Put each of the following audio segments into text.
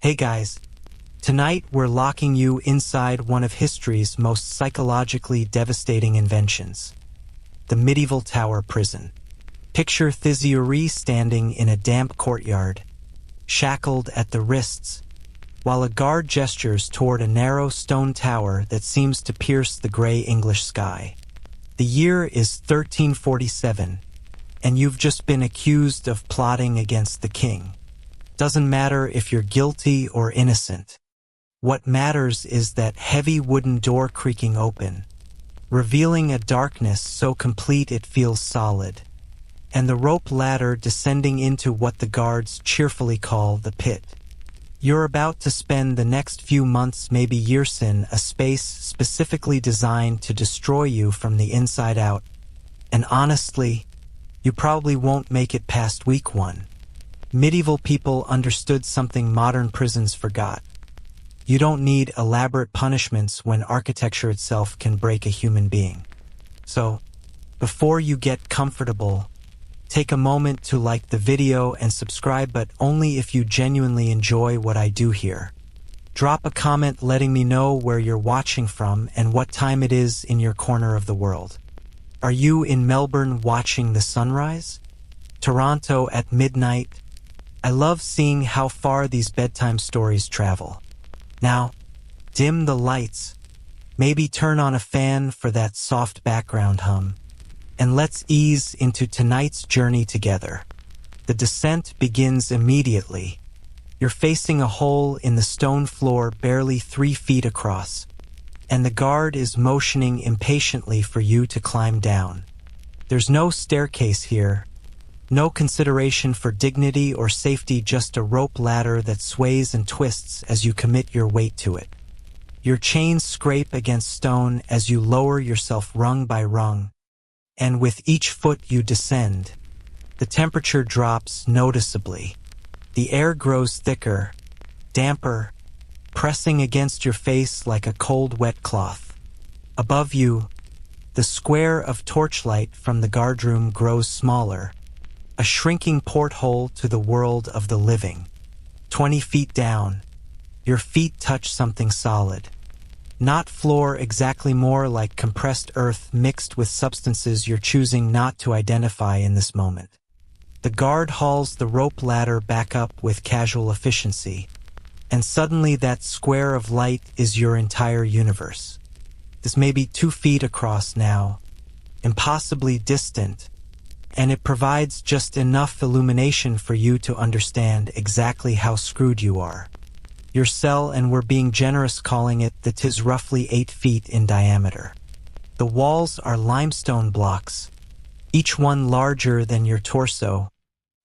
Hey guys, tonight we're locking you inside one of history's most psychologically devastating inventions, the medieval tower prison. Picture Theory standing in a damp courtyard, shackled at the wrists, while a guard gestures toward a narrow stone tower that seems to pierce the gray English sky. The year is 1347, and you've just been accused of plotting against the king. Doesn't matter if you're guilty or innocent. What matters is that heavy wooden door creaking open, revealing a darkness so complete it feels solid, and the rope ladder descending into what the guards cheerfully call the pit. You're about to spend the next few months, maybe years, in a space specifically designed to destroy you from the inside out. And honestly, you probably won't make it past week one. Medieval people understood something modern prisons forgot. You don't need elaborate punishments when architecture itself can break a human being. So, before you get comfortable, take a moment to like the video and subscribe, but only if you genuinely enjoy what I do here. Drop a comment letting me know where you're watching from and what time it is in your corner of the world. Are you in Melbourne watching the sunrise? Toronto at midnight? I love seeing how far these bedtime stories travel. Now, dim the lights, maybe turn on a fan for that soft background hum, and let's ease into tonight's journey together. The descent begins immediately. You're facing a hole in the stone floor barely 3 feet across, and the guard is motioning impatiently for you to climb down. There's no staircase here, no consideration for dignity or safety, just a rope ladder that sways and twists as you commit your weight to it. Your chains scrape against stone as you lower yourself rung by rung, and with each foot you descend, the temperature drops noticeably. The air grows thicker, damper, pressing against your face like a cold, wet cloth. Above you, the square of torchlight from the guardroom grows smaller, a shrinking porthole to the world of the living. 20 feet down, your feet touch something solid. Not floor exactly, more like compressed earth mixed with substances you're choosing not to identify in this moment. The guard hauls the rope ladder back up with casual efficiency, and suddenly that square of light is your entire universe. This may be 2 feet across now, impossibly distant, and it provides just enough illumination for you to understand exactly how screwed you are. Your cell, and we're being generous calling it that, is roughly 8 feet in diameter. The walls are limestone blocks, each one larger than your torso,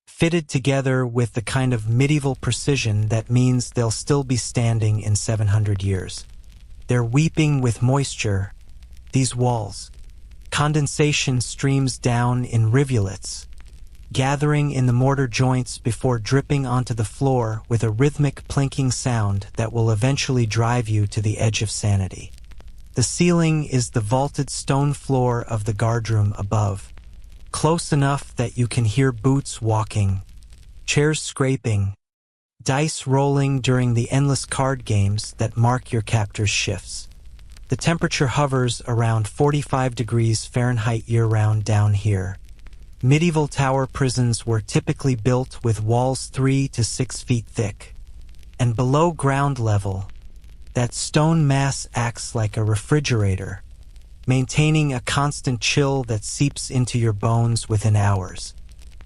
fitted together with the kind of medieval precision that means they'll still be standing in 700 years. They're weeping with moisture, these walls. Condensation streams down in rivulets, gathering in the mortar joints before dripping onto the floor with a rhythmic plinking sound that will eventually drive you to the edge of sanity. The ceiling is the vaulted stone floor of the guardroom above, close enough that you can hear boots walking, chairs scraping, dice rolling during the endless card games that mark your captor's shifts. The temperature hovers around 45 degrees Fahrenheit year-round down here. Medieval tower prisons were typically built with walls 3 to 6 feet thick. And below ground level, that stone mass acts like a refrigerator, maintaining a constant chill that seeps into your bones within hours.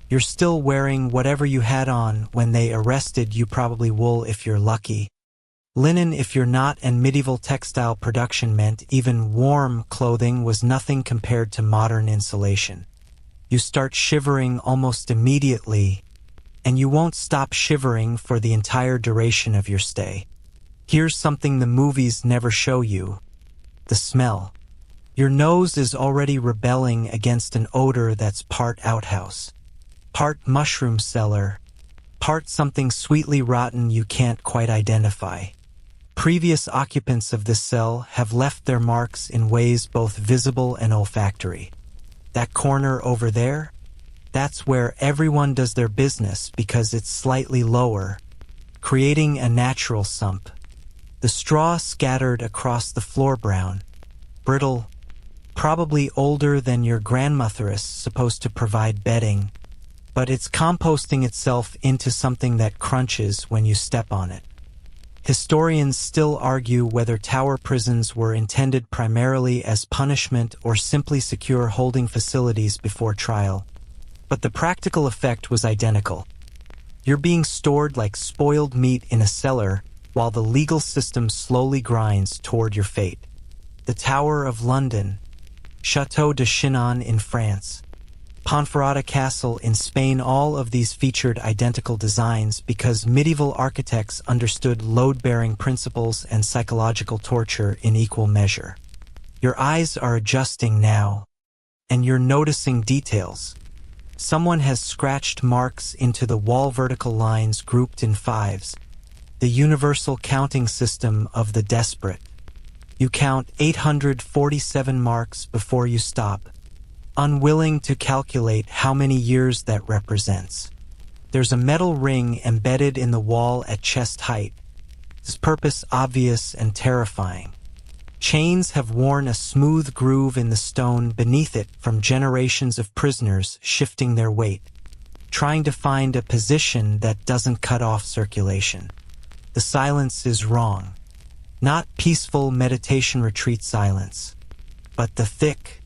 You're still wearing whatever you had on when they arrested you, probably wool if you're lucky, linen if you're not, and medieval textile production meant even warm clothing was nothing compared to modern insulation. You start shivering almost immediately, and you won't stop shivering for the entire duration of your stay. Here's something the movies never show you: the smell. Your nose is already rebelling against an odor that's part outhouse, part mushroom cellar, part something sweetly rotten you can't quite identify. Previous occupants of this cell have left their marks in ways both visible and olfactory. That corner over there, that's where everyone does their business because it's slightly lower, creating a natural sump. The straw scattered across the floor brown, brittle, probably older than your grandmother is supposed to provide bedding, but it's composting itself into something that crunches when you step on it. Historians still argue whether tower prisons were intended primarily as punishment or simply secure holding facilities before trial, but the practical effect was identical. You're being stored like spoiled meat in a cellar while the legal system slowly grinds toward your fate. The Tower of London, Château de Chinon in France, Ponferrada Castle in Spain, all of these featured identical designs because medieval architects understood load-bearing principles and psychological torture in equal measure. Your eyes are adjusting now, and you're noticing details. Someone has scratched marks into the wall, vertical lines grouped in fives, the universal counting system of the desperate. You count 847 marks before you stop, unwilling to calculate how many years that represents. There's a metal ring embedded in the wall at chest height, its purpose obvious and terrifying. Chains have worn a smooth groove in the stone beneath it from generations of prisoners shifting their weight, trying to find a position that doesn't cut off circulation. The silence is wrong. Not peaceful meditation retreat silence, but the thick,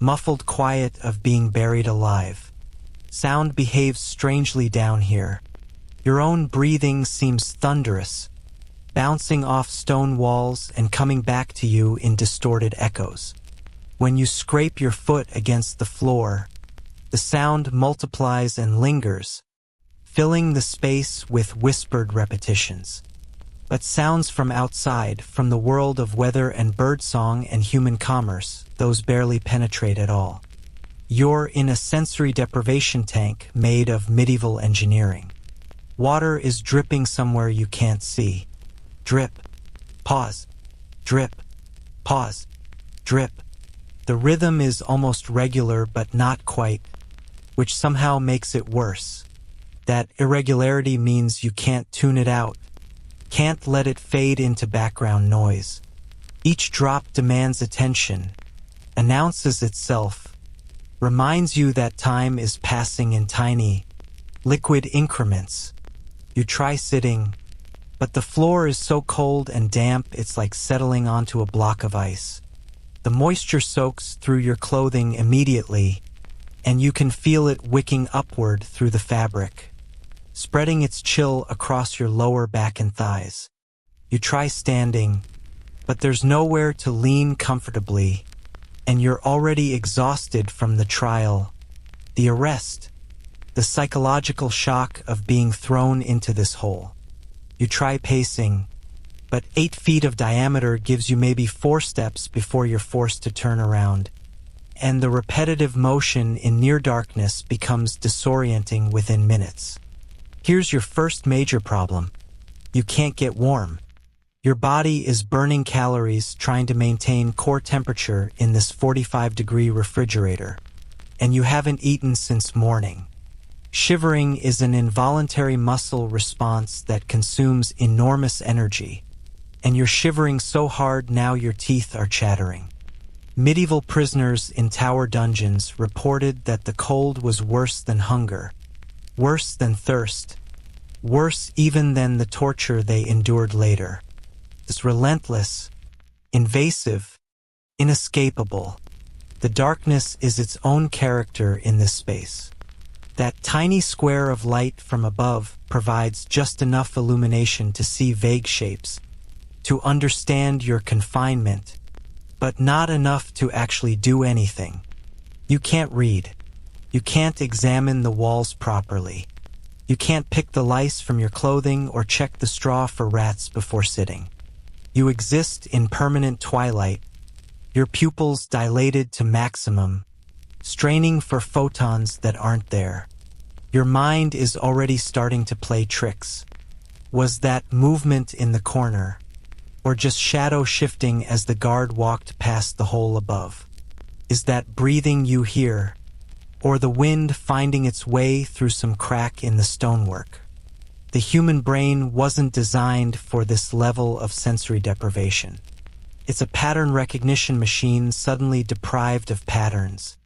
muffled quiet of being buried alive. Sound behaves strangely down here. Your own breathing seems thunderous, bouncing off stone walls and coming back to you in distorted echoes. When you scrape your foot against the floor, the sound multiplies and lingers, filling the space with whispered repetitions. But sounds from outside, from the world of weather and birdsong and human commerce, those barely penetrate at all. You're in a sensory deprivation tank made of medieval engineering. Water is dripping somewhere you can't see. Drip, pause, drip, pause, drip. The rhythm is almost regular but not quite, which somehow makes it worse. That irregularity means you can't tune it out, can't let it fade into background noise. Each drop demands attention, announces itself, reminds you that time is passing in tiny, liquid increments. You try sitting, but the floor is so cold and damp it's like settling onto a block of ice. The moisture soaks through your clothing immediately, and you can feel it wicking upward through the fabric, spreading its chill across your lower back and thighs. You try standing, but there's nowhere to lean comfortably, and you're already exhausted from the trial, the arrest, the psychological shock of being thrown into this hole. You try pacing, but 8 feet of diameter gives you maybe 4 steps before you're forced to turn around, and the repetitive motion in near darkness becomes disorienting within minutes. Here's your first major problem. You can't get warm. Your body is burning calories trying to maintain core temperature in this 45-degree refrigerator, and you haven't eaten since morning. Shivering is an involuntary muscle response that consumes enormous energy, and you're shivering so hard now your teeth are chattering. Medieval prisoners in tower dungeons reported that the cold was worse than hunger, worse than thirst, worse even than the torture they endured later. It's relentless, invasive, inescapable. The darkness is its own character in this space. That tiny square of light from above provides just enough illumination to see vague shapes, to understand your confinement, but not enough to actually do anything. You can't read. You can't examine the walls properly. You can't pick the lice from your clothing or check the straw for rats before sitting. You exist in permanent twilight, your pupils dilated to maximum, straining for photons that aren't there. Your mind is already starting to play tricks. Was that movement in the corner, or just shadow shifting as the guard walked past the hole above? Is that breathing you hear, or the wind finding its way through some crack in the stonework? The human brain wasn't designed for this level of sensory deprivation. It's a pattern recognition machine suddenly deprived of patterns,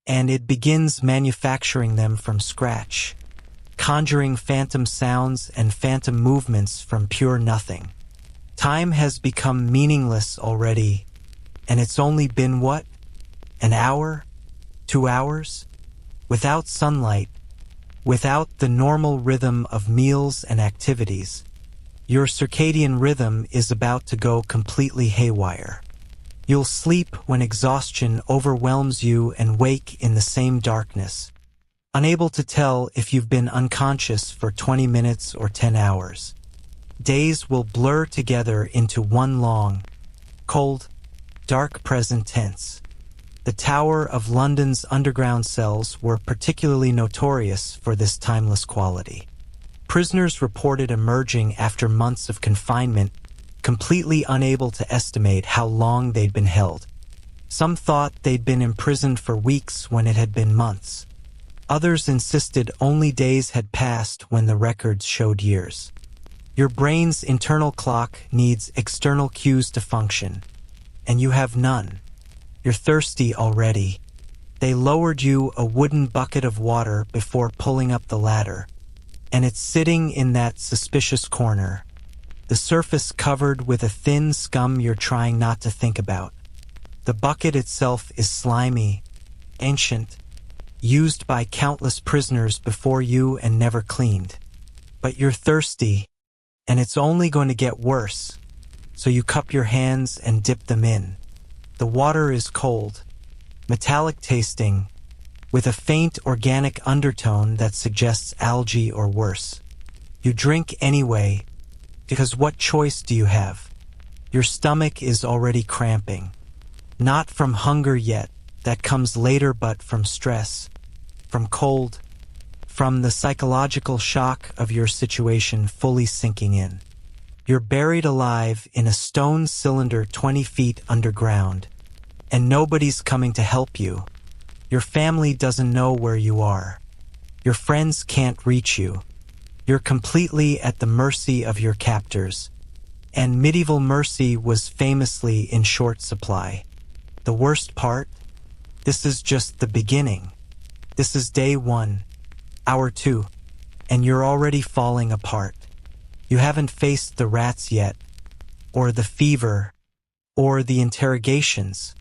and it begins manufacturing them from scratch, conjuring phantom sounds and phantom movements from pure nothing. Time has become meaningless already, and it's only been what? An hour? 2 hours? Without sunlight, without the normal rhythm of meals and activities, your circadian rhythm is about to go completely haywire. You'll sleep when exhaustion overwhelms you and wake in the same darkness, unable to tell if you've been unconscious for 20 minutes or 10 hours. Days will blur together into one long, cold, dark present tense. The Tower of London's underground cells were particularly notorious for this timeless quality. Prisoners reported emerging after months of confinement, completely unable to estimate how long they'd been held. Some thought they'd been imprisoned for weeks when it had been months. Others insisted only days had passed when the records showed years. Your brain's internal clock needs external cues to function, and you have none. You're thirsty already. They lowered you a wooden bucket of water before pulling up the ladder, and it's sitting in that suspicious corner, the surface covered with a thin scum you're trying not to think about. The bucket itself is slimy, ancient, used by countless prisoners before you and never cleaned. But you're thirsty, and it's only going to get worse, so you cup your hands and dip them in. The water is cold, metallic tasting, with a faint organic undertone that suggests algae or worse. You drink anyway, because what choice do you have? Your stomach is already cramping. Not from hunger yet, that comes later, but from stress, from cold, from the psychological shock of your situation fully sinking in. You're buried alive in a stone cylinder 20 feet underground, and nobody's coming to help you. Your family doesn't know where you are. Your friends can't reach you. You're completely at the mercy of your captors, and medieval mercy was famously in short supply. The worst part? This is just the beginning. This is day 1, hour 2, and you're already falling apart. You haven't faced the rats yet, or the fever, or the interrogations,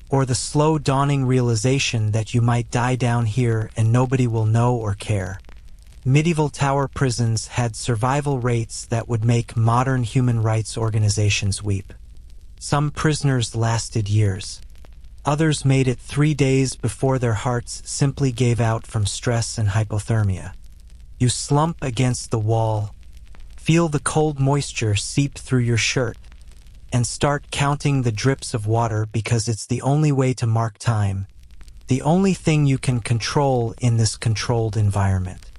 or the slow dawning realization that you might die down here and nobody will know or care. Medieval tower prisons had survival rates that would make modern human rights organizations weep. Some prisoners lasted years. Others made it 3 days before their hearts simply gave out from stress and hypothermia. You slump against the wall, feel the cold moisture seep through your shirt, and start counting the drips of water because it's the only way to mark time, the only thing you can control in this controlled environment.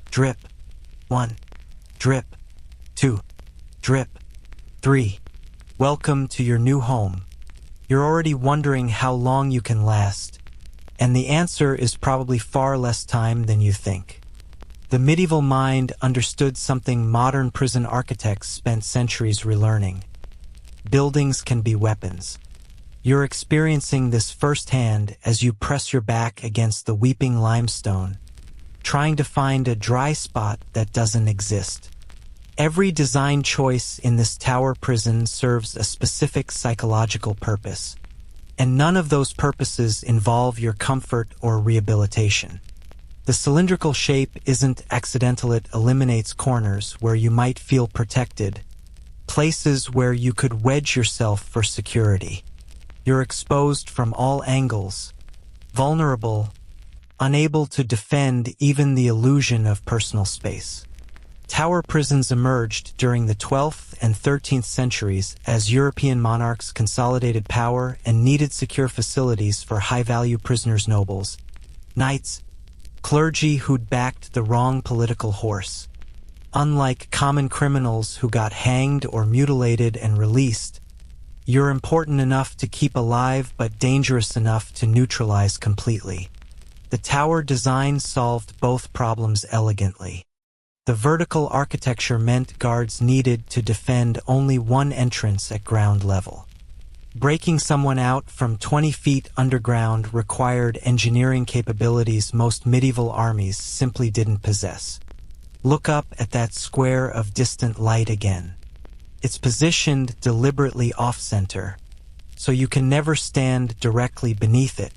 Drip. 1. Drip. 2. Drip. 3. Welcome to your new home. You're already wondering how long you can last, and the answer is probably far less time than you think. The medieval mind understood something modern prison architects spent centuries relearning. Buildings can be weapons. You're experiencing this firsthand as you press your back against the weeping limestone, trying to find a dry spot that doesn't exist. Every design choice in this tower prison serves a specific psychological purpose, and none of those purposes involve your comfort or rehabilitation. The cylindrical shape isn't accidental. It eliminates corners where you might feel protected, places where you could wedge yourself for security. You're exposed from all angles, vulnerable, unable to defend even the illusion of personal space. Tower prisons emerged during the 12th and 13th centuries as European monarchs consolidated power and needed secure facilities for high-value prisoners, nobles, knights, clergy who'd backed the wrong political horse. Unlike common criminals who got hanged or mutilated and released, you're important enough to keep alive but dangerous enough to neutralize completely. The tower design solved both problems elegantly. The vertical architecture meant guards needed to defend only one entrance at ground level. Breaking someone out from 20 feet underground required engineering capabilities most medieval armies simply didn't possess. Look up at that square of distant light again. It's positioned deliberately off-center, so you can never stand directly beneath it.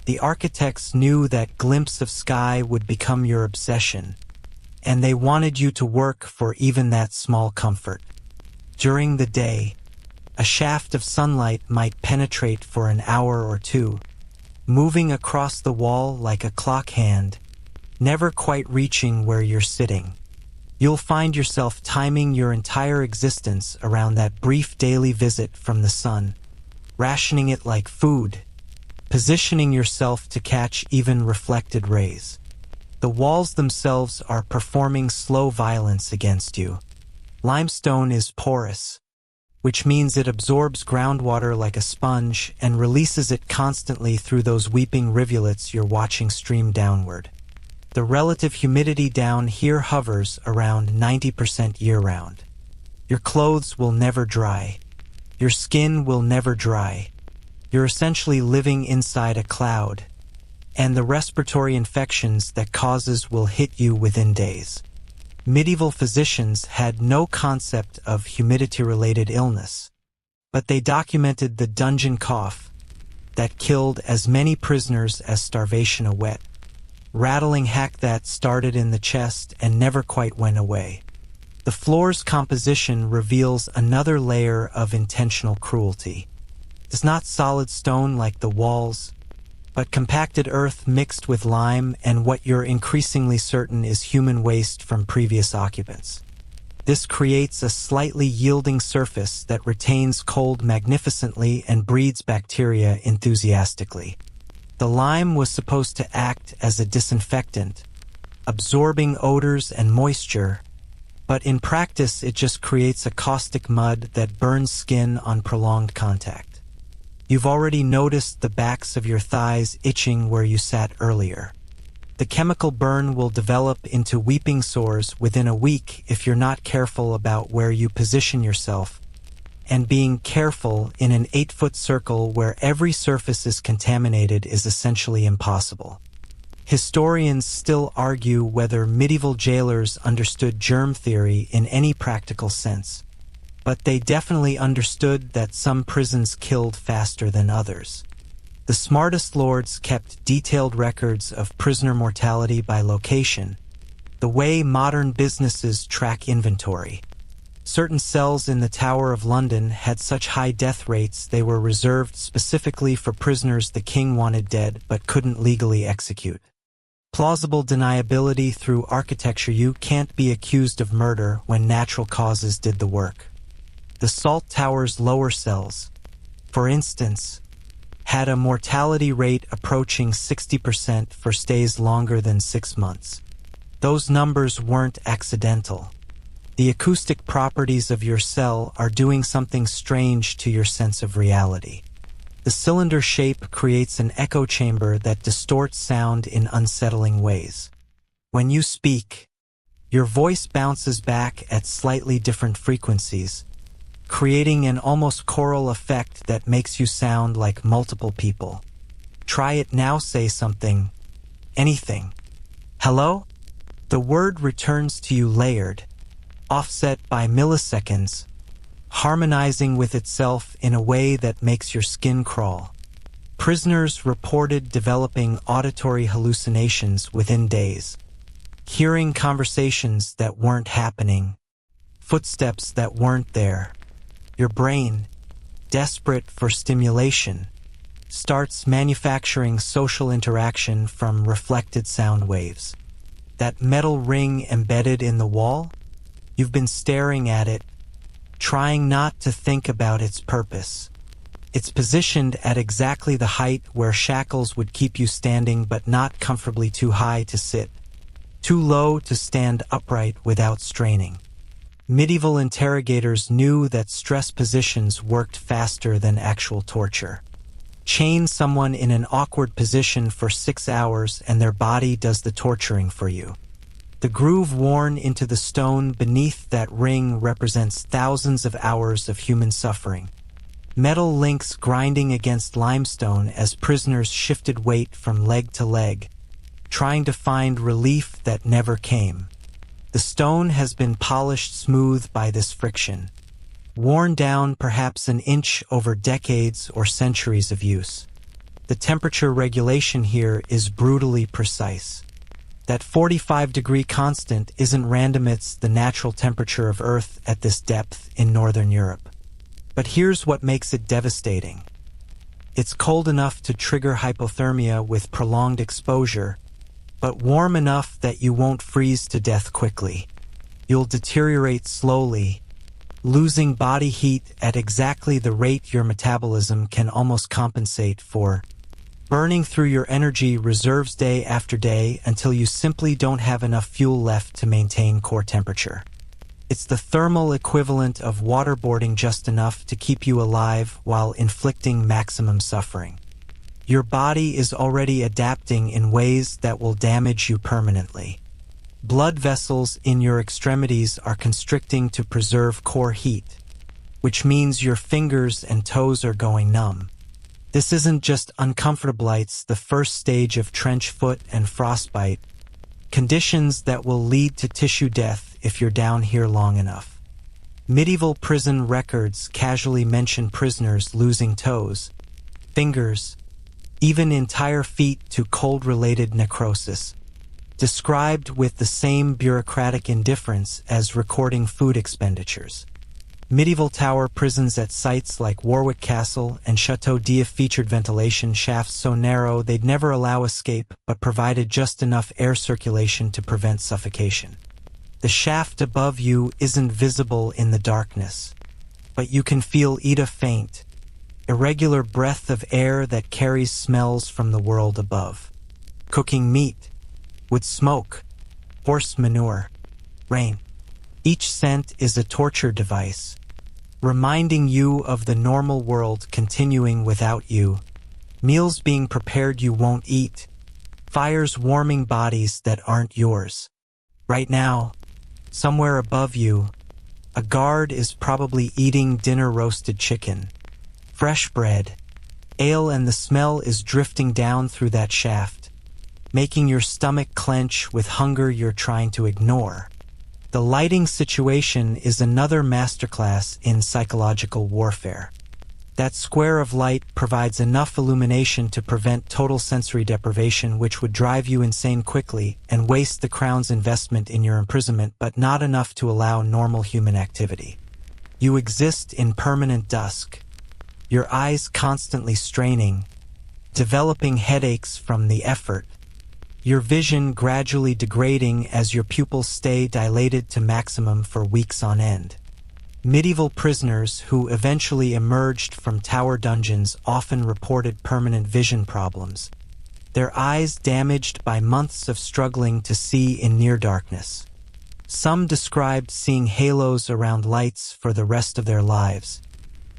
The architects knew that glimpse of sky would become your obsession, and they wanted you to work for even that small comfort. During the day, a shaft of sunlight might penetrate for an hour or two, moving across the wall like a clock hand, never quite reaching where you're sitting. You'll find yourself timing your entire existence around that brief daily visit from the sun, rationing it like food, positioning yourself to catch even reflected rays. The walls themselves are performing slow violence against you. Limestone is porous, which means it absorbs groundwater like a sponge and releases it constantly through those weeping rivulets you're watching stream downward. The relative humidity down here hovers around 90% year-round. Your clothes will never dry. Your skin will never dry. You're essentially living inside a cloud, and the respiratory infections that causes will hit you within days. Medieval physicians had no concept of humidity-related illness, but they documented the dungeon cough that killed as many prisoners as starvation a wet. Rattling hack that started in the chest and never quite went away. The floor's composition reveals another layer of intentional cruelty. It's not solid stone like the walls, but compacted earth mixed with lime and what you're increasingly certain is human waste from previous occupants. This creates a slightly yielding surface that retains cold magnificently and breeds bacteria enthusiastically. The lime was supposed to act as a disinfectant, absorbing odors and moisture, but in practice it just creates a caustic mud that burns skin on prolonged contact. You've already noticed the backs of your thighs itching where you sat earlier. The chemical burn will develop into weeping sores within a week if you're not careful about where you position yourself, and being careful in an 8-foot circle where every surface is contaminated is essentially impossible. Historians still argue whether medieval jailers understood germ theory in any practical sense, but they definitely understood that some prisons killed faster than others. The smartest lords kept detailed records of prisoner mortality by location, the way modern businesses track inventory. Certain cells in the Tower of London had such high death rates they were reserved specifically for prisoners the king wanted dead but couldn't legally execute. Plausible deniability through architecture. You can't be accused of murder when natural causes did the work. The Salt Tower's lower cells, for instance, had a mortality rate approaching 60% for stays longer than 6 months. Those numbers weren't accidental. The acoustic properties of your cell are doing something strange to your sense of reality. The cylinder shape creates an echo chamber that distorts sound in unsettling ways. When you speak, your voice bounces back at slightly different frequencies, creating an almost choral effect that makes you sound like multiple people. Try it now. Say something. Anything. Hello? The word returns to you layered, offset by milliseconds, harmonizing with itself in a way that makes your skin crawl. Prisoners reported developing auditory hallucinations within days, hearing conversations that weren't happening, footsteps that weren't there. Your brain, desperate for stimulation, starts manufacturing social interaction from reflected sound waves. That metal ring embedded in the wall? You've been staring at it, trying not to think about its purpose. It's positioned at exactly the height where shackles would keep you standing but not comfortably too high to sit, too low to stand upright without straining. Medieval interrogators knew that stress positions worked faster than actual torture. Chain someone in an awkward position for 6 hours and their body does the torturing for you. The groove worn into the stone beneath that ring represents thousands of hours of human suffering. Metal links grinding against limestone as prisoners shifted weight from leg to leg, trying to find relief that never came. The stone has been polished smooth by this friction, worn down perhaps an inch over decades or centuries of use. The temperature regulation here is brutally precise. That 45-degree constant isn't random, it's the natural temperature of Earth at this depth in Northern Europe. But here's what makes it devastating. It's cold enough to trigger hypothermia with prolonged exposure, but warm enough that you won't freeze to death quickly. You'll deteriorate slowly, losing body heat at exactly the rate your metabolism can almost compensate for, burning through your energy reserves day after day until you simply don't have enough fuel left to maintain core temperature. It's the thermal equivalent of waterboarding just enough to keep you alive while inflicting maximum suffering. Your body is already adapting in ways that will damage you permanently. Blood vessels in your extremities are constricting to preserve core heat, which means your fingers and toes are going numb. This isn't just uncomfortable, it's the first stage of trench foot and frostbite, conditions that will lead to tissue death if you're down here long enough. Medieval prison records casually mention prisoners losing toes, fingers, even entire feet to cold-related necrosis, described with the same bureaucratic indifference as recording food expenditures. Medieval tower prisons at sites like Warwick Castle and Chateau d'If featured ventilation shafts so narrow they'd never allow escape but provided just enough air circulation to prevent suffocation. The shaft above you isn't visible in the darkness, but you can feel it a faint, irregular breath of air that carries smells from the world above. Cooking meat, wood smoke, horse manure, rain. Each scent is a torture device, reminding you of the normal world continuing without you, meals being prepared you won't eat, fires warming bodies that aren't yours. Right now, somewhere above you, a guard is probably eating dinner roasted chicken, fresh bread, ale, and the smell is drifting down through that shaft, making your stomach clench with hunger you're trying to ignore. The lighting situation is another masterclass in psychological warfare. That square of light provides enough illumination to prevent total sensory deprivation, which would drive you insane quickly and waste the crown's investment in your imprisonment, but not enough to allow normal human activity. You exist in permanent dusk, your eyes constantly straining, developing headaches from the effort, your vision gradually degrading as your pupils stay dilated to maximum for weeks on end. Medieval prisoners who eventually emerged from tower dungeons often reported permanent vision problems, their eyes damaged by months of struggling to see in near darkness. Some described seeing halos around lights for the rest of their lives,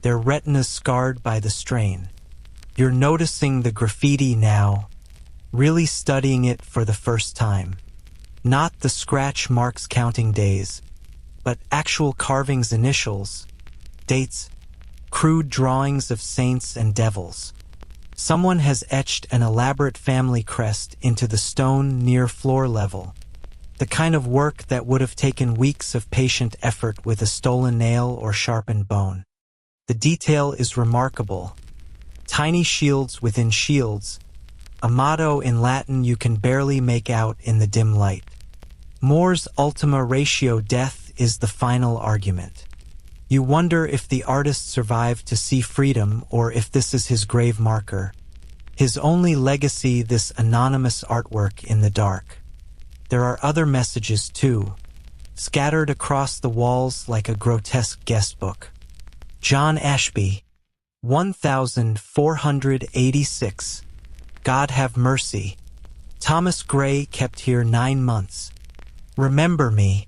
their retinas scarred by the strain. You're noticing the graffiti now, really studying it for the first time. Not the scratch marks counting days, but actual carvings, initials, dates, crude drawings of saints and devils. Someone has etched an elaborate family crest into the stone near floor level, the kind of work that would have taken weeks of patient effort with a stolen nail or sharpened bone. The detail is remarkable. Tiny shields within shields, a motto in Latin you can barely make out in the dim light. Mors ultima ratio, death is the final argument. You wonder if the artist survived to see freedom or if this is his grave marker, his only legacy, this anonymous artwork in the dark. There are other messages too, scattered across the walls like a grotesque guestbook. John Ashby, 1486. God have mercy. Thomas Gray kept here 9 months. Remember me.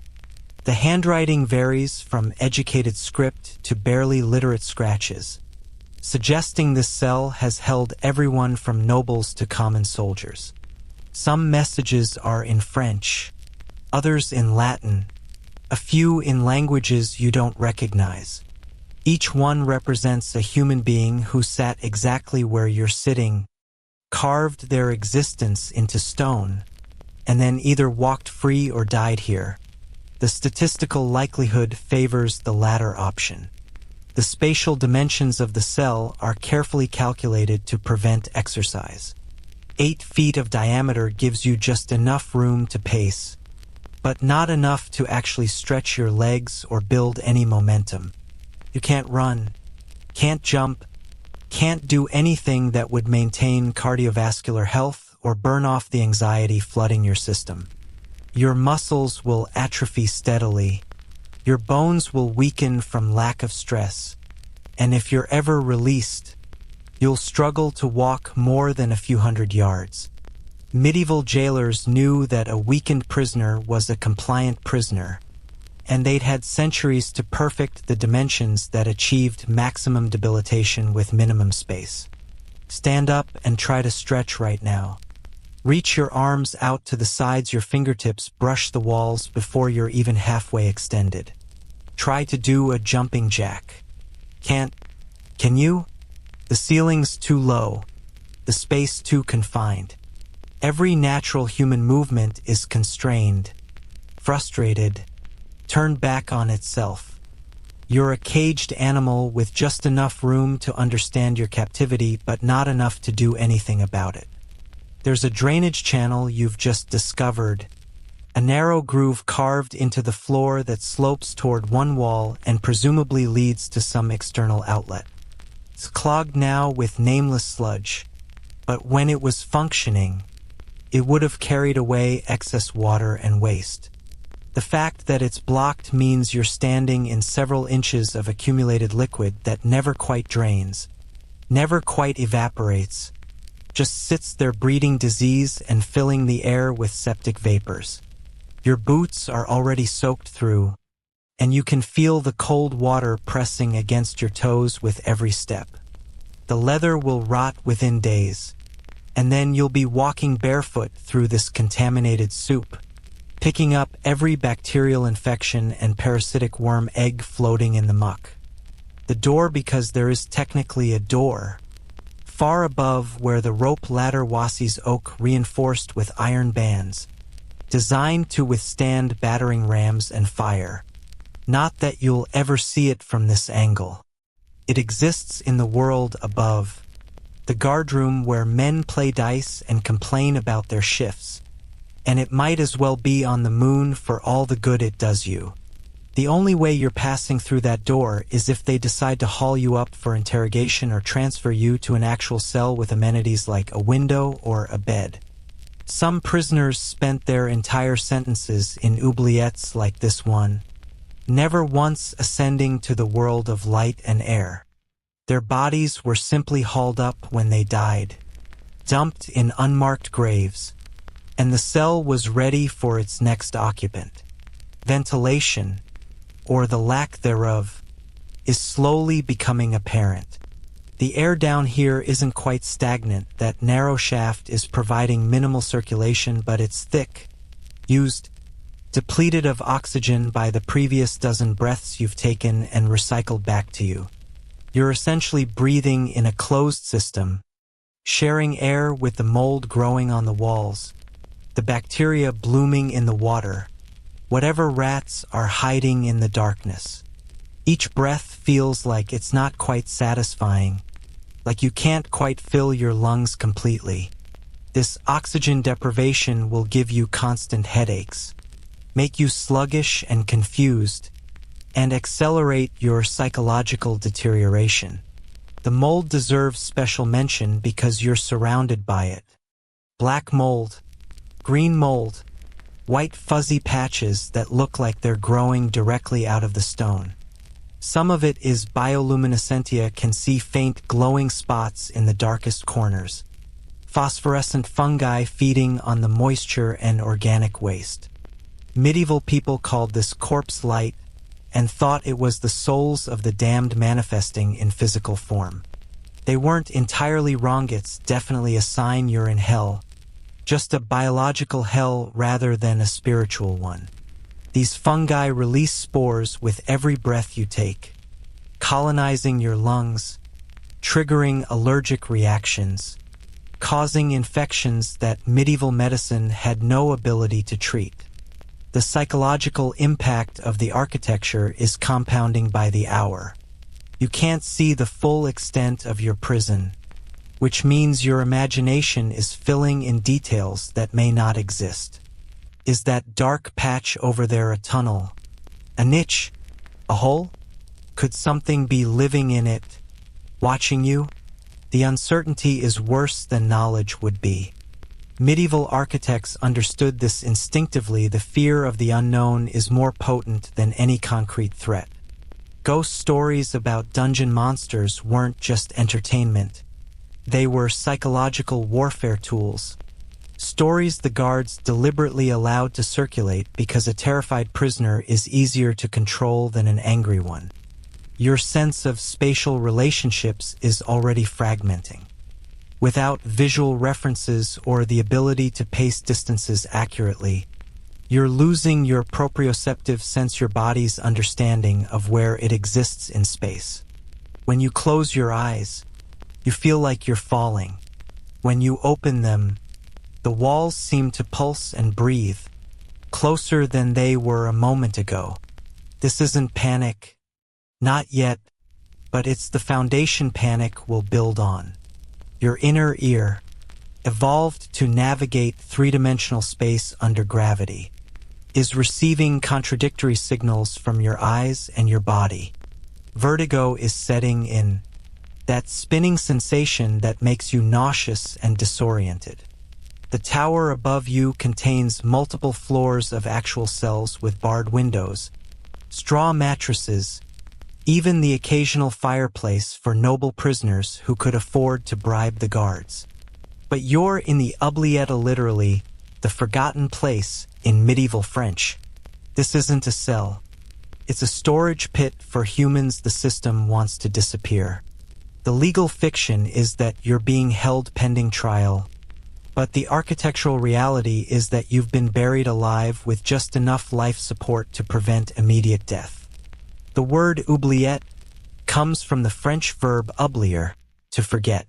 The handwriting varies from educated script to barely literate scratches, suggesting this cell has held everyone from nobles to common soldiers. Some messages are in French, others in Latin, a few in languages you don't recognize. Each one represents a human being who sat exactly where you're sitting, carved their existence into stone, and then either walked free or died here. The statistical likelihood favors the latter option. The spatial dimensions of the cell are carefully calculated to prevent exercise. 8 feet of diameter gives you just enough room to pace, but not enough to actually stretch your legs or build any momentum. You can't run, can't jump, can't do anything that would maintain cardiovascular health or burn off the anxiety flooding your system. Your muscles will atrophy steadily. Your bones will weaken from lack of stress. And if you're ever released, you'll struggle to walk more than a few hundred yards. Medieval jailers knew that a weakened prisoner was a compliant prisoner, and they'd had centuries to perfect the dimensions that achieved maximum debilitation with minimum space. Stand up and try to stretch right now. Reach your arms out to the sides, your fingertips brush the walls before you're even halfway extended. Try to do a jumping jack. Can't? Can you? The ceiling's too low, the space too confined. Every natural human movement is constrained, frustrated, turned back on itself. You're a caged animal with just enough room to understand your captivity, but not enough to do anything about it. There's a drainage channel you've just discovered, a narrow groove carved into the floor that slopes toward one wall and presumably leads to some external outlet. It's clogged now with nameless sludge, but when it was functioning, it would have carried away excess water and waste. The fact that it's blocked means you're standing in several inches of accumulated liquid that never quite drains, never quite evaporates, just sits there breeding disease and filling the air with septic vapors. Your boots are already soaked through, and you can feel the cold water pressing against your toes with every step. The leather will rot within days, and then you'll be walking barefoot through this contaminated soup, picking up every bacterial infection and parasitic worm egg floating in the muck. The door, because there is technically a door, far above where the rope ladder wassies oak reinforced with iron bands, designed to withstand battering rams and fire. Not that you'll ever see it from this angle. It exists in the world above, the guardroom where men play dice and complain about their shifts, and it might as well be on the moon for all the good it does you. The only way you're passing through that door is if they decide to haul you up for interrogation or transfer you to an actual cell with amenities like a window or a bed. Some prisoners spent their entire sentences in oubliettes like this one, never once ascending to the world of light and air. Their bodies were simply hauled up when they died, dumped in unmarked graves, and the cell was ready for its next occupant. Ventilation, or the lack thereof, is slowly becoming apparent. The air down here isn't quite stagnant. That narrow shaft is providing minimal circulation, but it's thick, used, depleted of oxygen by the previous dozen breaths you've taken and recycled back to you. You're essentially breathing in a closed system, sharing air with the mold growing on the walls, the bacteria blooming in the water, whatever rats are hiding in the darkness. Each breath feels like it's not quite satisfying, like you can't quite fill your lungs completely. This oxygen deprivation will give you constant headaches, make you sluggish and confused, and accelerate your psychological deterioration. The mold deserves special mention because you're surrounded by it. Black mold, green mold, white fuzzy patches that look like they're growing directly out of the stone. Some of it is bioluminescentia, can see faint glowing spots in the darkest corners. Phosphorescent fungi feeding on the moisture and organic waste. Medieval people called this corpse light and thought it was the souls of the damned manifesting in physical form. They weren't entirely wrong. It's definitely a sign you're in hell, just a biological hell rather than a spiritual one. These fungi release spores with every breath you take, colonizing your lungs, triggering allergic reactions, causing infections that medieval medicine had no ability to treat. The psychological impact of the architecture is compounding by the hour. You can't see the full extent of your prison, which means your imagination is filling in details that may not exist. Is that dark patch over there a tunnel? A niche? A hole? Could something be living in it, watching you? The uncertainty is worse than knowledge would be. Medieval architects understood this instinctively. The fear of the unknown is more potent than any concrete threat. Ghost stories about dungeon monsters weren't just entertainment. They were psychological warfare tools. Stories the guards deliberately allowed to circulate because a terrified prisoner is easier to control than an angry one. Your sense of spatial relationships is already fragmenting. Without visual references or the ability to pace distances accurately, you're losing your proprioceptive sense, your body's understanding of where it exists in space. When you close your eyes, you feel like you're falling. When you open them, the walls seem to pulse and breathe, closer than they were a moment ago. This isn't panic. Not yet, but it's the foundation panic will build on. Your inner ear, evolved to navigate three-dimensional space under gravity, is receiving contradictory signals from your eyes and your body. Vertigo is setting in, that spinning sensation that makes you nauseous and disoriented. The tower above you contains multiple floors of actual cells with barred windows, straw mattresses, even the occasional fireplace for noble prisoners who could afford to bribe the guards. But you're in the oubliette, literally, the forgotten place in medieval French. This isn't a cell. It's a storage pit for humans the system wants to disappear. The legal fiction is that you're being held pending trial, but the architectural reality is that you've been buried alive with just enough life support to prevent immediate death. The word oubliette comes from the French verb oublier, to forget.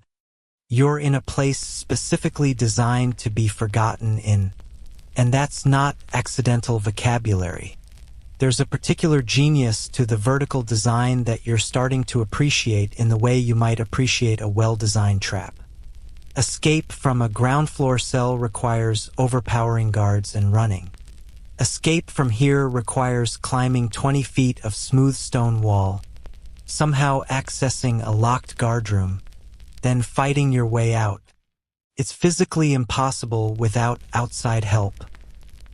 You're in a place specifically designed to be forgotten in, and that's not accidental vocabulary. There's a particular genius to the vertical design that you're starting to appreciate in the way you might appreciate a well-designed trap. Escape from a ground floor cell requires overpowering guards and running. Escape from here requires climbing 20 feet of smooth stone wall, somehow accessing a locked guardroom, then fighting your way out. It's physically impossible without outside help,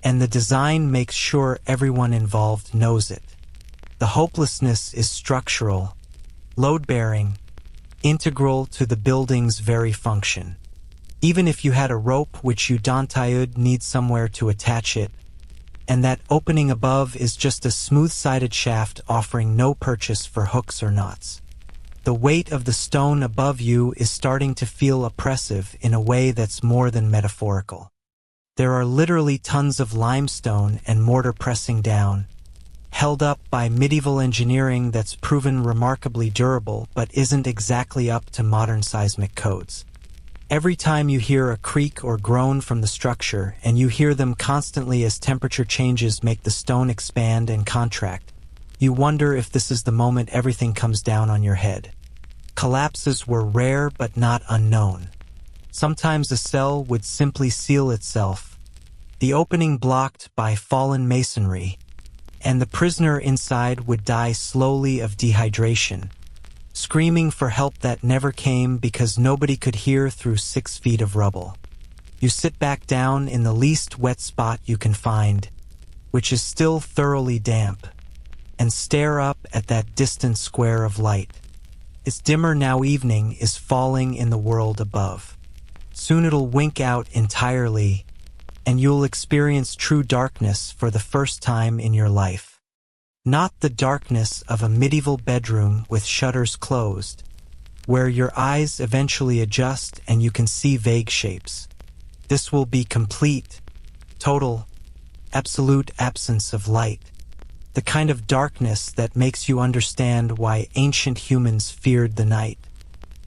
and the design makes sure everyone involved knows it. The hopelessness is structural, load-bearing, integral to the building's very function. Even if you had a rope which you don't need somewhere to attach it, and that opening above is just a smooth-sided shaft offering no purchase for hooks or knots. The weight of the stone above you is starting to feel oppressive in a way that's more than metaphorical. There are literally tons of limestone and mortar pressing down, held up by medieval engineering that's proven remarkably durable but isn't exactly up to modern seismic codes. Every time you hear a creak or groan from the structure, and you hear them constantly as temperature changes make the stone expand and contract, you wonder if this is the moment everything comes down on your head. Collapses were rare but not unknown. Sometimes a cell would simply seal itself, the opening blocked by fallen masonry, and the prisoner inside would die slowly of dehydration, screaming for help that never came because nobody could hear through 6 feet of rubble. You sit back down in the least wet spot you can find, which is still thoroughly damp, and stare up at that distant square of light. It's dimmer now. Evening is falling in the world above. Soon it'll wink out entirely, and you'll experience true darkness for the first time in your life. Not the darkness of a medieval bedroom with shutters closed, where your eyes eventually adjust and you can see vague shapes. This will be complete, total, absolute absence of light. The kind of darkness that makes you understand why ancient humans feared the night,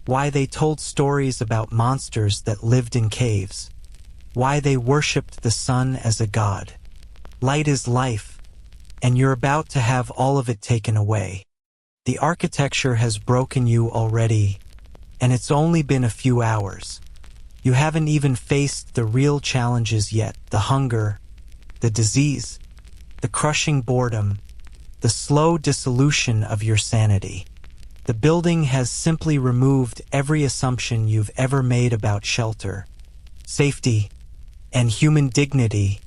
why they told stories about monsters that lived in caves, why they worshipped the sun as a god. Light is life, and you're about to have all of it taken away. The architecture has broken you already, and it's only been a few hours. You haven't even faced the real challenges yet, the hunger, the disease, the crushing boredom, the slow dissolution of your sanity. The building has simply removed every assumption you've ever made about shelter, safety, and human dignity,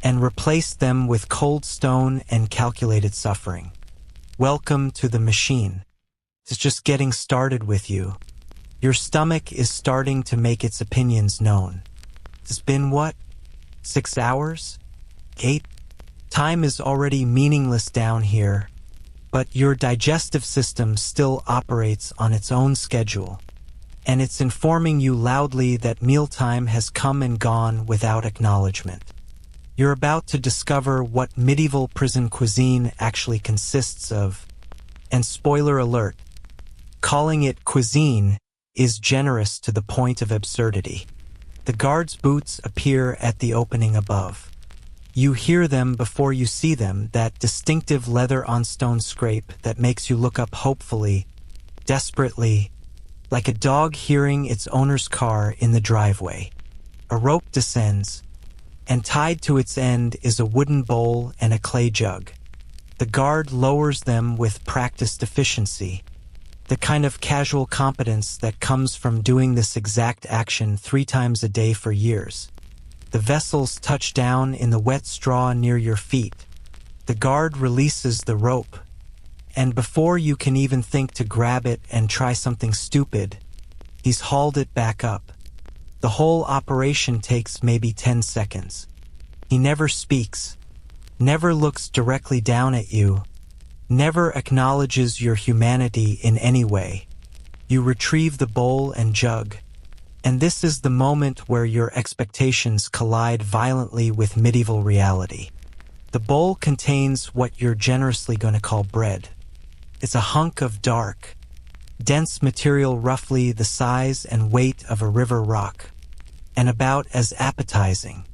and replaced them with cold stone and calculated suffering. Welcome to the machine. It's just getting started with you. Your stomach is starting to make its opinions known. It's been what? 6 hours? 8? Time is already meaningless down here, but your digestive system still operates on its own schedule, and it's informing you loudly that mealtime has come and gone without acknowledgement. You're about to discover what medieval prison cuisine actually consists of, and spoiler alert, calling it cuisine is generous to the point of absurdity. The guards' boots appear at the opening above. You hear them before you see them, that distinctive leather-on-stone scrape that makes you look up hopefully, desperately, like a dog hearing its owner's car in the driveway. A rope descends, and tied to its end is a wooden bowl and a clay jug. The guard lowers them with practiced efficiency, the kind of casual competence that comes from doing this exact action 3 times a day for years. The vessels touch down in the wet straw near your feet. The guard releases the rope, and before you can even think to grab it and try something stupid, he's hauled it back up. The whole operation takes maybe 10 seconds. He never speaks, never looks directly down at you, never acknowledges your humanity in any way. You retrieve the bowl and jug, and this is the moment where your expectations collide violently with medieval reality. The bowl contains what you're generously going to call bread. It's a hunk of dark, dense material roughly the size and weight of a river rock, and about as appetizing.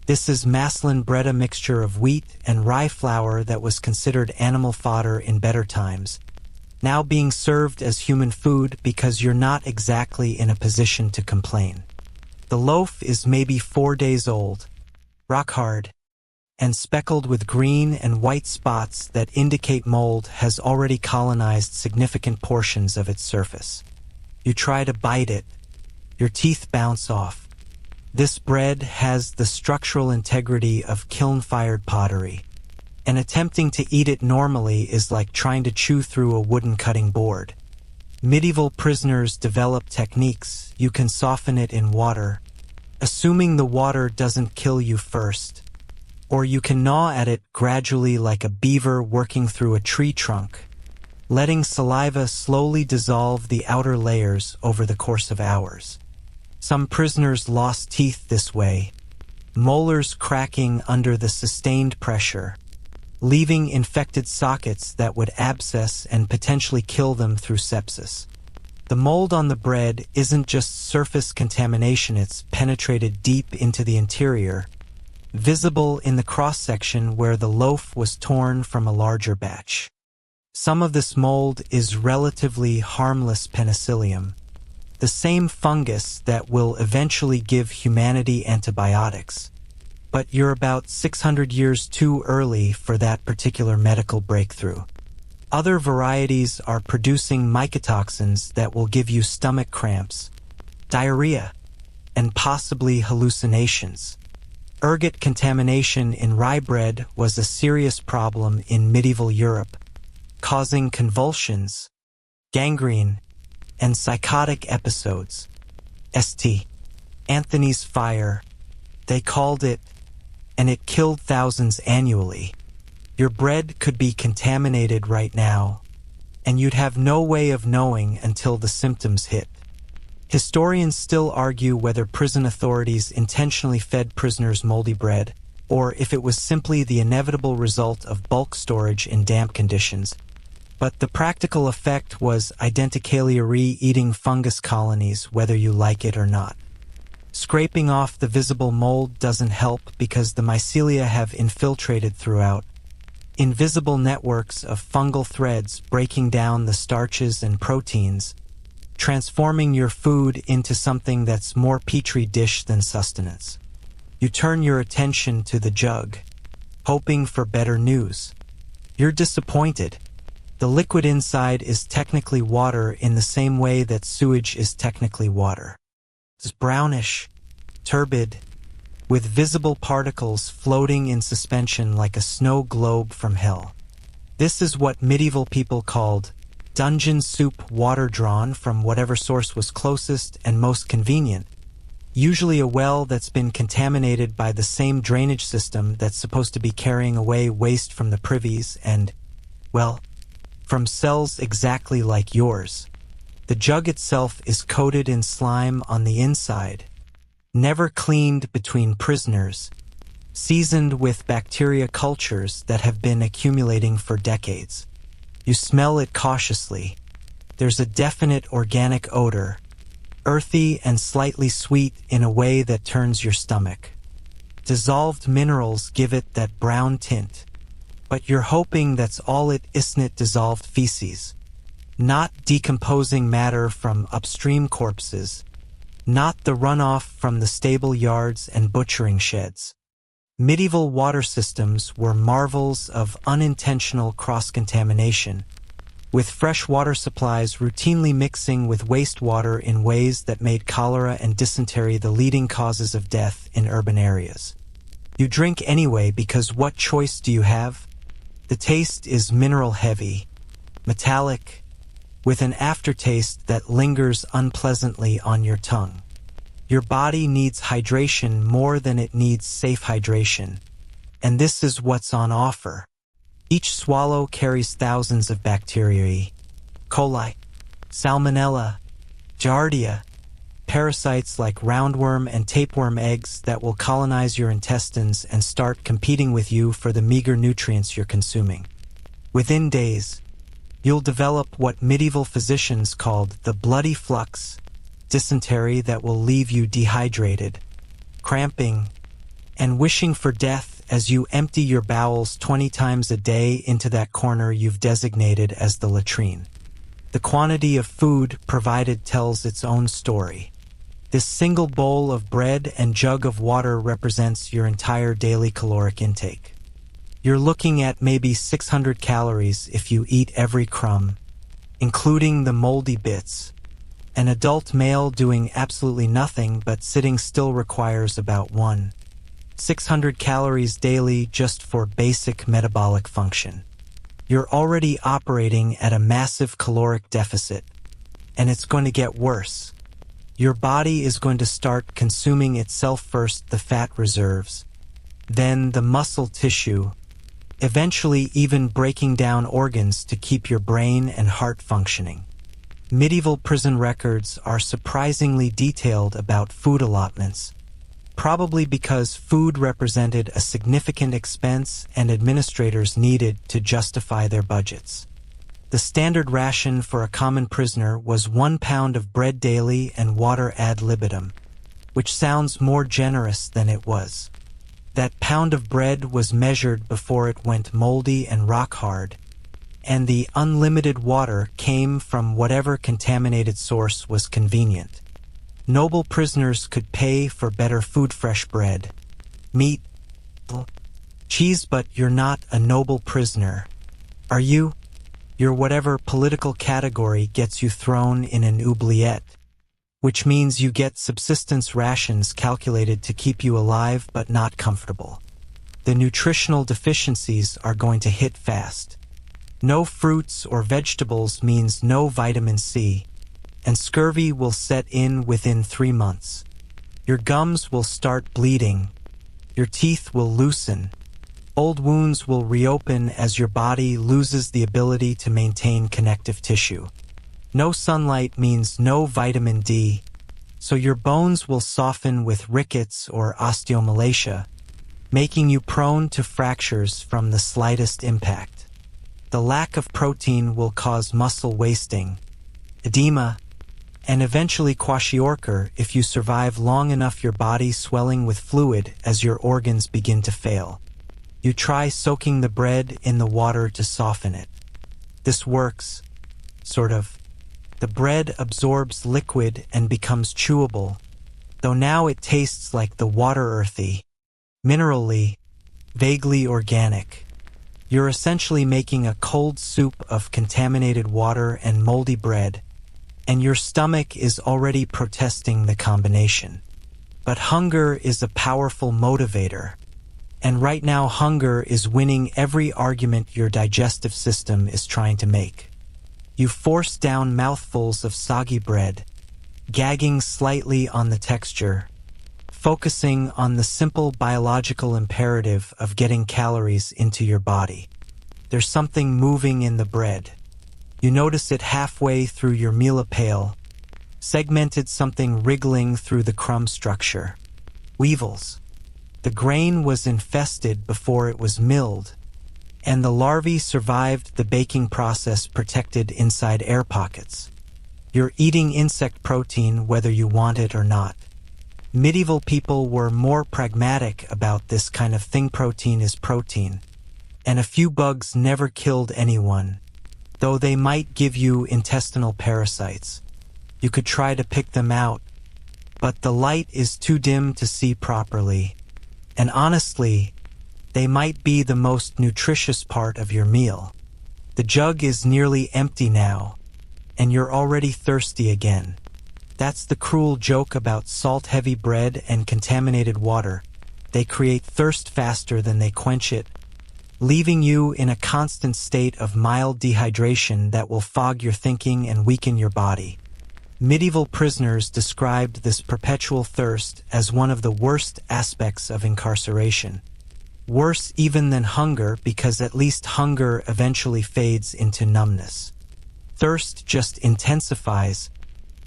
This is maslin bread, a mixture of wheat and rye flour that was considered animal fodder in better times, now being served as human food because you're not exactly in a position to complain. The loaf is maybe 4 days old, rock hard, and speckled with green and white spots that indicate mold has already colonized significant portions of its surface. You try to bite it. Your teeth bounce off. This bread has the structural integrity of kiln-fired pottery, and attempting to eat it normally is like trying to chew through a wooden cutting board. Medieval prisoners developed techniques. You can soften it in water, assuming the water doesn't kill you first, or you can gnaw at it gradually like a beaver working through a tree trunk, letting saliva slowly dissolve the outer layers over the course of hours. Some prisoners lost teeth this way, molars cracking under the sustained pressure, leaving infected sockets that would abscess and potentially kill them through sepsis. The mold on the bread isn't just surface contamination, it's penetrated deep into the interior, visible in the cross-section where the loaf was torn from a larger batch. Some of this mold is relatively harmless penicillium, the same fungus that will eventually give humanity antibiotics. But you're about 600 years too early for that particular medical breakthrough. Other varieties are producing mycotoxins that will give you stomach cramps, diarrhea, and possibly hallucinations. Ergot contamination in rye bread was a serious problem in medieval Europe, causing convulsions, gangrene, and psychotic episodes. St. Anthony's fire, they called it, and it killed thousands annually. Your bread could be contaminated right now, and you'd have no way of knowing until the symptoms hit. Historians still argue whether prison authorities intentionally fed prisoners moldy bread, or if it was simply the inevitable result of bulk storage in damp conditions. But the practical effect was identically-eating fungus colonies, whether you like it or not. Scraping off the visible mold doesn't help because the mycelia have infiltrated throughout. Invisible networks of fungal threads breaking down the starches and proteins, transforming your food into something that's more petri dish than sustenance. You turn your attention to the jug, hoping for better news. You're disappointed. The liquid inside is technically water in the same way that sewage is technically water. It's brownish, turbid, with visible particles floating in suspension like a snow globe from hell. This is what medieval people called dungeon soup, water drawn from whatever source was closest and most convenient, usually a well that's been contaminated by the same drainage system that's supposed to be carrying away waste from the privies and, well, from cells exactly like yours. The jug itself is coated in slime on the inside, never cleaned between prisoners, seasoned with bacteria cultures that have been accumulating for decades. You smell it cautiously. There's a definite organic odor, earthy and slightly sweet in a way that turns your stomach. Dissolved minerals give it that brown tint, but you're hoping that's all it isn't. Dissolved feces, not decomposing matter from upstream corpses, not the runoff from the stable yards and butchering sheds. Medieval water systems were marvels of unintentional cross-contamination, with fresh water supplies routinely mixing with wastewater in ways that made cholera and dysentery the leading causes of death in urban areas. You drink anyway because what choice do you have? The taste is mineral-heavy, metallic, with an aftertaste that lingers unpleasantly on your tongue. Your body needs hydration more than it needs safe hydration, and this is what's on offer. Each swallow carries thousands of bacteria, E. coli, salmonella, giardia, parasites like roundworm and tapeworm eggs that will colonize your intestines and start competing with you for the meager nutrients you're consuming. Within days, you'll develop what medieval physicians called the bloody flux, dysentery that will leave you dehydrated, cramping, and wishing for death as you empty your bowels 20 times a day into that corner you've designated as the latrine. The quantity of food provided tells its own story. This single bowl of bread and jug of water represents your entire daily caloric intake. You're looking at maybe 600 calories if you eat every crumb, including the moldy bits. An adult male doing absolutely nothing but sitting still requires about 600 calories daily just for basic metabolic function. You're already operating at a massive caloric deficit, and it's going to get worse. Your body is going to start consuming itself first, the fat reserves, then the muscle tissue, eventually even breaking down organs to keep your brain and heart functioning. Medieval prison records are surprisingly detailed about food allotments, probably because food represented a significant expense and administrators needed to justify their budgets. The standard ration for a common prisoner was 1 pound of bread daily and water ad libitum, which sounds more generous than it was. That pound of bread was measured before it went moldy and rock hard, and the unlimited water came from whatever contaminated source was convenient. Noble prisoners could pay for better food, fresh bread, meat, cheese, but you're not a noble prisoner, are you? You're whatever political category gets you thrown in an oubliette, which means you get subsistence rations calculated to keep you alive but not comfortable. The nutritional deficiencies are going to hit fast. No fruits or vegetables means no vitamin C, and scurvy will set in within 3 months. Your gums will start bleeding, your teeth will loosen, old wounds will reopen as your body loses the ability to maintain connective tissue. No sunlight means no vitamin D, so your bones will soften with rickets or osteomalacia, making you prone to fractures from the slightest impact. The lack of protein will cause muscle wasting, edema, and eventually kwashiorkor if you survive long enough, your body swelling with fluid as your organs begin to fail. You try soaking the bread in the water to soften it. This works, sort of. The bread absorbs liquid and becomes chewable, though now it tastes like the water, earthy, minerally, vaguely organic. You're essentially making a cold soup of contaminated water and moldy bread, and your stomach is already protesting the combination. But hunger is a powerful motivator, and right now hunger is winning every argument your digestive system is trying to make. You force down mouthfuls of soggy bread, gagging slightly on the texture, focusing on the simple biological imperative of getting calories into your body. There's something moving in the bread. You notice it halfway through your meal pail, segmented, something wriggling through the crumb structure. Weevils. The grain was infested before it was milled, and the larvae survived the baking process protected inside air pockets. You're eating insect protein whether you want it or not. Medieval people were more pragmatic about this kind of thing. Protein is protein, and a few bugs never killed anyone, though they might give you intestinal parasites. You could try to pick them out, but the light is too dim to see properly. And honestly, they might be the most nutritious part of your meal. The jug is nearly empty now, and you're already thirsty again. That's the cruel joke about salt-heavy bread and contaminated water. They create thirst faster than they quench it, leaving you in a constant state of mild dehydration that will fog your thinking and weaken your body. Medieval prisoners described this perpetual thirst as one of the worst aspects of incarceration. Worse even than hunger, because at least hunger eventually fades into numbness. Thirst just intensifies,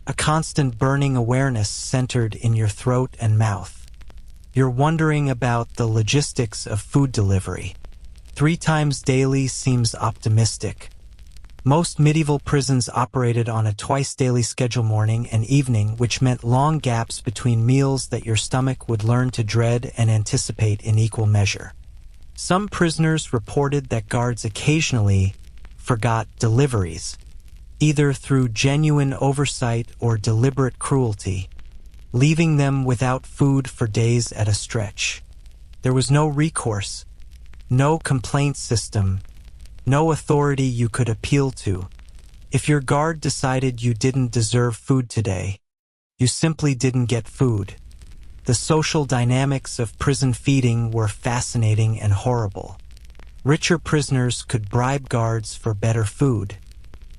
a constant burning awareness centered in your throat and mouth. You're wondering about the logistics of food delivery. 3 times daily seems optimistic. Most medieval prisons operated on a twice-daily schedule, morning and evening, which meant long gaps between meals that your stomach would learn to dread and anticipate in equal measure. Some prisoners reported that guards occasionally forgot deliveries, either through genuine oversight or deliberate cruelty, leaving them without food for days at a stretch. There was no recourse, no complaint system, no authority you could appeal to. If your guard decided you didn't deserve food today, you simply didn't get food. The social dynamics of prison feeding were fascinating and horrible. Richer prisoners could bribe guards for better food,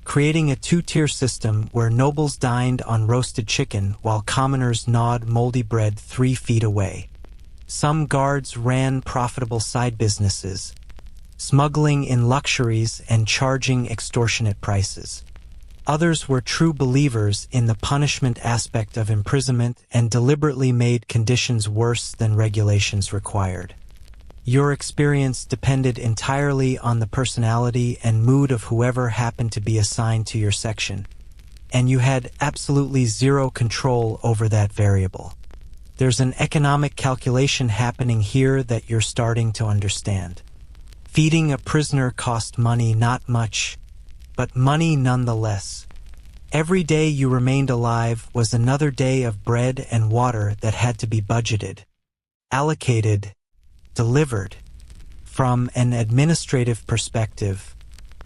creating a 2-tier system where nobles dined on roasted chicken while commoners gnawed moldy bread 3 feet away. Some guards ran profitable side businesses, smuggling in luxuries and charging extortionate prices. Others were true believers in the punishment aspect of imprisonment and deliberately made conditions worse than regulations required. Your experience depended entirely on the personality and mood of whoever happened to be assigned to your section, and you had absolutely zero control over that variable. There's an economic calculation happening here that you're starting to understand. Feeding a prisoner cost money, not much, but money nonetheless. Every day you remained alive was another day of bread and water that had to be budgeted, allocated, delivered. From an administrative perspective,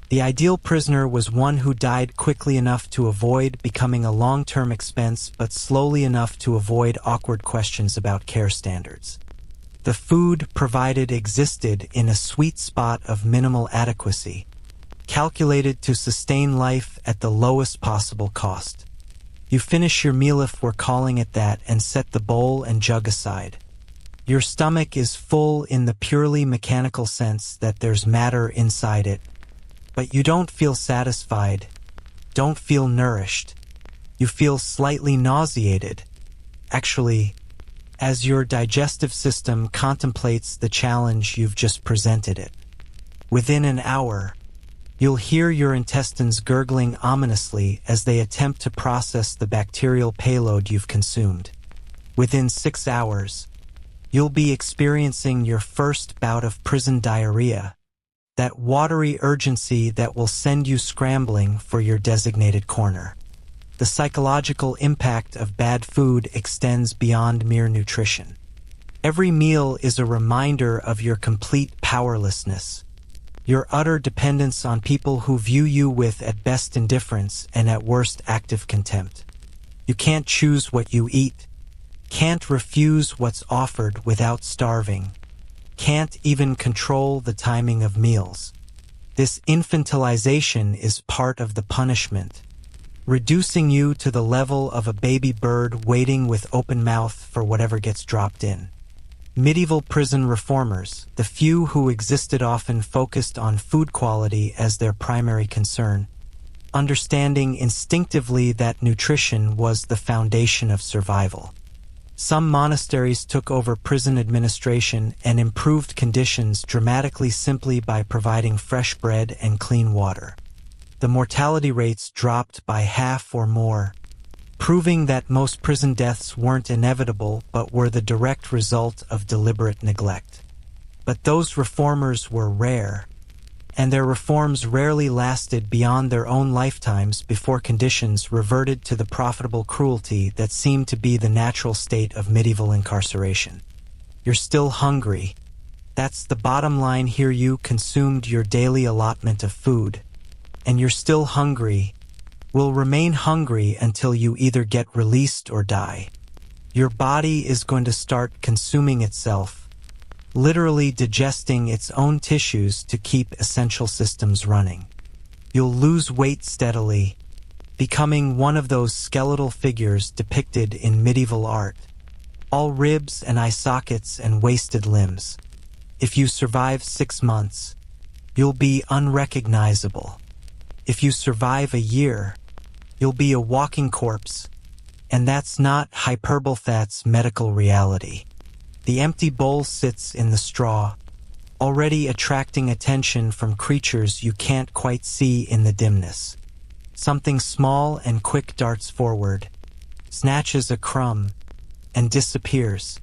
the ideal prisoner was one who died quickly enough to avoid becoming a long-term expense, but slowly enough to avoid awkward questions about care standards. The food provided existed in a sweet spot of minimal adequacy, calculated to sustain life at the lowest possible cost. You finish your meal, if we're calling it that, and set the bowl and jug aside. Your stomach is full in the purely mechanical sense that there's matter inside it, but you don't feel satisfied, don't feel nourished. You feel slightly nauseated, Actually, as your digestive system contemplates the challenge you've just presented it. Within an hour, you'll hear your intestines gurgling ominously as they attempt to process the bacterial payload you've consumed. Within 6 hours, you'll be experiencing your first bout of prison diarrhea, that watery urgency that will send you scrambling for your designated corner. The psychological impact of bad food extends beyond mere nutrition. Every meal is a reminder of your complete powerlessness, your utter dependence on people who view you with at best indifference and at worst active contempt. You can't choose what you eat, can't refuse what's offered without starving, can't even control the timing of meals. This infantilization is part of the punishment, reducing you to the level of a baby bird waiting with open mouth for whatever gets dropped in. Medieval prison reformers, the few who existed, often focused on food quality as their primary concern, understanding instinctively that nutrition was the foundation of survival. Some monasteries took over prison administration and improved conditions dramatically simply by providing fresh bread and clean water. The mortality rates dropped by half or more, proving that most prison deaths weren't inevitable but were the direct result of deliberate neglect. But those reformers were rare, and their reforms rarely lasted beyond their own lifetimes before conditions reverted to the profitable cruelty that seemed to be the natural state of medieval incarceration. You're still hungry. That's the bottom line here. You consumed your daily allotment of food, and you're still hungry, will remain hungry until you either get released or die. Your body is going to start consuming itself, literally digesting its own tissues to keep essential systems running. You'll lose weight steadily, becoming one of those skeletal figures depicted in medieval art, all ribs and eye sockets and wasted limbs. If you survive 6 months, you'll be unrecognizable. If you survive a year, you'll be a walking corpse, and that's not hyperbole, that's medical reality. The empty bowl sits in the straw, already attracting attention from creatures you can't quite see in the dimness. Something small and quick darts forward, snatches a crumb, and disappears.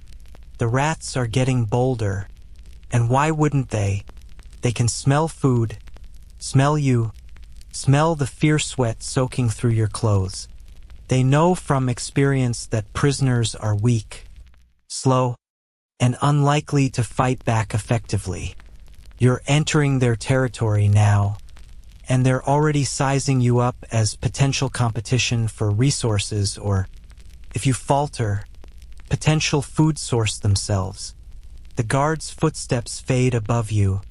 The rats are getting bolder, and why wouldn't they? They can smell food, smell you, smell the fierce sweat soaking through your clothes. They know from experience that prisoners are weak, slow, and unlikely to fight back effectively. You're entering their territory now, and they're already sizing you up as potential competition for resources or, if you falter, potential food source themselves. The guard's footsteps fade above you,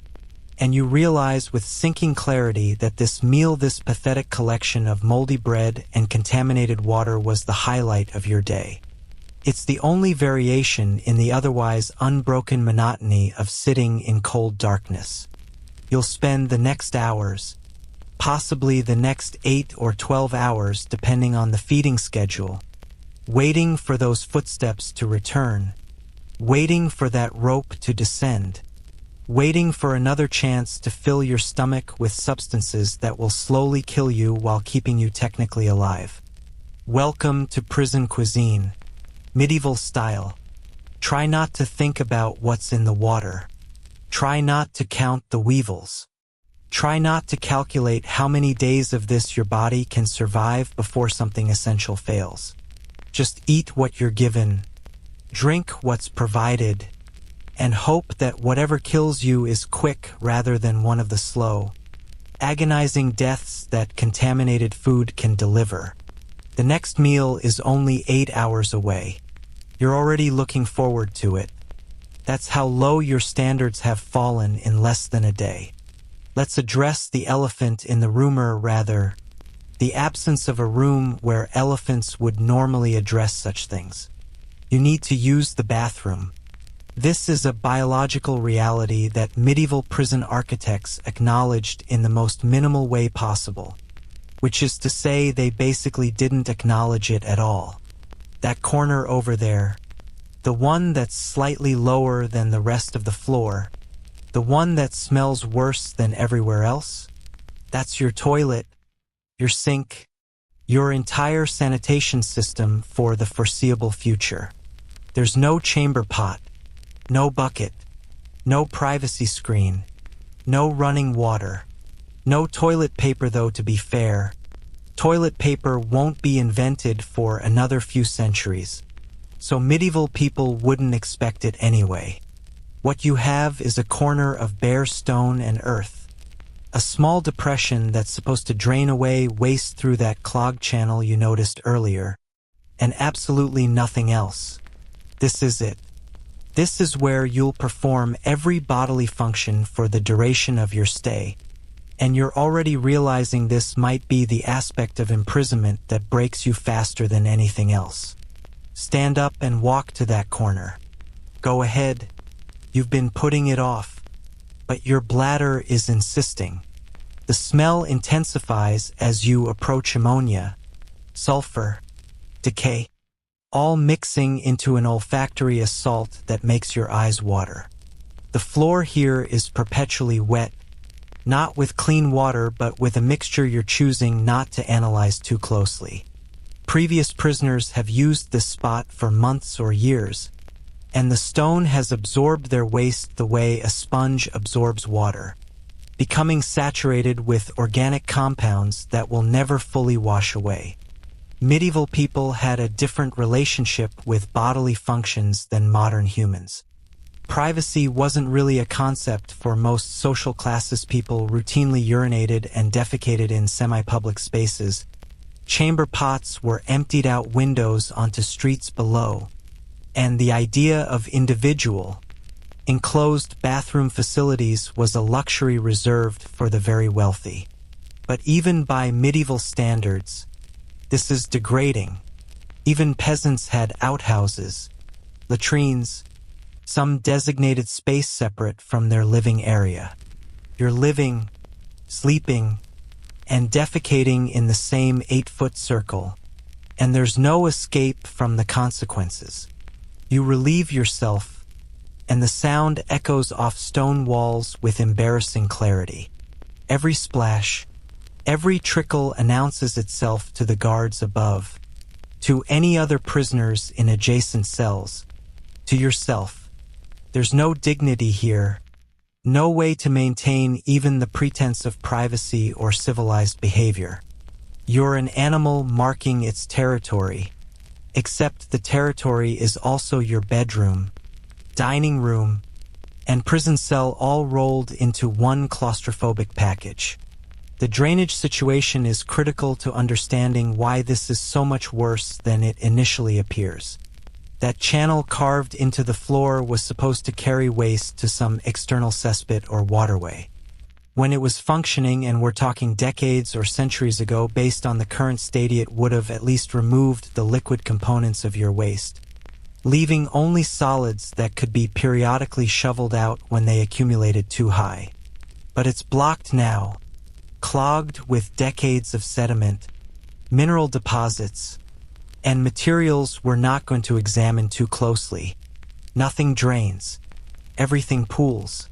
and you realize with sinking clarity that this meal, this pathetic collection of moldy bread and contaminated water, was the highlight of your day. It's the only variation in the otherwise unbroken monotony of sitting in cold darkness. You'll spend the next hours, possibly the next 8 or 12 hours depending on the feeding schedule, waiting for those footsteps to return, waiting for that rope to descend, waiting for another chance to fill your stomach with substances that will slowly kill you while keeping you technically alive. Welcome to prison cuisine, medieval style. Try not to think about what's in the water. Try not to count the weevils. Try not to calculate how many days of this your body can survive before something essential fails. Just eat what you're given, drink what's provided, and hope that whatever kills you is quick rather than one of the slow, agonizing deaths that contaminated food can deliver. The next meal is only 8 hours away. You're already looking forward to it. That's how low your standards have fallen in less than a day. Let's address the elephant in the room, or rather, the absence of a room where elephants would normally address such things. You need to use the bathroom. This is a biological reality that medieval prison architects acknowledged in the most minimal way possible, which is to say they basically didn't acknowledge it at all. That corner over there, the one that's slightly lower than the rest of the floor, the one that smells worse than everywhere else, that's your toilet, your sink, your entire sanitation system for the foreseeable future. There's no chamber pot, no bucket, no privacy screen, no running water, no toilet paper though, to be fair. Toilet paper won't be invented for another few centuries, so medieval people wouldn't expect it anyway. What you have is a corner of bare stone and earth, a small depression that's supposed to drain away waste through that clogged channel you noticed earlier, and absolutely nothing else. This is it. This is where you'll perform every bodily function for the duration of your stay, and you're already realizing this might be the aspect of imprisonment that breaks you faster than anything else. Stand up and walk to that corner. Go ahead. You've been putting it off, but your bladder is insisting. The smell intensifies as you approach ammonia, sulfur, decay, all mixing into an olfactory assault that makes your eyes water. The floor here is perpetually wet, not with clean water, but with a mixture you're choosing not to analyze too closely. Previous prisoners have used this spot for months or years, and the stone has absorbed their waste the way a sponge absorbs water, becoming saturated with organic compounds that will never fully wash away. Medieval people had a different relationship with bodily functions than modern humans. Privacy wasn't really a concept for most social classes. People routinely urinated and defecated in semi-public spaces. Chamber pots were emptied out windows onto streets below, and the idea of individual, enclosed bathroom facilities was a luxury reserved for the very wealthy. But even by medieval standards, this is degrading. Even peasants had outhouses, latrines, some designated space separate from their living area. You're living, sleeping, and defecating in the same 8-foot circle, and there's no escape from the consequences. You relieve yourself, and the sound echoes off stone walls with embarrassing clarity. Every splash, every trickle announces itself to the guards above, to any other prisoners in adjacent cells, to yourself. There's no dignity here, no way to maintain even the pretense of privacy or civilized behavior. You're an animal marking its territory, except the territory is also your bedroom, dining room, and prison cell all rolled into one claustrophobic package. The drainage situation is critical to understanding why this is so much worse than it initially appears. That channel carved into the floor was supposed to carry waste to some external cesspit or waterway. When it was functioning, and we're talking decades or centuries ago, based on the current state, it would have at least removed the liquid components of your waste, leaving only solids that could be periodically shoveled out when they accumulated too high. But it's blocked now, clogged with decades of sediment, mineral deposits, and materials we're not going to examine too closely. Nothing drains. Everything pools.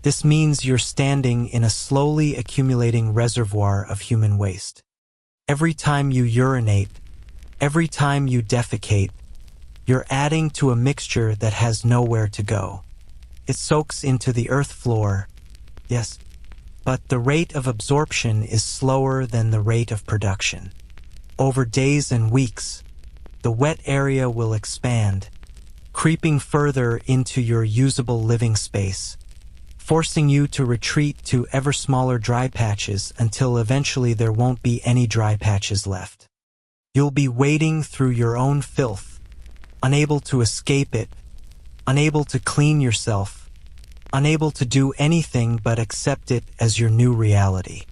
This means you're standing in a slowly accumulating reservoir of human waste. Every time you urinate, every time you defecate, you're adding to a mixture that has nowhere to go. It soaks into the earth floor, yes, but the rate of absorption is slower than the rate of production. Over days and weeks, the wet area will expand, creeping further into your usable living space, forcing you to retreat to ever smaller dry patches until eventually there won't be any dry patches left. You'll be wading through your own filth, unable to escape it, unable to clean yourself, unable to do anything but accept it as your new reality.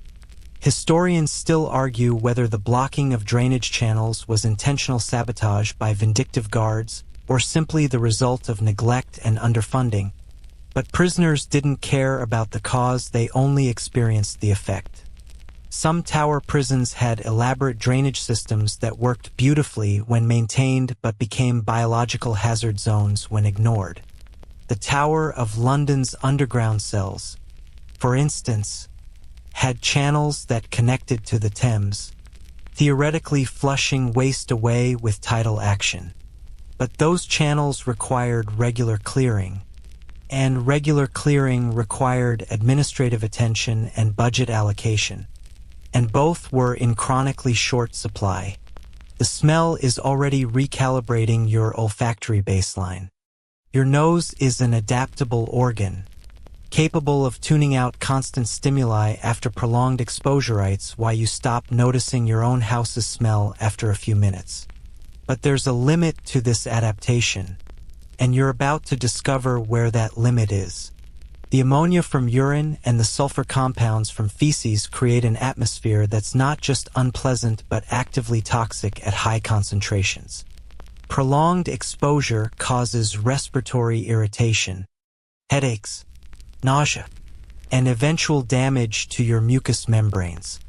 Historians still argue whether the blocking of drainage channels was intentional sabotage by vindictive guards or simply the result of neglect and underfunding, but prisoners didn't care about the cause, they only experienced the effect. Some tower prisons had elaborate drainage systems that worked beautifully when maintained but became biological hazard zones when ignored. The Tower of London's underground cells, for instance, had channels that connected to the Thames, theoretically flushing waste away with tidal action. But those channels required regular clearing, and regular clearing required administrative attention and budget allocation, and both were in chronically short supply. The smell is already recalibrating your olfactory baseline. Your nose is an adaptable organ, capable of tuning out constant stimuli after prolonged exposurites while you stop noticing your own house's smell after a few minutes. But there's a limit to this adaptation, and you're about to discover where that limit is. The ammonia from urine and the sulfur compounds from feces create an atmosphere that's not just unpleasant but actively toxic at high concentrations. Prolonged exposure causes respiratory irritation, headaches, nausea, and eventual damage to your mucous membranes.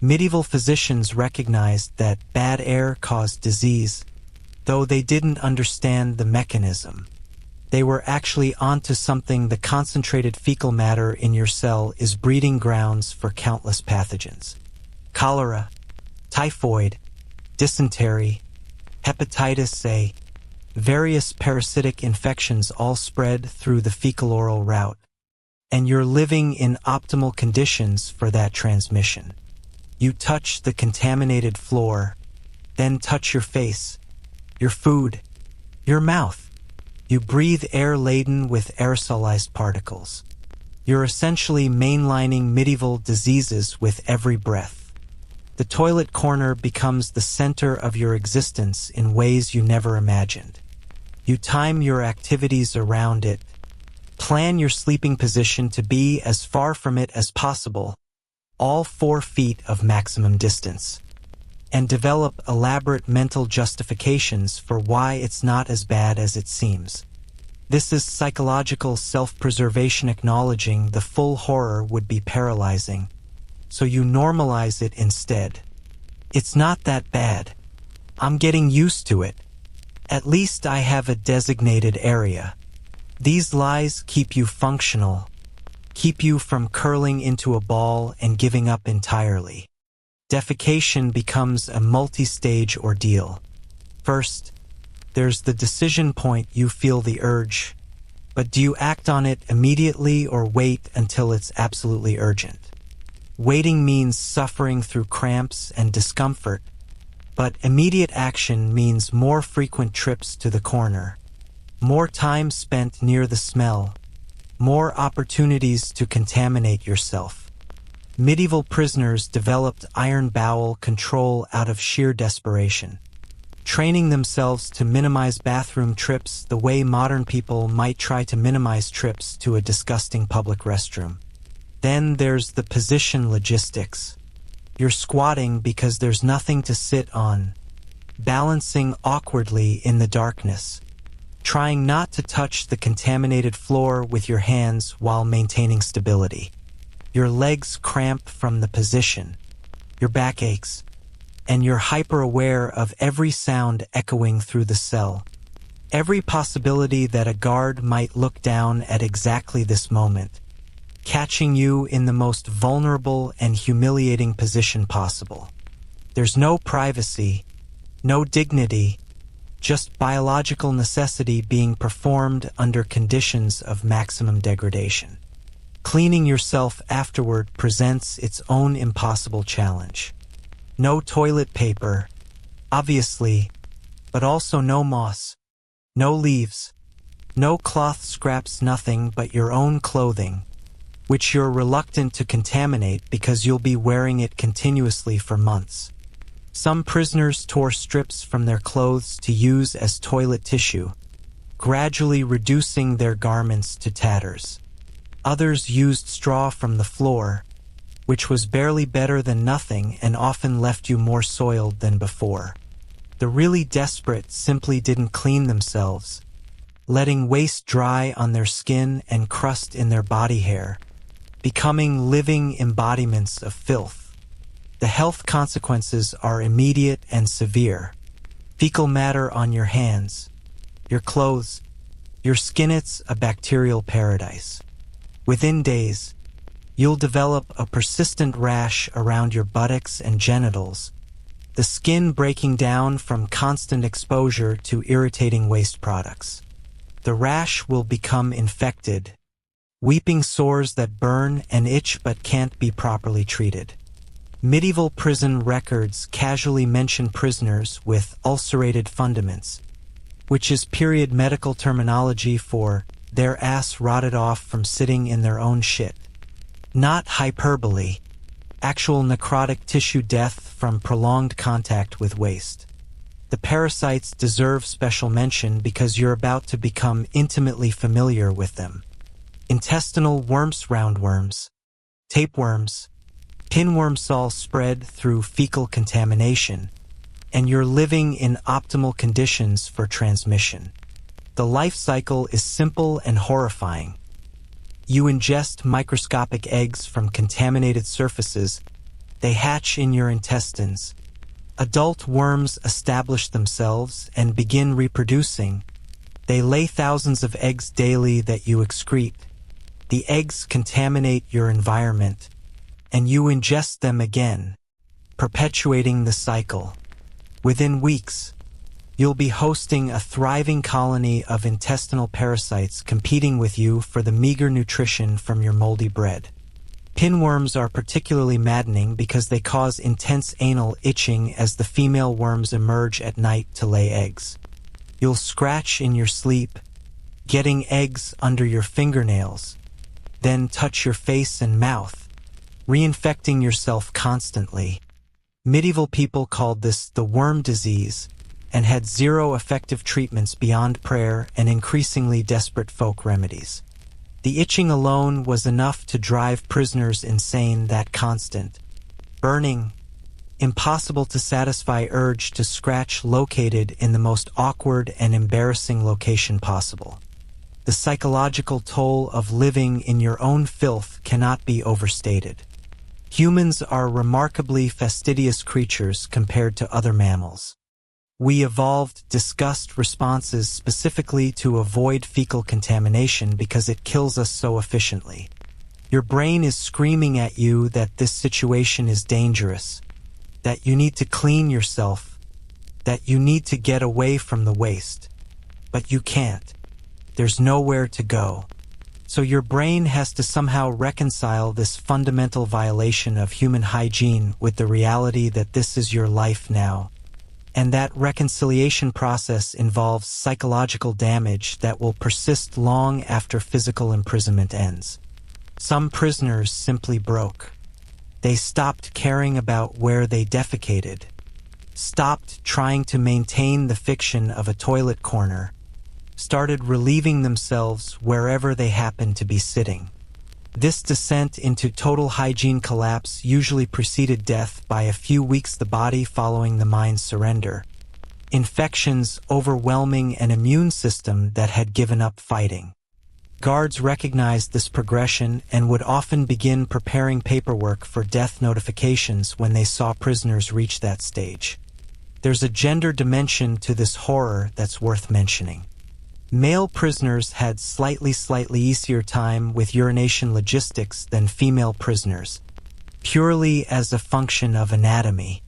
Medieval physicians recognized that bad air caused disease, though they didn't understand the mechanism. They were actually onto something. The concentrated fecal matter in your cell is breeding grounds for countless pathogens. Cholera, typhoid, dysentery, hepatitis A, various parasitic infections all spread through the fecal-oral route, and you're living in optimal conditions for that transmission. You touch the contaminated floor, then touch your face, your food, your mouth. You breathe air laden with aerosolized particles. You're essentially mainlining medieval diseases with every breath. The toilet corner becomes the center of your existence in ways you never imagined. You time your activities around it, plan your sleeping position to be as far from it as possible, all 4 feet of maximum distance, and develop elaborate mental justifications for why it's not as bad as it seems. This is psychological self-preservation, acknowledging the full horror would be paralyzing, so you normalize it instead. It's not that bad. I'm getting used to it. At least I have a designated area. These lies keep you functional, keep you from curling into a ball and giving up entirely. Defecation becomes a multi-stage ordeal. First, there's the decision point. You feel the urge, but do you act on it immediately or wait until it's absolutely urgent? Waiting means suffering through cramps and discomfort, but immediate action means more frequent trips to the corner, more time spent near the smell, more opportunities to contaminate yourself. Medieval prisoners developed iron bowel control out of sheer desperation, training themselves to minimize bathroom trips the way modern people might try to minimize trips to a disgusting public restroom. Then there's the position logistics. You're squatting because there's nothing to sit on, balancing awkwardly in the darkness, trying not to touch the contaminated floor with your hands while maintaining stability. Your legs cramp from the position, your back aches, and you're hyper-aware of every sound echoing through the cell. Every possibility that a guard might look down at exactly this moment, catching you in the most vulnerable and humiliating position possible. There's no privacy, no dignity, just biological necessity being performed under conditions of maximum degradation. Cleaning yourself afterward presents its own impossible challenge. No toilet paper, obviously, but also no moss, no leaves, no cloth scraps, nothing but your own clothing, which you're reluctant to contaminate because you'll be wearing it continuously for months. Some prisoners tore strips from their clothes to use as toilet tissue, gradually reducing their garments to tatters. Others used straw from the floor, which was barely better than nothing and often left you more soiled than before. The really desperate simply didn't clean themselves, letting waste dry on their skin and crust in their body hair, becoming living embodiments of filth. The health consequences are immediate and severe. Fecal matter on your hands, your clothes, your skin. It's a bacterial paradise. Within days, you'll develop a persistent rash around your buttocks and genitals, the skin breaking down from constant exposure to irritating waste products. The rash will become infected, weeping sores that burn and itch but can't be properly treated. Medieval prison records casually mention prisoners with ulcerated fundaments, which is period medical terminology for their ass rotted off from sitting in their own shit. Not hyperbole, actual necrotic tissue death from prolonged contact with waste. The parasites deserve special mention because you're about to become intimately familiar with them. Intestinal worms, roundworms, tapeworms, pinworms all spread through fecal contamination, and you're living in optimal conditions for transmission. The life cycle is simple and horrifying. You ingest microscopic eggs from contaminated surfaces. They hatch in your intestines. Adult worms establish themselves and begin reproducing. They lay thousands of eggs daily that you excrete. The eggs contaminate your environment, and you ingest them again, perpetuating the cycle. Within weeks, you'll be hosting a thriving colony of intestinal parasites competing with you for the meager nutrition from your moldy bread. Pinworms are particularly maddening because they cause intense anal itching as the female worms emerge at night to lay eggs. You'll scratch in your sleep, getting eggs under your fingernails, then touch your face and mouth, reinfecting yourself constantly. Medieval people called this the worm disease and had zero effective treatments beyond prayer and increasingly desperate folk remedies. The itching alone was enough to drive prisoners insane. That constant, burning, impossible to satisfy urge to scratch located in the most awkward and embarrassing location possible. The psychological toll of living in your own filth cannot be overstated. Humans are remarkably fastidious creatures compared to other mammals. We evolved disgust responses specifically to avoid fecal contamination because it kills us so efficiently. Your brain is screaming at you that this situation is dangerous, that you need to clean yourself, that you need to get away from the waste. But you can't. There's nowhere to go. So your brain has to somehow reconcile this fundamental violation of human hygiene with the reality that this is your life now. And that reconciliation process involves psychological damage that will persist long after physical imprisonment ends. Some prisoners simply broke. They stopped caring about where they defecated, stopped trying to maintain the fiction of a toilet corner, started relieving themselves wherever they happened to be sitting. This descent into total hygiene collapse usually preceded death by a few weeks, the body following the mind's surrender. Infections overwhelming an immune system that had given up fighting. Guards recognized this progression and would often begin preparing paperwork for death notifications when they saw prisoners reach that stage. There's a gender dimension to this horror that's worth mentioning. Male prisoners had slightly easier time with urination logistics than female prisoners, purely as a function of anatomy.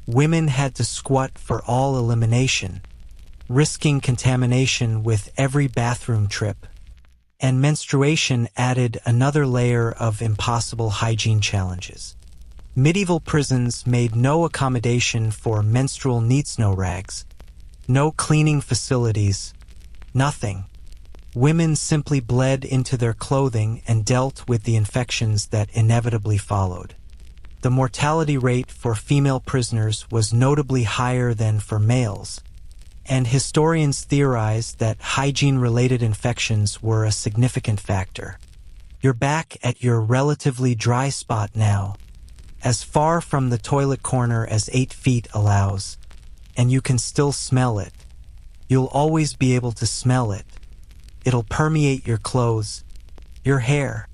Women had to squat for all elimination, risking contamination with every bathroom trip, and menstruation added another layer of impossible hygiene challenges. Medieval prisons made no accommodation for menstrual needs, no rags, no cleaning facilities, nothing. Women simply bled into their clothing and dealt with the infections that inevitably followed. The mortality rate for female prisoners was notably higher than for males, and historians theorize that hygiene-related infections were a significant factor. You're back at your relatively dry spot now, as far from the toilet corner as 8 feet allows, and you can still smell it. You'll always be able to smell it. It'll permeate your clothes, your hair,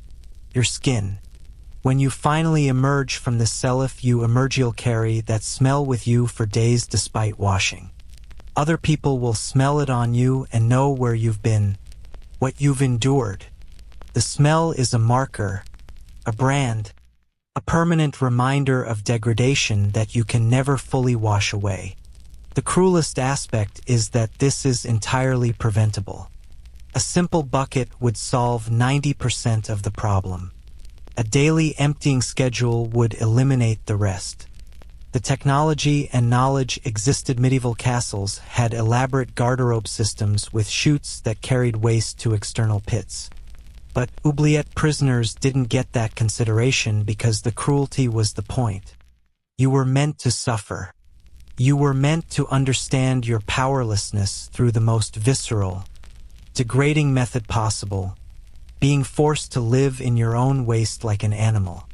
your skin. When you finally emerge from the cellar, you emerge, you'll carry that smell with you for days despite washing. Other people will smell it on you and know where you've been, what you've endured. The smell is a marker, a brand, a permanent reminder of degradation that you can never fully wash away. The cruelest aspect is that this is entirely preventable. A simple bucket would solve 90% of the problem. A daily emptying schedule would eliminate the rest. The technology and knowledge existed. Medieval castles had elaborate garderobe systems with chutes that carried waste to external pits. But oubliette prisoners didn't get that consideration because the cruelty was the point. You were meant to suffer. You were meant to understand your powerlessness through the most visceral, degrading method possible, being forced to live in your own waste like an animal.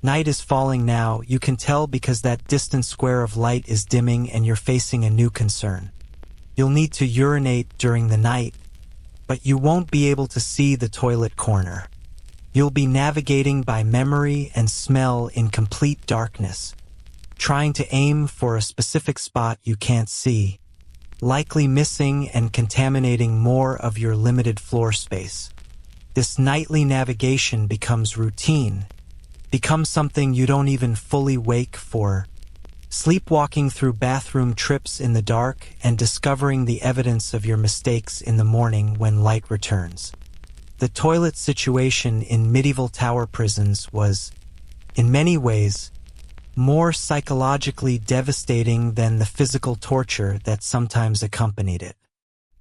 Night is falling now, you can tell because that distant square of light is dimming and you're facing a new concern. You'll need to urinate during the night, but you won't be able to see the toilet corner. You'll be navigating by memory and smell in complete darkness, trying to aim for a specific spot you can't see, likely missing and contaminating more of your limited floor space. This nightly navigation becomes routine, becomes something you don't even fully wake for, sleepwalking through bathroom trips in the dark and discovering the evidence of your mistakes in the morning when light returns. The toilet situation in medieval tower prisons was, in many ways, more psychologically devastating than the physical torture that sometimes accompanied it.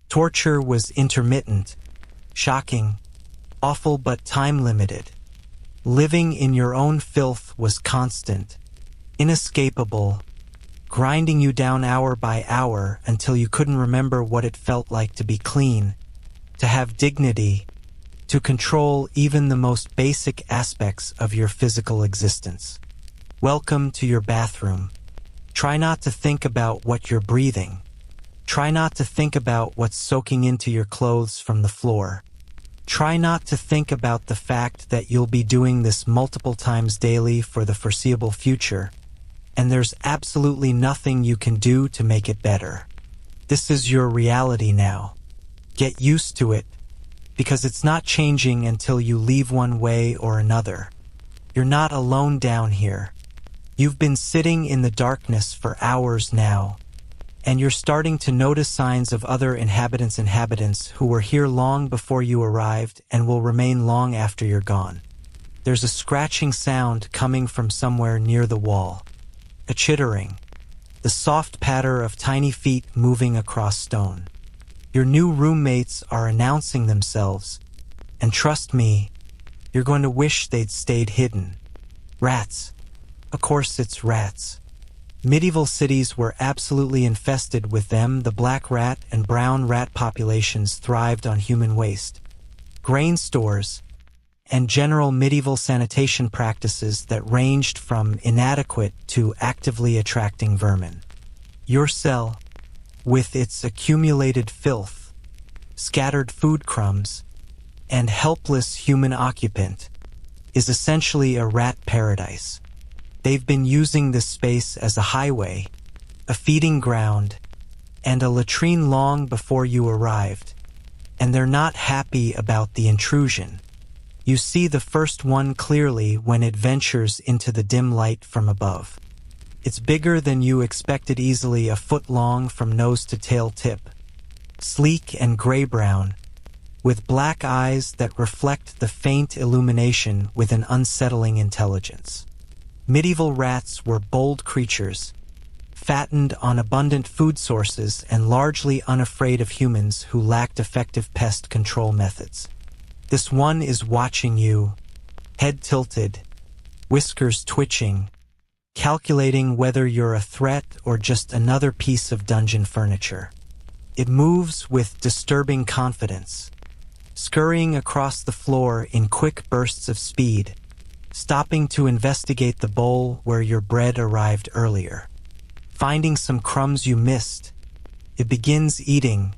Torture was intermittent, shocking, awful but time-limited. Living in your own filth was constant, inescapable, grinding you down hour by hour until you couldn't remember what it felt like to be clean, to have dignity, to control even the most basic aspects of your physical existence. Welcome to your bathroom. Try not to think about what you're breathing. Try not to think about what's soaking into your clothes from the floor. Try not to think about the fact that you'll be doing this multiple times daily for the foreseeable future, and there's absolutely nothing you can do to make it better. This is your reality now. Get used to it, because it's not changing until you leave one way or another. You're not alone down here. You've been sitting in the darkness for hours now, and you're starting to notice signs of other inhabitants who were here long before you arrived and will remain long after you're gone. There's a scratching sound coming from somewhere near the wall, a chittering, the soft patter of tiny feet moving across stone. Your new roommates are announcing themselves, and trust me, you're going to wish they'd stayed hidden. Rats. Of course it's rats. Medieval cities were absolutely infested with them. The black rat and brown rat populations thrived on human waste, grain stores, and general medieval sanitation practices that ranged from inadequate to actively attracting vermin. Your cell, with its accumulated filth, scattered food crumbs, and helpless human occupant, is essentially a rat paradise. They've been using this space as a highway, a feeding ground, and a latrine long before you arrived, and they're not happy about the intrusion. You see the first one clearly when it ventures into the dim light from above. It's bigger than you expected, easily a foot long from nose to tail tip, sleek and gray-brown, with black eyes that reflect the faint illumination with an unsettling intelligence. Medieval rats were bold creatures, fattened on abundant food sources and largely unafraid of humans who lacked effective pest control methods. This one is watching you, head tilted, whiskers twitching, calculating whether you're a threat or just another piece of dungeon furniture. It moves with disturbing confidence, scurrying across the floor in quick bursts of speed, stopping to investigate the bowl where your bread arrived earlier. Finding some crumbs you missed, it begins eating,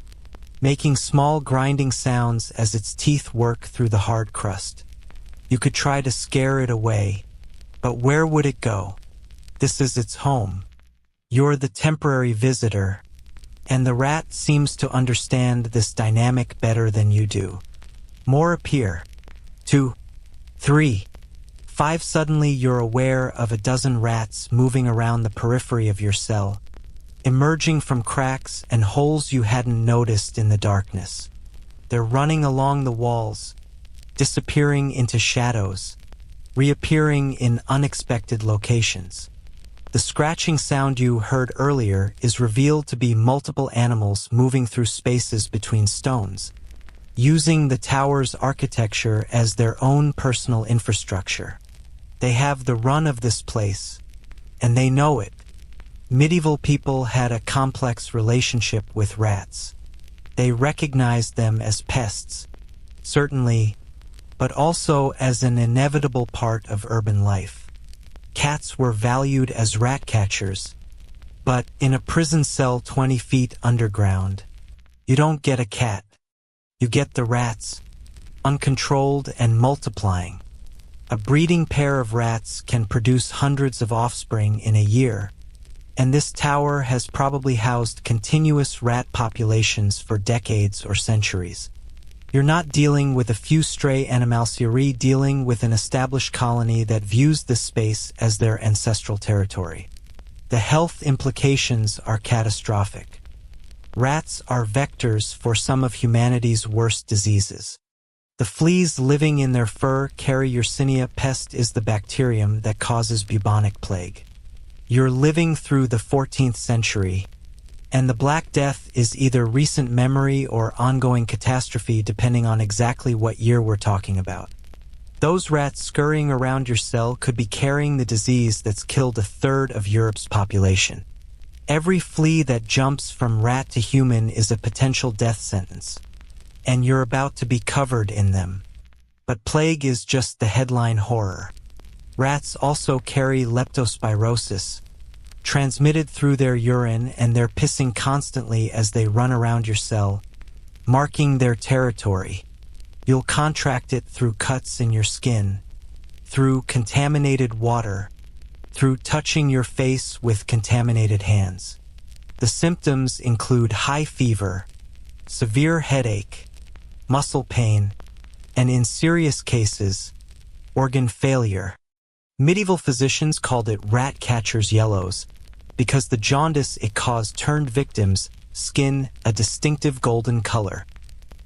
making small grinding sounds as its teeth work through the hard crust. You could try to scare it away, but where would it go? This is its home. You're the temporary visitor, and the rat seems to understand this dynamic better than you do. More appear. 2, 3, 5. Suddenly you're aware of a dozen rats moving around the periphery of your cell, emerging from cracks and holes you hadn't noticed in the darkness. They're running along the walls, disappearing into shadows, reappearing in unexpected locations. The scratching sound you heard earlier is revealed to be multiple animals moving through spaces between stones, using the tower's architecture as their own personal infrastructure. They have the run of this place, and they know it. Medieval people had a complex relationship with rats. They recognized them as pests, certainly, but also as an inevitable part of urban life. Cats were valued as rat catchers, but in a prison cell 20 feet underground, you don't get a cat. You get the rats, uncontrolled and multiplying. A breeding pair of rats can produce hundreds of offspring in a year, and this tower has probably housed continuous rat populations for decades or centuries. You're not dealing with a few stray animals, you're dealing with an established colony that views this space as their ancestral territory. The health implications are catastrophic. Rats are vectors for some of humanity's worst diseases. The fleas living in their fur carry Yersinia pest is the bacterium that causes bubonic plague. You're living through the 14th century, and the Black Death is either recent memory or ongoing catastrophe depending on exactly what year we're talking about. Those rats scurrying around your cell could be carrying the disease that's killed a third of Europe's population. Every flea that jumps from rat to human is a potential death sentence, and you're about to be covered in them. But plague is just the headline horror. Rats also carry leptospirosis, transmitted through their urine, and they're pissing constantly as they run around your cell, marking their territory. You'll contract it through cuts in your skin, through contaminated water, through touching your face with contaminated hands. The symptoms include high fever, severe headache, muscle pain, and in serious cases, organ failure. Medieval physicians called it rat catcher's yellows because the jaundice it caused turned victims' skin a distinctive golden color.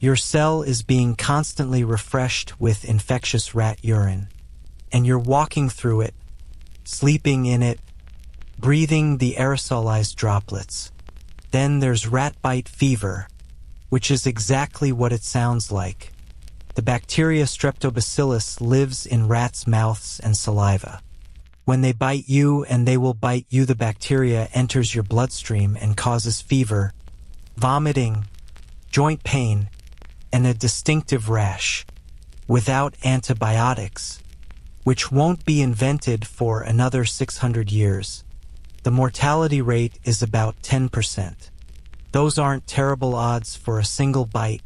Your cell is being constantly refreshed with infectious rat urine, and you're walking through it, sleeping in it, breathing the aerosolized droplets. Then there's rat bite fever, which is exactly what it sounds like. The bacteria Streptobacillus lives in rats' mouths and saliva. When they bite you, and they will bite you, the bacteria enters your bloodstream and causes fever, vomiting, joint pain, and a distinctive rash. Without antibiotics, which won't be invented for another 600 years, the mortality rate is about 10%. Those aren't terrible odds for a single bite,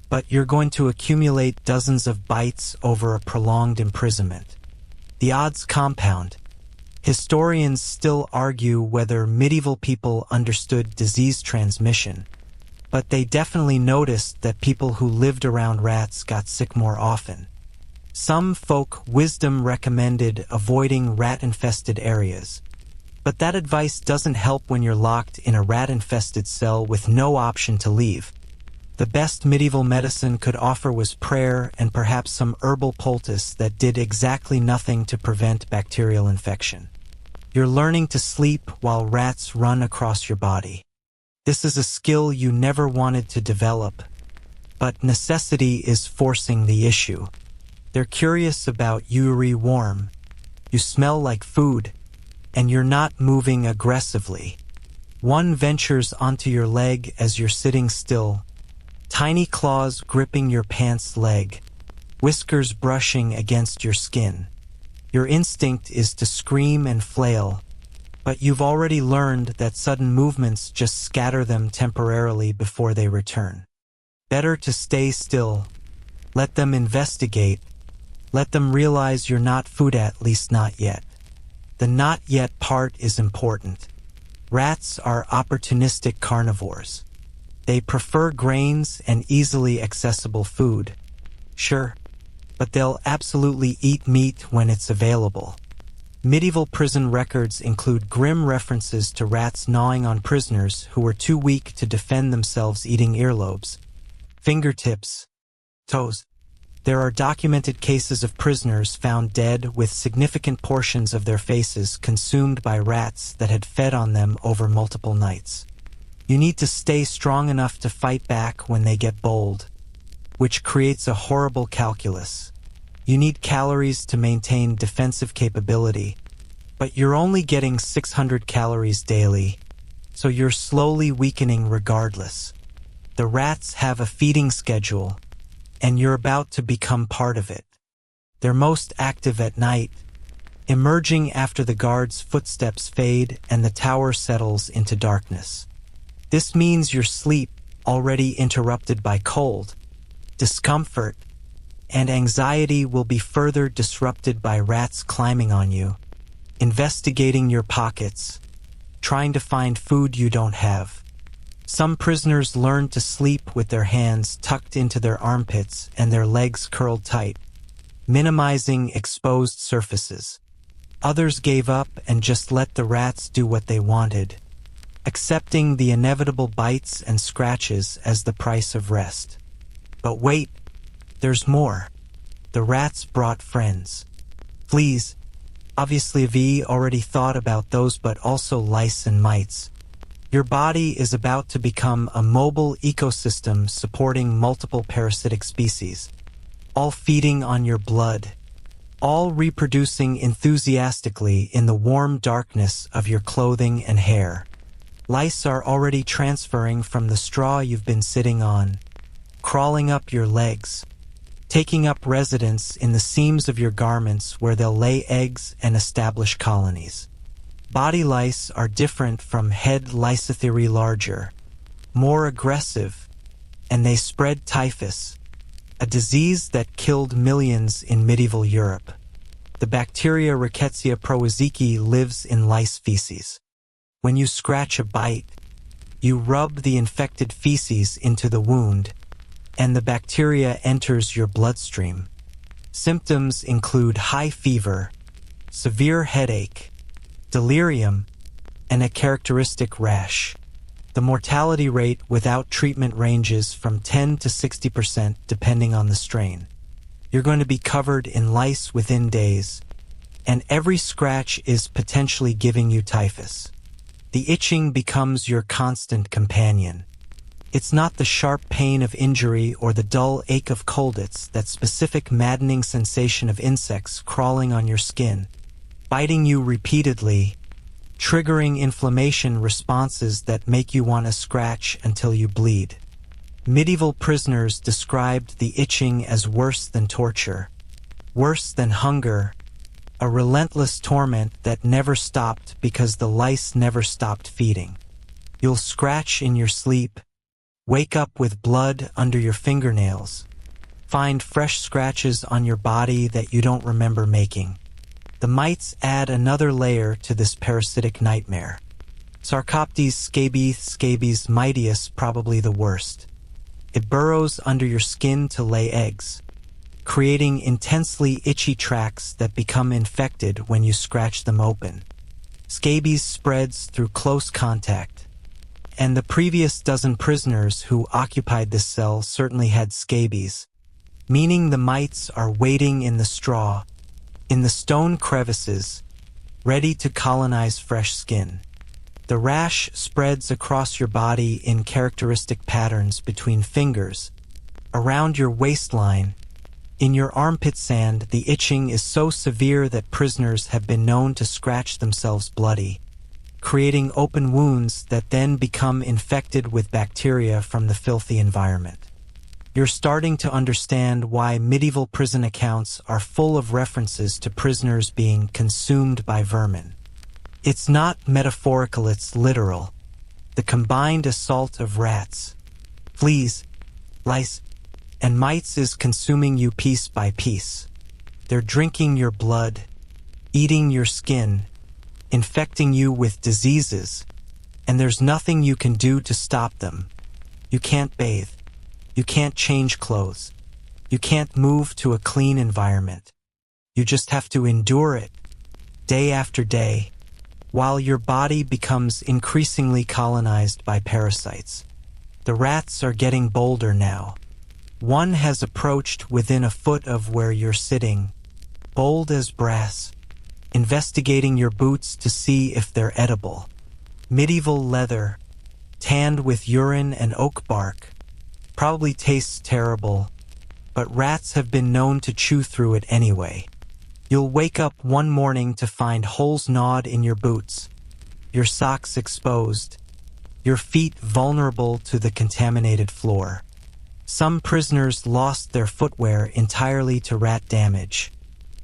but you're going to accumulate dozens of bites over a prolonged imprisonment. The odds compound. Historians still argue whether medieval people understood disease transmission, but they definitely noticed that people who lived around rats got sick more often. Some folk wisdom recommended avoiding rat-infested areas, but that advice doesn't help when you're locked in a rat-infested cell with no option to leave. The best medieval medicine could offer was prayer and perhaps some herbal poultice that did exactly nothing to prevent bacterial infection. You're learning to sleep while rats run across your body. This is a skill you never wanted to develop, but necessity is forcing the issue. They're curious about you warm. You smell like food, and you're not moving aggressively. One ventures onto your leg as you're sitting still, tiny claws gripping your pants leg, whiskers brushing against your skin. Your instinct is to scream and flail, but you've already learned that sudden movements just scatter them temporarily before they return. Better to stay still, let them investigate, Let them realize you're not food, at least not yet. The not yet part is important. Rats are opportunistic carnivores. They prefer grains and easily accessible food. Sure, but they'll absolutely eat meat when it's available. Medieval prison records include grim references to rats gnawing on prisoners who were too weak to defend themselves, eating earlobes, fingertips, toes. There are documented cases of prisoners found dead with significant portions of their faces consumed by rats that had fed on them over multiple nights. You need to stay strong enough to fight back when they get bold, which creates a horrible calculus. You need calories to maintain defensive capability, but you're only getting 600 calories daily, so you're slowly weakening regardless. The rats have a feeding schedule, and you're about to become part of it. They're most active at night, emerging after the guard's footsteps fade and the tower settles into darkness. This means your sleep, already interrupted by cold, discomfort, and anxiety, will be further disrupted by rats climbing on you, investigating your pockets, trying to find food you don't have. Some prisoners learned to sleep with their hands tucked into their armpits and their legs curled tight, minimizing exposed surfaces. Others gave up and just let the rats do what they wanted, accepting the inevitable bites and scratches as the price of rest. But wait, there's more. The rats brought friends. Fleas. Obviously, we already thought about those, but also lice and mites. Your body is about to become a mobile ecosystem supporting multiple parasitic species, all feeding on your blood, all reproducing enthusiastically in the warm darkness of your clothing and hair. Lice are already transferring from the straw you've been sitting on, crawling up your legs, taking up residence in the seams of your garments where they'll lay eggs and establish colonies. Body lice are different from head Lysitherae, larger, more aggressive, and they spread typhus, a disease that killed millions in medieval Europe. The bacteria Rickettsia prowazekii lives in lice feces. When you scratch a bite, you rub the infected feces into the wound, and the bacteria enters your bloodstream. Symptoms include high fever, severe headache, delirium, and a characteristic rash. The mortality rate without treatment ranges from 10 to 60% depending on the strain. You're going to be covered in lice within days, and every scratch is potentially giving you typhus. The itching becomes your constant companion. It's not the sharp pain of injury or the dull ache of cold, it's that specific maddening sensation of insects crawling on your skin, biting you repeatedly, triggering inflammation responses that make you want to scratch until you bleed. Medieval prisoners described the itching as worse than torture, worse than hunger, a relentless torment that never stopped because the lice never stopped feeding. You'll scratch in your sleep, wake up with blood under your fingernails, find fresh scratches on your body that you don't remember making. The mites add another layer to this parasitic nightmare. Sarcoptes scabies mitius, probably the worst. It burrows under your skin to lay eggs, creating intensely itchy tracts that become infected when you scratch them open. Scabies spreads through close contact, and the previous dozen prisoners who occupied this cell certainly had scabies, meaning the mites are waiting in the straw, in the stone crevices, ready to colonize fresh skin. The rash spreads across your body in characteristic patterns between fingers, around your waistline, in your armpit sand. The itching is so severe that prisoners have been known to scratch themselves bloody, creating open wounds that then become infected with bacteria from the filthy environment. You're starting to understand why medieval prison accounts are full of references to prisoners being consumed by vermin. It's not metaphorical, it's literal. The combined assault of rats, fleas, lice, and mites is consuming you piece by piece. They're drinking your blood, eating your skin, infecting you with diseases, and there's nothing you can do to stop them. You can't bathe. You can't change clothes. You can't move to a clean environment. You just have to endure it, day after day, while your body becomes increasingly colonized by parasites. The rats are getting bolder now. One has approached within a foot of where you're sitting, bold as brass, investigating your boots to see if they're edible. Medieval leather, tanned with urine and oak bark, probably tastes terrible, but rats have been known to chew through it anyway. You'll wake up one morning to find holes gnawed in your boots, your socks exposed, your feet vulnerable to the contaminated floor. Some prisoners lost their footwear entirely to rat damage,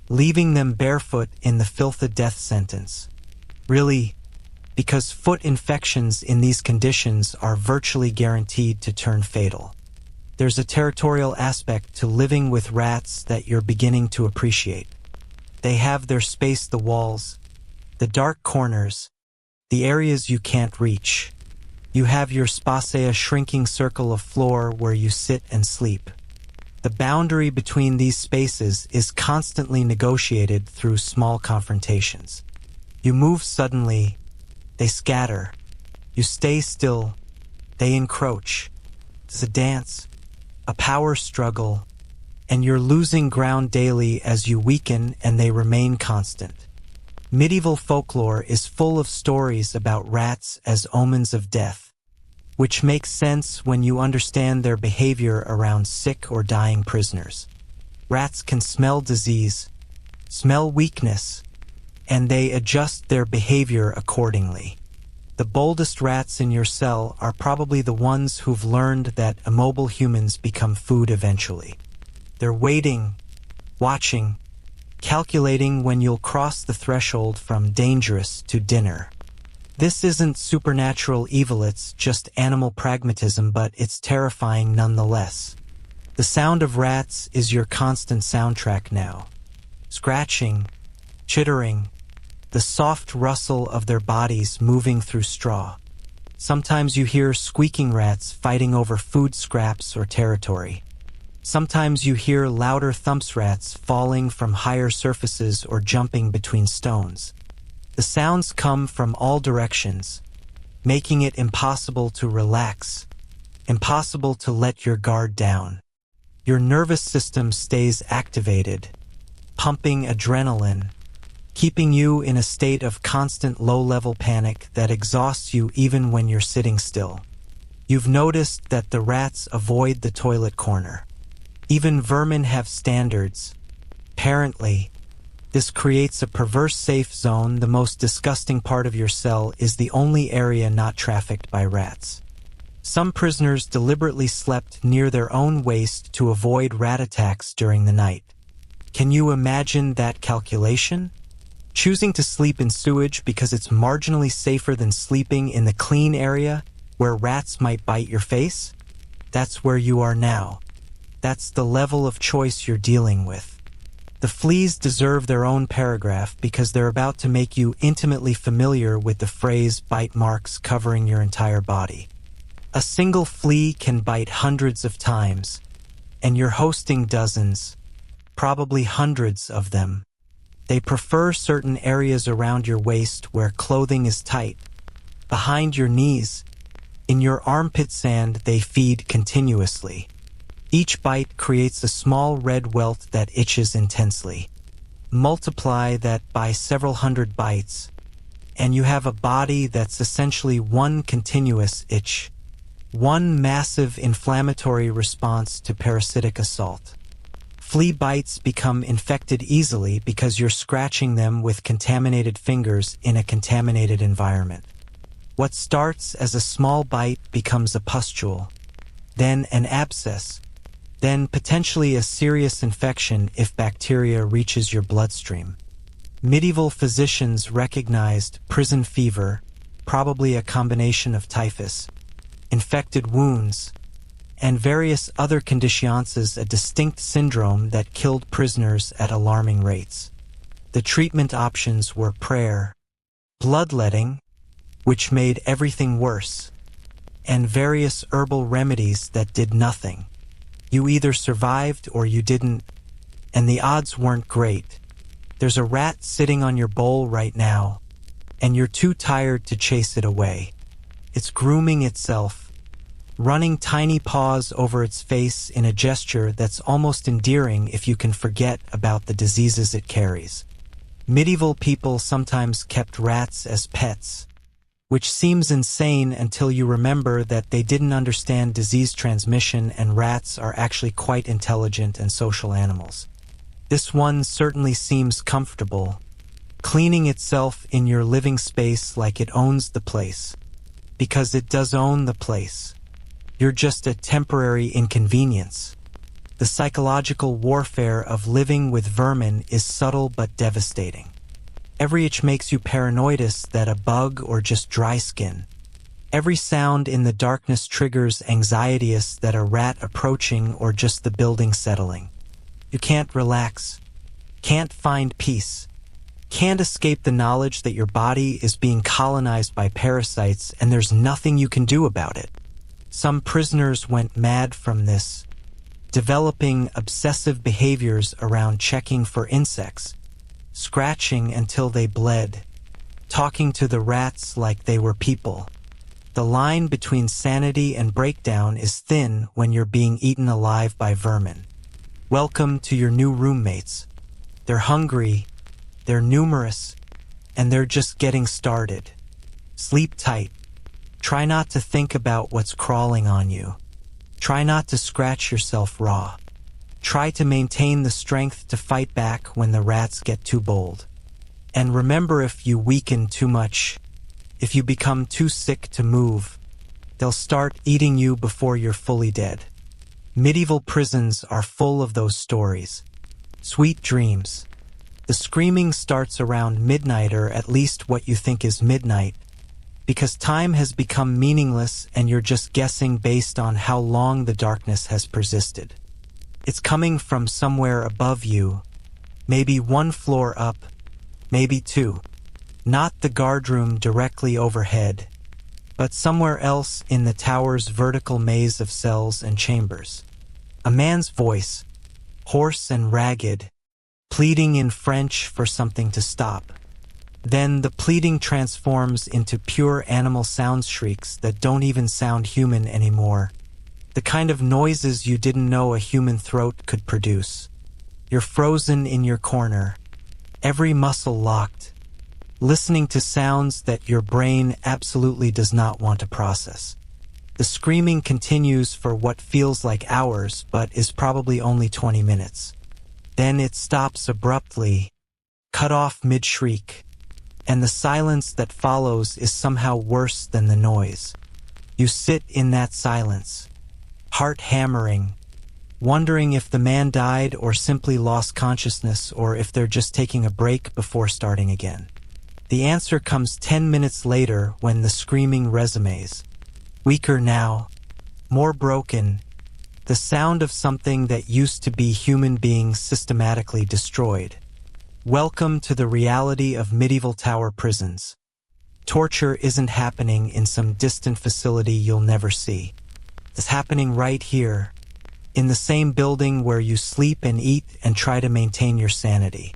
leaving them barefoot in the filth of death sentence. Really, because foot infections in these conditions are virtually guaranteed to turn fatal. There's a territorial aspect to living with rats that you're beginning to appreciate. They have their space, the walls, the dark corners, the areas you can't reach. You have your space, a shrinking circle of floor where you sit and sleep. The boundary between these spaces is constantly negotiated through small confrontations. You move suddenly, they scatter. You stay still, they encroach. It's a dance, a power struggle, and you're losing ground daily as you weaken and they remain constant. Medieval folklore is full of stories about rats as omens of death, which makes sense when you understand their behavior around sick or dying prisoners. Rats can smell disease, smell weakness, and they adjust their behavior accordingly. The boldest rats in your cell are probably the ones who've learned that immobile humans become food eventually. They're waiting, watching, calculating when you'll cross the threshold from dangerous to dinner. This isn't supernatural evil, it's just animal pragmatism, but it's terrifying nonetheless. The sound of rats is your constant soundtrack now. Scratching, chittering, the soft rustle of their bodies moving through straw. Sometimes you hear squeaking rats fighting over food scraps or territory. Sometimes you hear louder thumps, rats falling from higher surfaces or jumping between stones. The sounds come from all directions, making it impossible to relax, impossible to let your guard down. Your nervous system stays activated, pumping adrenaline, keeping you in a state of constant low-level panic that exhausts you even when you're sitting still. You've noticed that the rats avoid the toilet corner. Even vermin have standards. Apparently, this creates a perverse safe zone. The most disgusting part of your cell is the only area not trafficked by rats. Some prisoners deliberately slept near their own waste to avoid rat attacks during the night. Can you imagine that calculation? Choosing to sleep in sewage because it's marginally safer than sleeping in the clean area where rats might bite your face? That's where you are now. That's the level of choice you're dealing with. The fleas deserve their own paragraph because they're about to make you intimately familiar with the phrase bite marks covering your entire body. A single flea can bite hundreds of times, and you're hosting dozens, probably hundreds of them. They prefer certain areas around your waist where clothing is tight, behind your knees, in your armpit sand. They feed continuously. Each bite creates a small red welt that itches intensely. Multiply that by several hundred bites, and you have a body that's essentially one continuous itch, one massive inflammatory response to parasitic assault. Flea bites become infected easily because you're scratching them with contaminated fingers in a contaminated environment. What starts as a small bite becomes a pustule, then an abscess, then potentially a serious infection if bacteria reaches your bloodstream. Medieval physicians recognized prison fever, probably a combination of typhus, infected wounds, and various other conditions, a distinct syndrome that killed prisoners at alarming rates. The treatment options were prayer, bloodletting, which made everything worse, and various herbal remedies that did nothing. You either survived or you didn't, and the odds weren't great. There's a rat sitting on your bowl right now, and you're too tired to chase it away. It's grooming itself, running tiny paws over its face in a gesture that's almost endearing if you can forget about the diseases it carries. Medieval people sometimes kept rats as pets, which seems insane until you remember that they didn't understand disease transmission and rats are actually quite intelligent and social animals. This one certainly seems comfortable, cleaning itself in your living space like it owns the place. Because it does own the place. You're just a temporary inconvenience. The psychological warfare of living with vermin is subtle but devastating. Every itch makes you paranoidous that a bug or just dry skin. Every sound in the darkness triggers anxiety-ous that a rat approaching or just the building settling. You can't relax, can't find peace, can't escape the knowledge that your body is being colonized by parasites and there's nothing you can do about it. Some prisoners went mad from this, developing obsessive behaviors around checking for insects, scratching until they bled, talking to the rats like they were people. The line between sanity and breakdown is thin when you're being eaten alive by vermin. Welcome to your new roommates. They're hungry, they're numerous, and they're just getting started. Sleep tight. Try not to think about what's crawling on you. Try not to scratch yourself raw. Try to maintain the strength to fight back when the rats get too bold. And remember, if you weaken too much, if you become too sick to move, they'll start eating you before you're fully dead. Medieval prisons are full of those stories. Sweet dreams. The screaming starts around midnight, or at least what you think is midnight, because time has become meaningless and you're just guessing based on how long the darkness has persisted. It's coming from somewhere above you, maybe one floor up, maybe two. Not the guardroom directly overhead, but somewhere else in the tower's vertical maze of cells and chambers. A man's voice, hoarse and ragged, pleading in French for something to stop. Then the pleading transforms into pure animal sound shrieks that don't even sound human anymore. The kind of noises you didn't know a human throat could produce. You're frozen in your corner, every muscle locked, listening to sounds that your brain absolutely does not want to process. The screaming continues for what feels like hours, but is probably only 20 minutes. Then it stops abruptly, cut off mid-shriek, and the silence that follows is somehow worse than the noise. You sit in that silence, heart hammering, wondering if the man died or simply lost consciousness, or if they're just taking a break before starting again. The answer comes 10 minutes later when the screaming resumes. Weaker now, more broken, the sound of something that used to be human being systematically destroyed. Welcome to the reality of medieval tower prisons. Torture isn't happening in some distant facility you'll never see. It's happening right here, in the same building where you sleep and eat and try to maintain your sanity.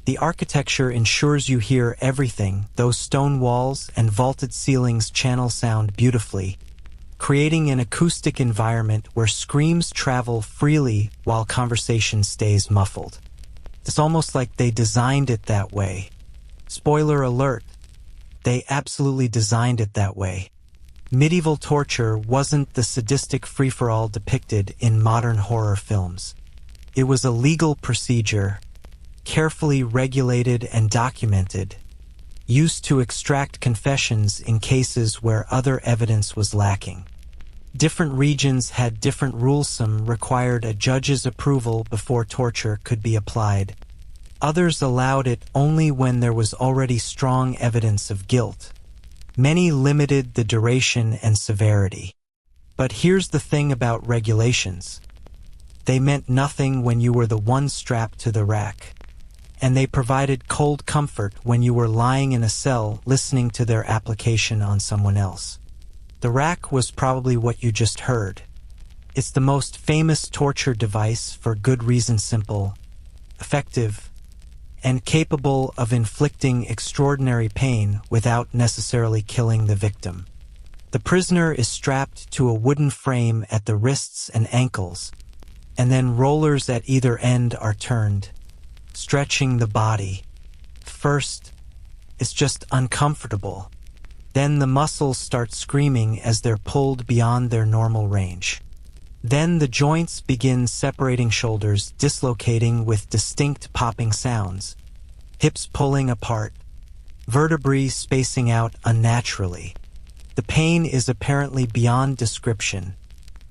The architecture ensures you hear everything. Those stone walls and vaulted ceilings channel sound beautifully, creating an acoustic environment where screams travel freely while conversation stays muffled. It's almost like they designed it that way. Spoiler alert, they absolutely designed it that way. Medieval torture wasn't the sadistic free-for-all depicted in modern horror films. It was a legal procedure, carefully regulated and documented, used to extract confessions in cases where other evidence was lacking. Different regions had different rules. Some required a judge's approval before torture could be applied. Others allowed it only when there was already strong evidence of guilt. Many limited the duration and severity. But here's the thing about regulations. They meant nothing when you were the one strapped to the rack, and they provided cold comfort when you were lying in a cell listening to their application on someone else. The rack was probably what you just heard. It's the most famous torture device for good reason: simple, effective, and capable of inflicting extraordinary pain without necessarily killing the victim. The prisoner is strapped to a wooden frame at the wrists and ankles, and then rollers at either end are turned, stretching the body. First, it's just uncomfortable. Then the muscles start screaming as they're pulled beyond their normal range. Then the joints begin separating, shoulders dislocating with distinct popping sounds, hips pulling apart, vertebrae spacing out unnaturally. The pain is apparently beyond description,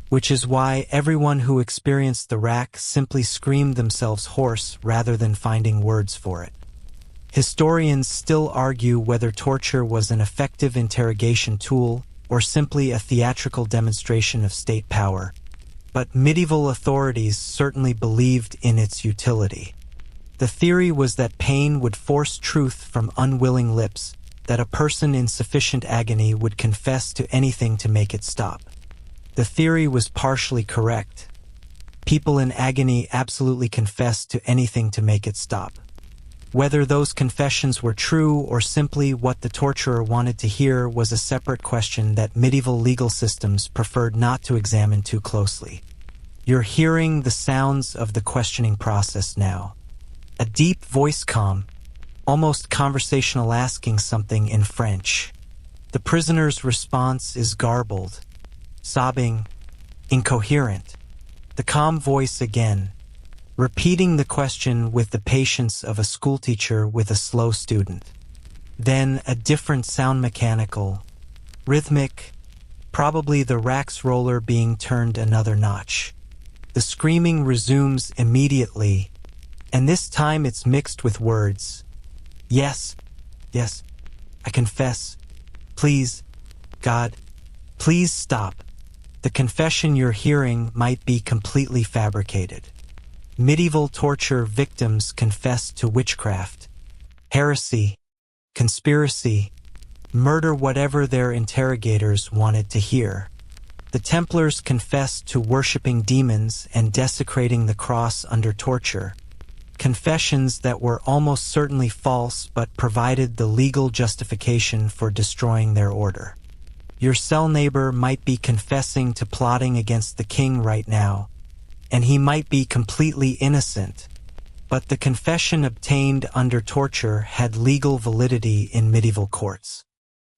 which is why everyone who experienced the rack simply screamed themselves hoarse rather than finding words for it. Historians still argue whether torture was an effective interrogation tool or simply a theatrical demonstration of state power, but medieval authorities certainly believed in its utility. The theory was that pain would force truth from unwilling lips, that a person in sufficient agony would confess to anything to make it stop. The theory was partially correct. People in agony absolutely confessed to anything to make it stop. Whether those confessions were true or simply what the torturer wanted to hear was a separate question that medieval legal systems preferred not to examine too closely. You're hearing the sounds of the questioning process now. A deep voice, calm, almost conversational, asking something in French. The prisoner's response is garbled, sobbing, incoherent. The calm voice again, repeating the question with the patience of a schoolteacher with a slow student. Then a different sound, mechanical, rhythmic, probably the rack's roller being turned another notch. The screaming resumes immediately, and this time it's mixed with words. Yes, yes, I confess. Please, God, please stop. The confession you're hearing might be completely fabricated. Medieval torture victims confessed to witchcraft, heresy, conspiracy, murder, whatever their interrogators wanted to hear. The Templars confessed to worshipping demons and desecrating the cross under torture. Confessions that were almost certainly false but provided the legal justification for destroying their order. Your cell neighbor might be confessing to plotting against the king right now, and he might be completely innocent, but the confession obtained under torture had legal validity in medieval courts.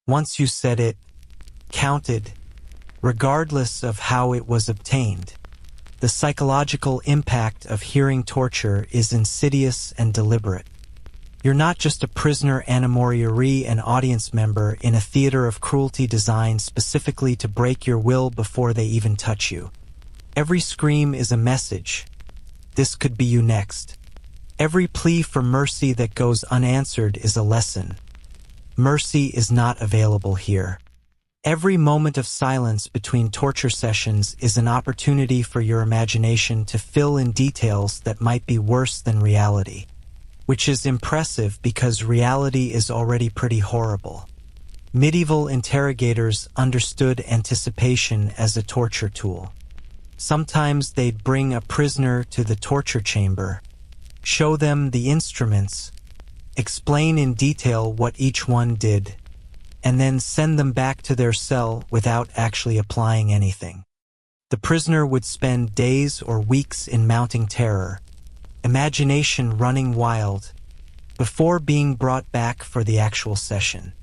Once you said it, counted, regardless of how it was obtained. The psychological impact of hearing torture is insidious and deliberate. You're not just a prisoner, animoriere, an audience member in a theater of cruelty designed specifically to break your will before they even touch you. Every scream is a message. This could be you next. Every plea for mercy that goes unanswered is a lesson. Mercy is not available here. Every moment of silence between torture sessions is an opportunity for your imagination to fill in details that might be worse than reality, which is impressive because reality is already pretty horrible. Medieval interrogators understood anticipation as a torture tool. Sometimes they'd bring a prisoner to the torture chamber, show them the instruments, explain in detail what each one did, and then send them back to their cell without actually applying anything. The prisoner would spend days or weeks in mounting terror, imagination running wild, before being brought back for the actual session.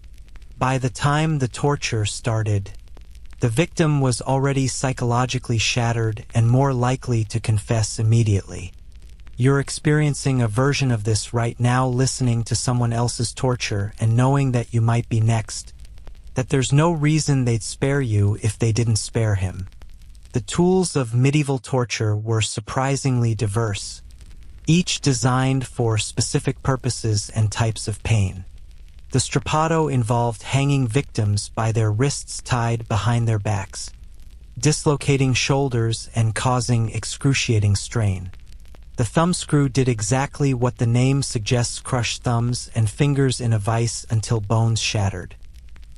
By the time the torture started, the victim was already psychologically shattered and more likely to confess immediately. You're experiencing a version of this right now, listening to someone else's torture and knowing that you might be next, that there's no reason they'd spare you if they didn't spare him. The tools of medieval torture were surprisingly diverse, each designed for specific purposes and types of pain. The strappado involved hanging victims by their wrists tied behind their backs. dislocating shoulders and causing excruciating strain. The thumbscrew did exactly what the name suggests: crush thumbs and fingers in a vise until bones shattered.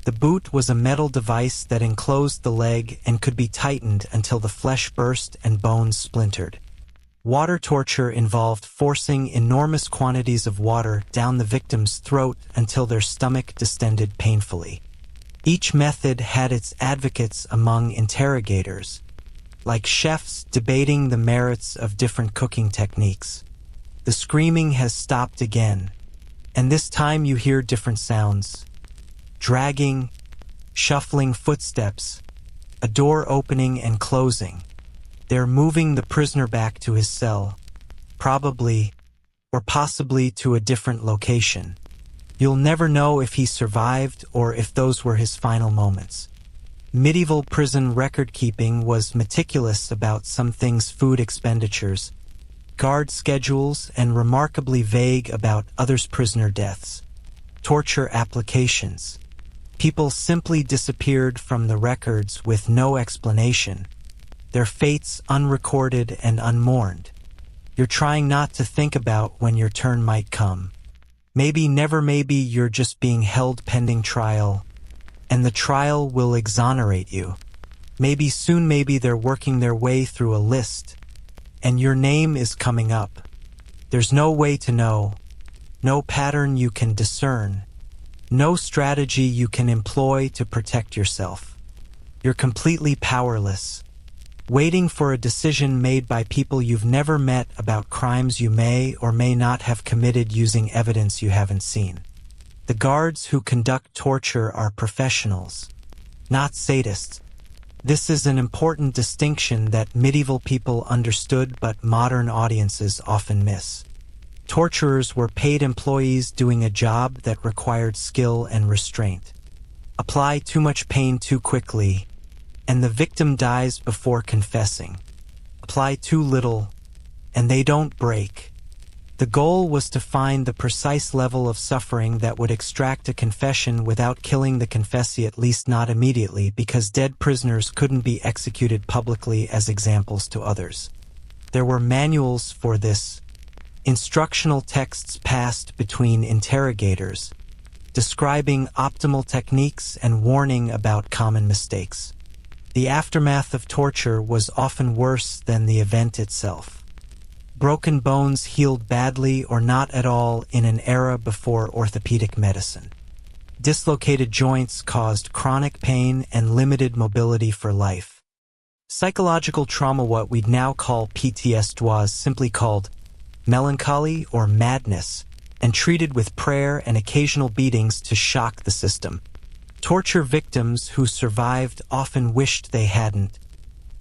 The boot was a metal device that enclosed the leg and could be tightened until the flesh burst and bones splintered. Water torture involved forcing enormous quantities of water down the victim's throat until their stomach distended painfully. Each method had its advocates among interrogators, like chefs debating the merits of different cooking techniques. The screaming has stopped again, and this time you hear different sounds: dragging, shuffling footsteps, a door opening and closing. They're moving the prisoner back to his cell, probably, or possibly to a different location. You'll never know if he survived or if those were his final moments. Medieval prison record-keeping was meticulous about some things: food expenditures, guard schedules, and remarkably vague about others' prisoner deaths. Torture applications. People simply disappeared from the records with no explanation, their fates unrecorded and unmourned. You're trying not to think about when your turn might come. Maybe, never, maybe you're just being held pending trial, and the trial will exonerate you. Maybe soon, maybe they're working their way through a list, and your name is coming up. There's no way to know, no pattern you can discern, no strategy you can employ to protect yourself. You're completely powerless, waiting for a decision made by people you've never met about crimes you may or may not have committed using evidence you haven't seen. The guards who conduct torture are professionals, not sadists. This is an important distinction that medieval people understood but modern audiences often miss. Torturers were paid employees doing a job that required skill and restraint. Apply too much pain too quickly, and the victim dies before confessing. Apply too little, and they don't break. The goal was to find the precise level of suffering that would extract a confession without killing the confessee, at least not immediately, because dead prisoners couldn't be executed publicly as examples to others. There were manuals for this, instructional texts passed between interrogators, describing optimal techniques and warning about common mistakes. The aftermath of torture was often worse than the event itself. Broken bones healed badly or not at all in an era before orthopedic medicine. Dislocated joints caused chronic pain and limited mobility for life. Psychological trauma, what we'd now call PTSD, was simply called melancholy or madness, and treated with prayer and occasional beatings to shock the system. Torture victims who survived often wished they hadn't,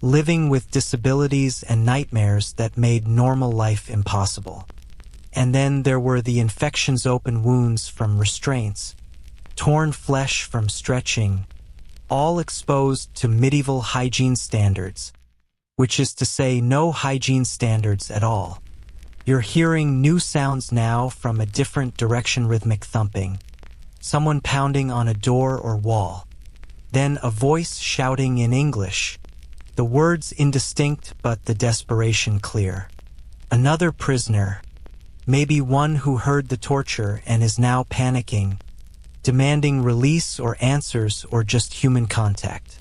living with disabilities and nightmares that made normal life impossible. And then there were the infections, open wounds from restraints, torn flesh from stretching, all exposed to medieval hygiene standards, which is to say no hygiene standards at all. You're hearing new sounds now from a different direction: rhythmic thumping, someone pounding on a door or wall, then a voice shouting in English, the words indistinct but the desperation clear. Another prisoner, maybe one who heard the torture and is now panicking, demanding release or answers or just human contact.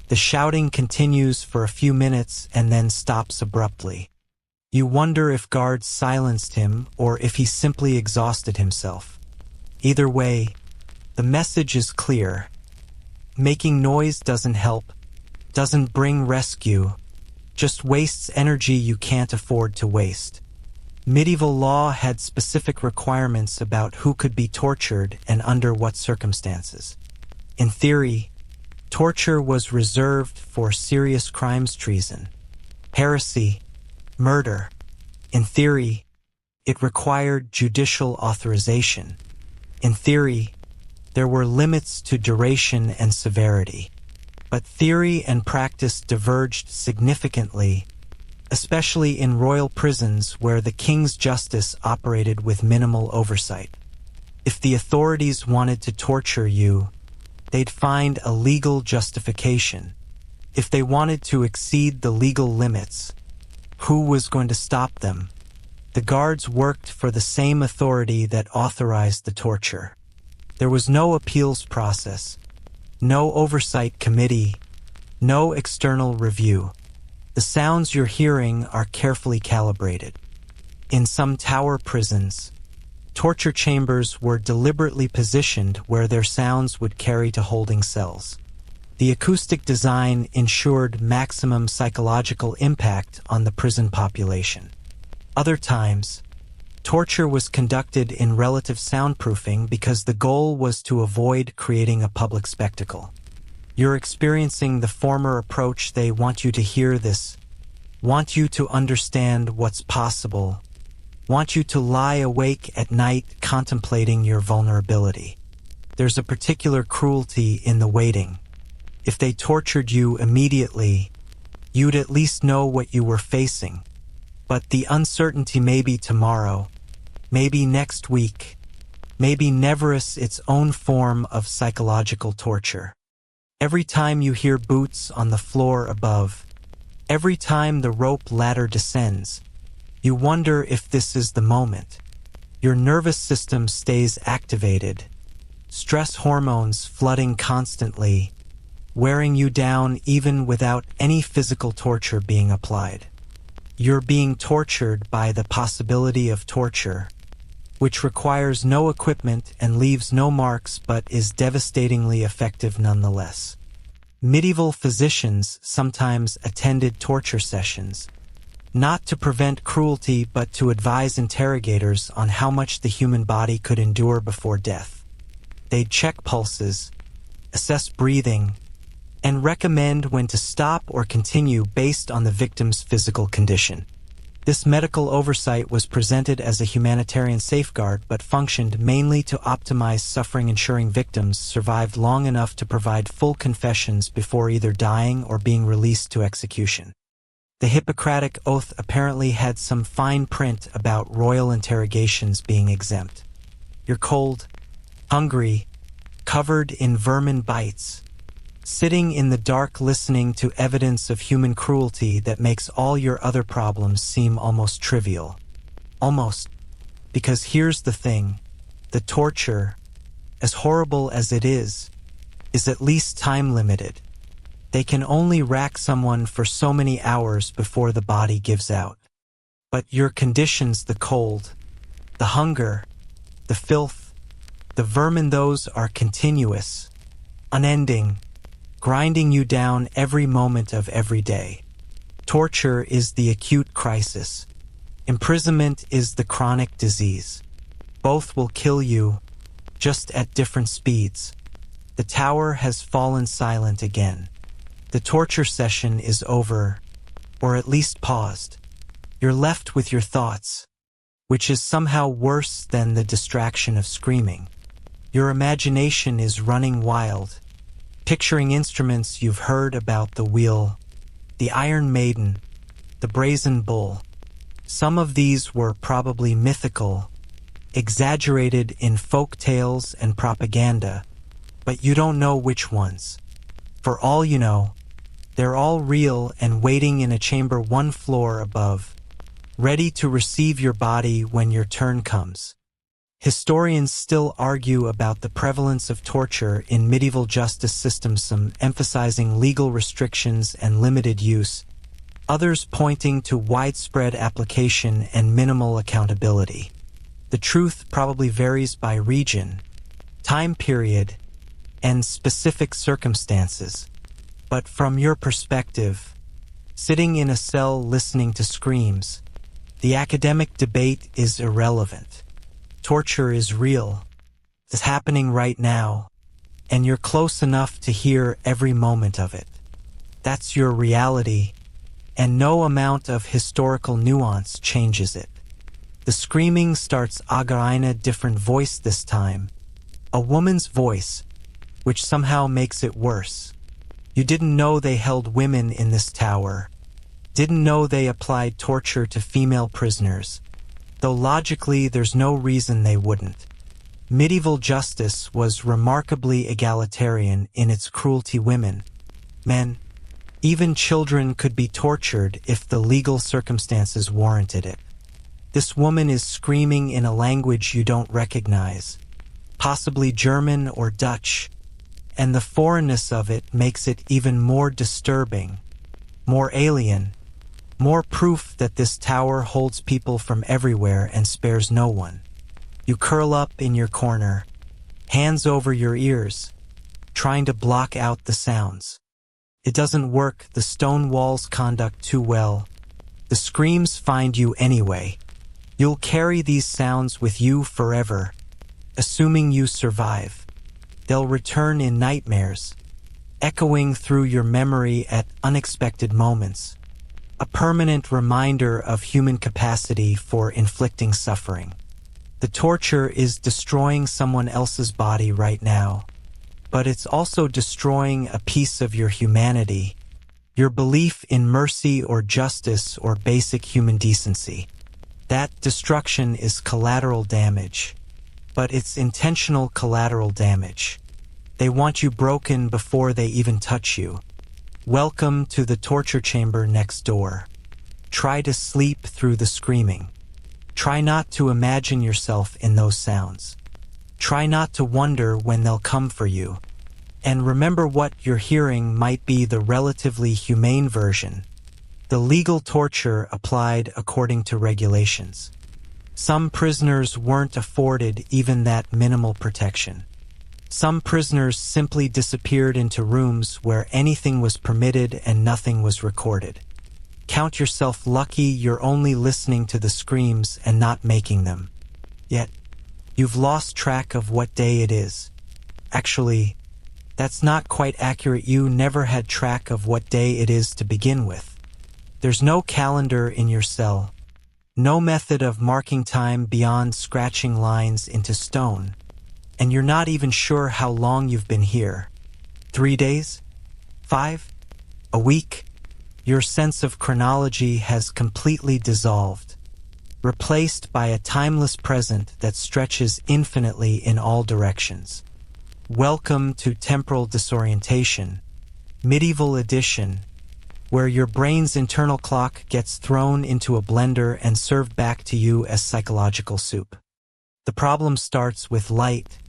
The shouting continues for a few minutes and then stops abruptly. You wonder if guards silenced him or if he simply exhausted himself. Either way, the message is clear. Making noise doesn't help, doesn't bring rescue, just wastes energy you can't afford to waste. Medieval law had specific requirements about who could be tortured and under what circumstances. In theory, torture was reserved for serious crimes: treason, heresy, murder. In theory, it required judicial authorization. In theory, there were limits to duration and severity. But theory and practice diverged significantly, especially in royal prisons where the king's justice operated with minimal oversight. If the authorities wanted to torture you, they'd find a legal justification. If they wanted to exceed the legal limits, who was going to stop them? The guards worked for the same authority that authorized the torture. There was no appeals process, no oversight committee, no external review. The sounds you're hearing are carefully calibrated. In some tower prisons, torture chambers were deliberately positioned where their sounds would carry to holding cells. The acoustic design ensured maximum psychological impact on the prison population. Other times, torture was conducted in relative soundproofing because the goal was to avoid creating a public spectacle. You're experiencing the former approach. They want you to hear this, want you to understand what's possible, want you to lie awake at night contemplating your vulnerability. There's a particular cruelty in the waiting. If they tortured you immediately, you'd at least know what you were facing. But the uncertainty, maybe tomorrow, maybe next week, maybe never, is its own form of psychological torture. Every time you hear boots on the floor above, every time the rope ladder descends, you wonder if this is the moment. Your nervous system stays activated, stress hormones flooding constantly, wearing you down even without any physical torture being applied. You're being tortured by the possibility of torture, which requires no equipment and leaves no marks but is devastatingly effective nonetheless. Medieval physicians sometimes attended torture sessions, not to prevent cruelty but to advise interrogators on how much the human body could endure before death. They'd check pulses, assess breathing, and recommend when to stop or continue based on the victim's physical condition. This medical oversight was presented as a humanitarian safeguard but functioned mainly to optimize suffering, ensuring victims survived long enough to provide full confessions before either dying or being released to execution. The Hippocratic Oath apparently had some fine print about royal interrogations being exempt. You're cold, hungry, covered in vermin bites, sitting in the dark listening to evidence of human cruelty that makes all your other problems seem almost trivial. Almost. Because here's the thing, the torture, as horrible as it is at least time-limited. They can only rack someone for so many hours before the body gives out. But your conditions, the cold, the hunger, the filth, the vermin, those are continuous, unending, grinding you down every moment of every day. Torture is the acute crisis. Imprisonment is the chronic disease. Both will kill you, just at different speeds. The tower has fallen silent again. The torture session is over, or at least paused. You're left with your thoughts, which is somehow worse than the distraction of screaming. Your imagination is running wild, picturing instruments you've heard about: the wheel, the Iron Maiden, the brazen bull. Some of these were probably mythical, exaggerated in folk tales and propaganda, but you don't know which ones. For all you know, they're all real and waiting in a chamber one floor above, ready to receive your body when your turn comes. Historians still argue about the prevalence of torture in medieval justice systems, some emphasizing legal restrictions and limited use, others pointing to widespread application and minimal accountability. The truth probably varies by region, time period, and specific circumstances. But from your perspective, sitting in a cell listening to screams, the academic debate is irrelevant. Torture is real. It's happening right now, and you're close enough to hear every moment of it. That's your reality, and no amount of historical nuance changes it. The screaming starts again, a different voice this time. A woman's voice, which somehow makes it worse. You didn't know they held women in this tower. Didn't know they applied torture to female prisoners, though logically there's no reason they wouldn't. Medieval justice was remarkably egalitarian in its cruelty. Women, men, Even children could be tortured if the legal circumstances warranted it. This woman is screaming in a language you don't recognize, possibly German or Dutch, and the foreignness of it makes it even more disturbing, more alien, more proof that this tower holds people from everywhere and spares no one. You curl up in your corner, hands over your ears, trying to block out the sounds. It doesn't work, the stone walls conduct too well. The screams find you anyway. You'll carry these sounds with you forever, assuming you survive. They'll return in nightmares, echoing through your memory at unexpected moments. A permanent reminder of human capacity for inflicting suffering. The torture is destroying someone else's body right now, but it's also destroying a piece of your humanity, your belief in mercy or justice or basic human decency. That destruction is collateral damage, but it's intentional collateral damage. They want you broken before they even touch you. Welcome to the torture chamber next door. Try to sleep through the screaming. Try not to imagine yourself in those sounds. Try not to wonder when they'll come for you. And remember, what you're hearing might be the relatively humane version, the legal torture applied according to regulations. Some prisoners weren't afforded even that minimal protection. Some prisoners simply disappeared into rooms where anything was permitted and nothing was recorded. Count yourself lucky you're only listening to the screams and not making them. Yet, you've lost track of what day it is. Actually, that's not quite accurate. You never had track of what day it is to begin with. There's no calendar in your cell, no method of marking time beyond scratching lines into stone, and you're not even sure how long you've been here. 3 days? 5? A week? Your sense of chronology has completely dissolved, replaced by a timeless present that stretches infinitely in all directions. Welcome to temporal disorientation, medieval edition, where your brain's internal clock gets thrown into a blender and served back to you as psychological soup. The problem starts with light,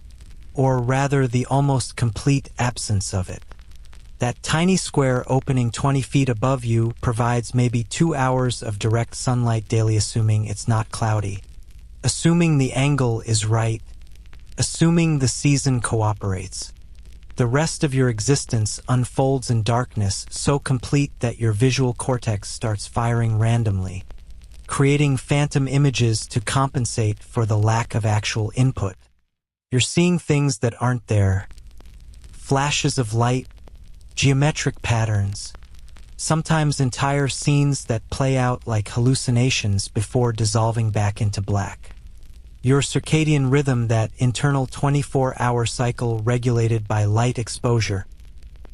or rather the almost complete absence of it. That tiny square opening 20 feet above you provides maybe 2 hours of direct sunlight daily, assuming it's not cloudy, assuming the angle is right, assuming the season cooperates. The rest of your existence unfolds in darkness so complete that your visual cortex starts firing randomly, creating phantom images to compensate for the lack of actual input. You're seeing things that aren't there, flashes of light, geometric patterns, sometimes entire scenes that play out like hallucinations before dissolving back into black. Your circadian rhythm, that internal 24-hour cycle regulated by light exposure,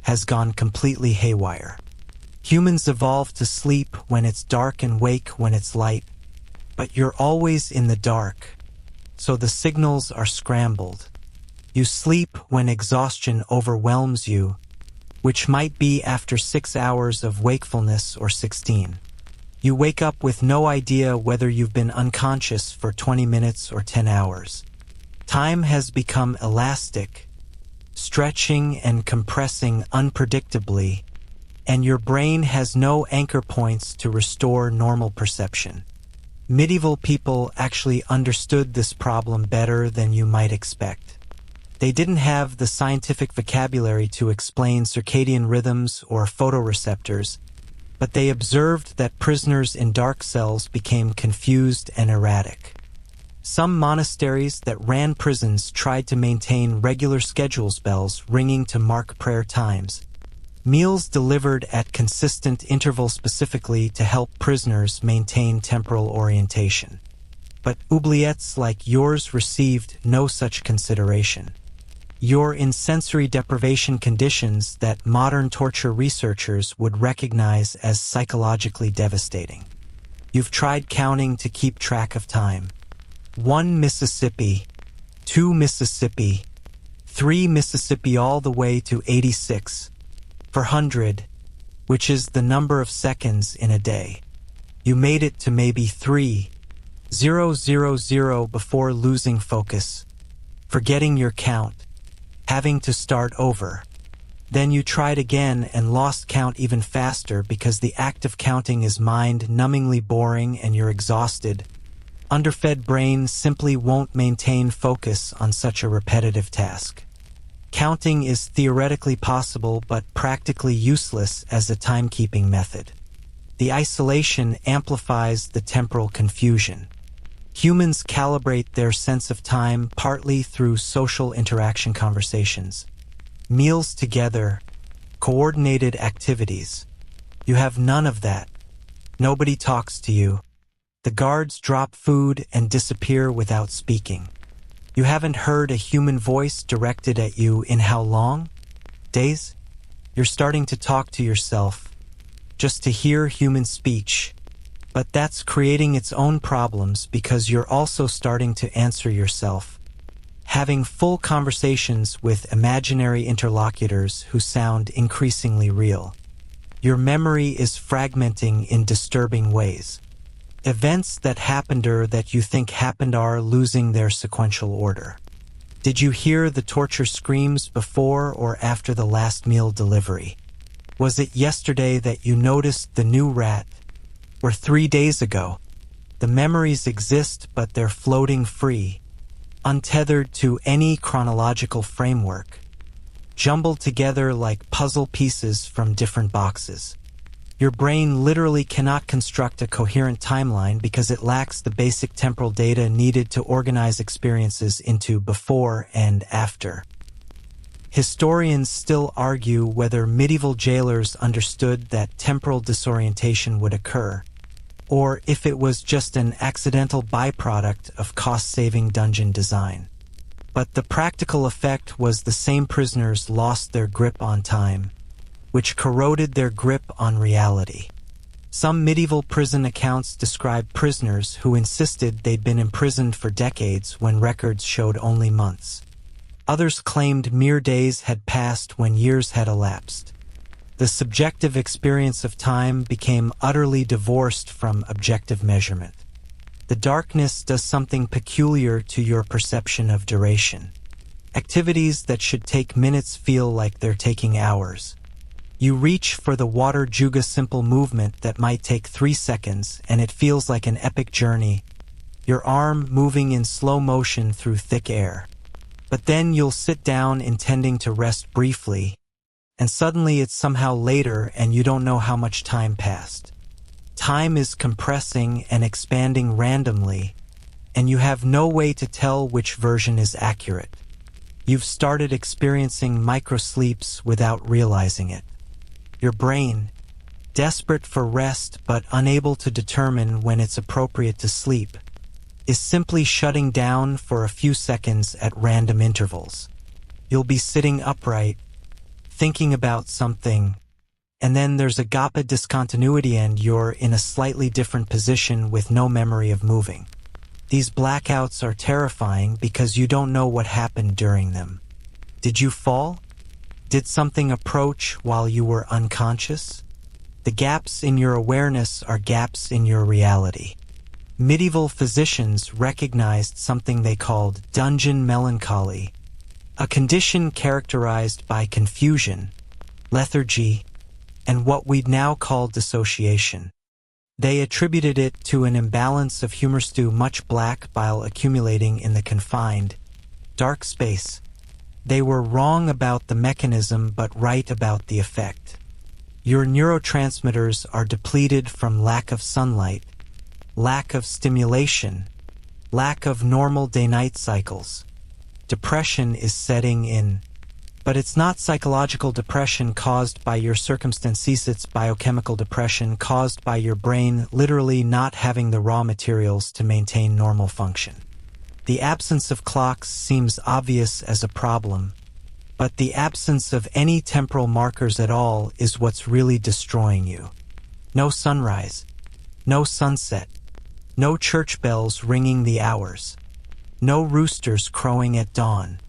has gone completely haywire. Humans evolved to sleep when it's dark and wake when it's light, but you're always in the dark, so the signals are scrambled. You sleep when exhaustion overwhelms you, which might be after 6 hours of wakefulness or 16. You wake up with no idea whether you've been unconscious for 20 minutes or 10 hours. Time has become elastic, stretching and compressing unpredictably, and your brain has no anchor points to restore normal perception. Medieval people actually understood this problem better than you might expect. They didn't have the scientific vocabulary to explain circadian rhythms or photoreceptors, but they observed that prisoners in dark cells became confused and erratic. Some monasteries that ran prisons tried to maintain regular schedules, bells ringing to mark prayer times, meals delivered at consistent intervals specifically to help prisoners maintain temporal orientation. But oubliettes like yours received no such consideration. You're in sensory deprivation conditions that modern torture researchers would recognize as psychologically devastating. You've tried counting to keep track of time. 1 Mississippi, 2 Mississippi, 3 Mississippi, all the way to 86, 400, which is the number of seconds in a day. You made it to maybe 3,000 before losing focus, forgetting your count, having to start over. Then you tried again and lost count even faster because the act of counting is mind-numbingly boring and you're exhausted. Underfed brain simply won't maintain focus on such a repetitive task. Counting is theoretically possible but practically useless as a timekeeping method. The isolation amplifies the temporal confusion. Humans calibrate their sense of time partly through social interaction conversations. Meals together, coordinated activities. You have none of that. Nobody talks to you. The guards drop food and disappear without speaking. You haven't heard a human voice directed at you in how long? Days? You're starting to talk to yourself, just to hear human speech. But that's creating its own problems because you're also starting to answer yourself, having full conversations with imaginary interlocutors who sound increasingly real. Your memory is fragmenting in disturbing ways. Events that happened or that you think happened are losing their sequential order. Did you hear the torture screams before or after the last meal delivery? Was it yesterday that you noticed the new rat? Or 3 days ago? The memories exist, but they're floating free, untethered to any chronological framework, jumbled together like puzzle pieces from different boxes. Your brain literally cannot construct a coherent timeline because it lacks the basic temporal data needed to organize experiences into before and after. Historians still argue whether medieval jailers understood that temporal disorientation would occur, or if it was just an accidental byproduct of cost-saving dungeon design. But the practical effect was the same prisoners lost their grip on time, which corroded their grip on reality. Some medieval prison accounts describe prisoners who insisted they'd been imprisoned for decades when records showed only months. Others claimed mere days had passed when years had elapsed. The subjective experience of time became utterly divorced from objective measurement. The darkness does something peculiar to your perception of duration. Activities that should take minutes feel like they're taking hours. You reach for the water juga simple movement that might take 3 seconds, and it feels like an epic journey, your arm moving in slow motion through thick air. But then you'll sit down intending to rest briefly, and suddenly it's somehow later and you don't know how much time passed. Time is compressing and expanding randomly, and you have no way to tell which version is accurate. You've started experiencing microsleeps without realizing it. Your brain, desperate for rest but unable to determine when it's appropriate to sleep, is simply shutting down for a few seconds at random intervals. You'll be sitting upright, thinking about something, and then there's a GAPA discontinuity and you're in a slightly different position with no memory of moving. These blackouts are terrifying because you don't know what happened during them. Did you fall? Did something approach while you were unconscious? The gaps in your awareness are gaps in your reality. Medieval physicians recognized something they called dungeon melancholy, a condition characterized by confusion, lethargy, and what we'd now call dissociation. They attributed it to an imbalance of humors too much black bile accumulating in the confined, dark space. They were wrong about the mechanism but right about the effect. Your neurotransmitters are depleted from lack of sunlight, lack of stimulation, lack of normal day-night cycles. Depression is setting in. But it's not psychological depression caused by your circumstances, it's biochemical depression caused by your brain literally not having the raw materials to maintain normal function. The absence of clocks seems obvious as a problem, but the absence of any temporal markers at all is what's really destroying you. No sunrise, no sunset, no church bells ringing the hours, no roosters crowing at dawn,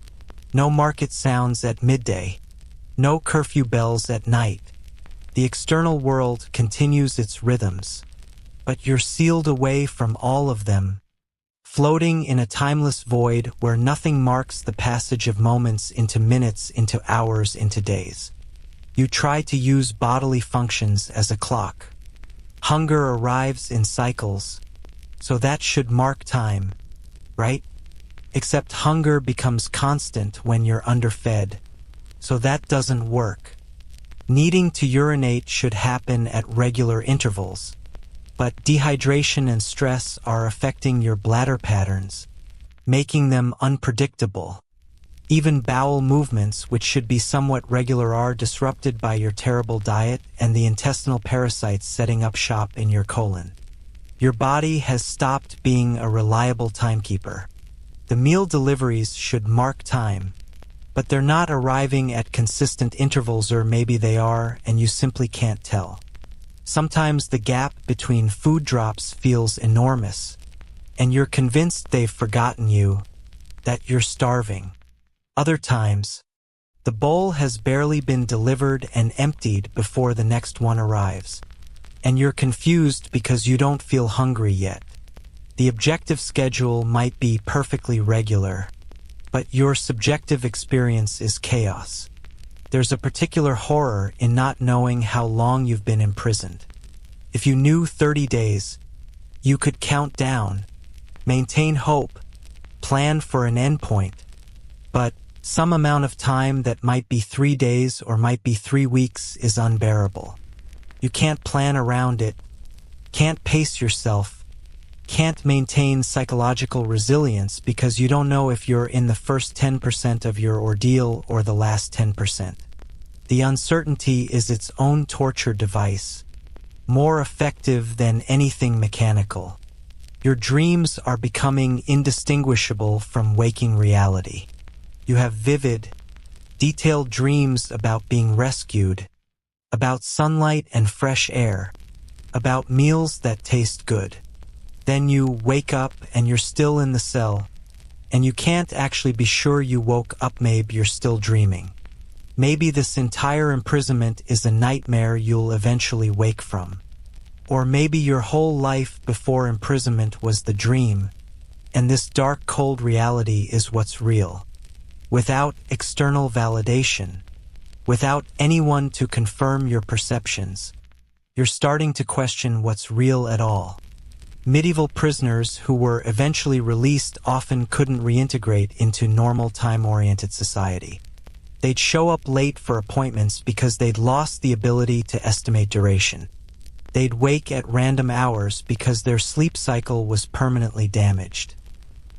no market sounds at midday, no curfew bells at night. The external world continues its rhythms, but you're sealed away from all of them, floating in a timeless void where nothing marks the passage of moments into minutes, into hours, into days. You try to use bodily functions as a clock. Hunger arrives in cycles, so that should mark time, right? Except hunger becomes constant when you're underfed, so that doesn't work. Needing to urinate should happen at regular intervals, but dehydration and stress are affecting your bladder patterns, making them unpredictable. Even bowel movements, which should be somewhat regular, are disrupted by your terrible diet and the intestinal parasites setting up shop in your colon. Your body has stopped being a reliable timekeeper. The meal deliveries should mark time, but they're not arriving at consistent intervals, or maybe they are and you simply can't tell. Sometimes the gap between food drops feels enormous, and you're convinced they've forgotten you, that you're starving. Other times, the bowl has barely been delivered and emptied before the next one arrives, and you're confused because you don't feel hungry yet. The objective schedule might be perfectly regular, but your subjective experience is chaos. There's a particular horror in not knowing how long you've been imprisoned. If you knew 30 days, you could count down, maintain hope, plan for an endpoint, but some amount of time that might be 3 days or might be 3 weeks is unbearable. You can't plan around it, can't pace yourself, can't maintain psychological resilience because you don't know if you're in the first 10% of your ordeal or the last 10%. The uncertainty is its own torture device, more effective than anything mechanical. Your dreams are becoming indistinguishable from waking reality. You have vivid, detailed dreams about being rescued, about sunlight and fresh air, about meals that taste good. Then you wake up and you're still in the cell, and you can't actually be sure you woke up. Maybe you're still dreaming. Maybe this entire imprisonment is a nightmare you'll eventually wake from. Or maybe your whole life before imprisonment was the dream, and this dark, cold reality is what's real. Without external validation, without anyone to confirm your perceptions, you're starting to question what's real at all. Medieval prisoners who were eventually released often couldn't reintegrate into normal time-oriented society. They'd show up late for appointments because they'd lost the ability to estimate duration. They'd wake at random hours because their sleep cycle was permanently damaged.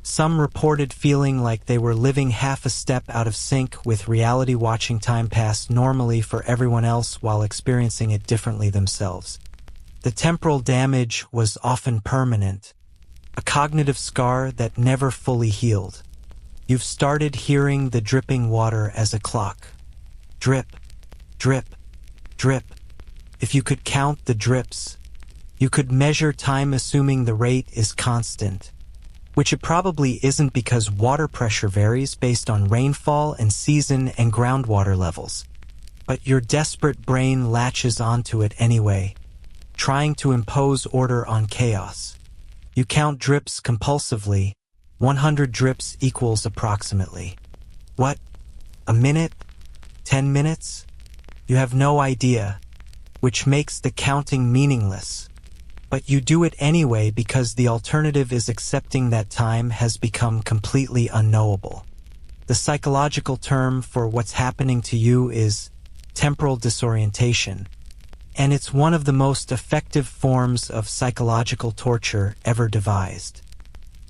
Some reported feeling like they were living half a step out of sync with reality, watching time pass normally for everyone else while experiencing it differently themselves. The temporal damage was often permanent, a cognitive scar that never fully healed. You've started hearing the dripping water as a clock. Drip, drip, drip. If you could count the drips, you could measure time assuming the rate is constant, which it probably isn't because water pressure varies based on rainfall and season and groundwater levels. But your desperate brain latches onto it anyway, trying to impose order on chaos. You count drips compulsively. 100 drips equals approximately, what, a minute? 10 minutes? You have no idea, which makes the counting meaningless. But you do it anyway because the alternative is accepting that time has become completely unknowable. The psychological term for what's happening to you is temporal disorientation, and it's one of the most effective forms of psychological torture ever devised.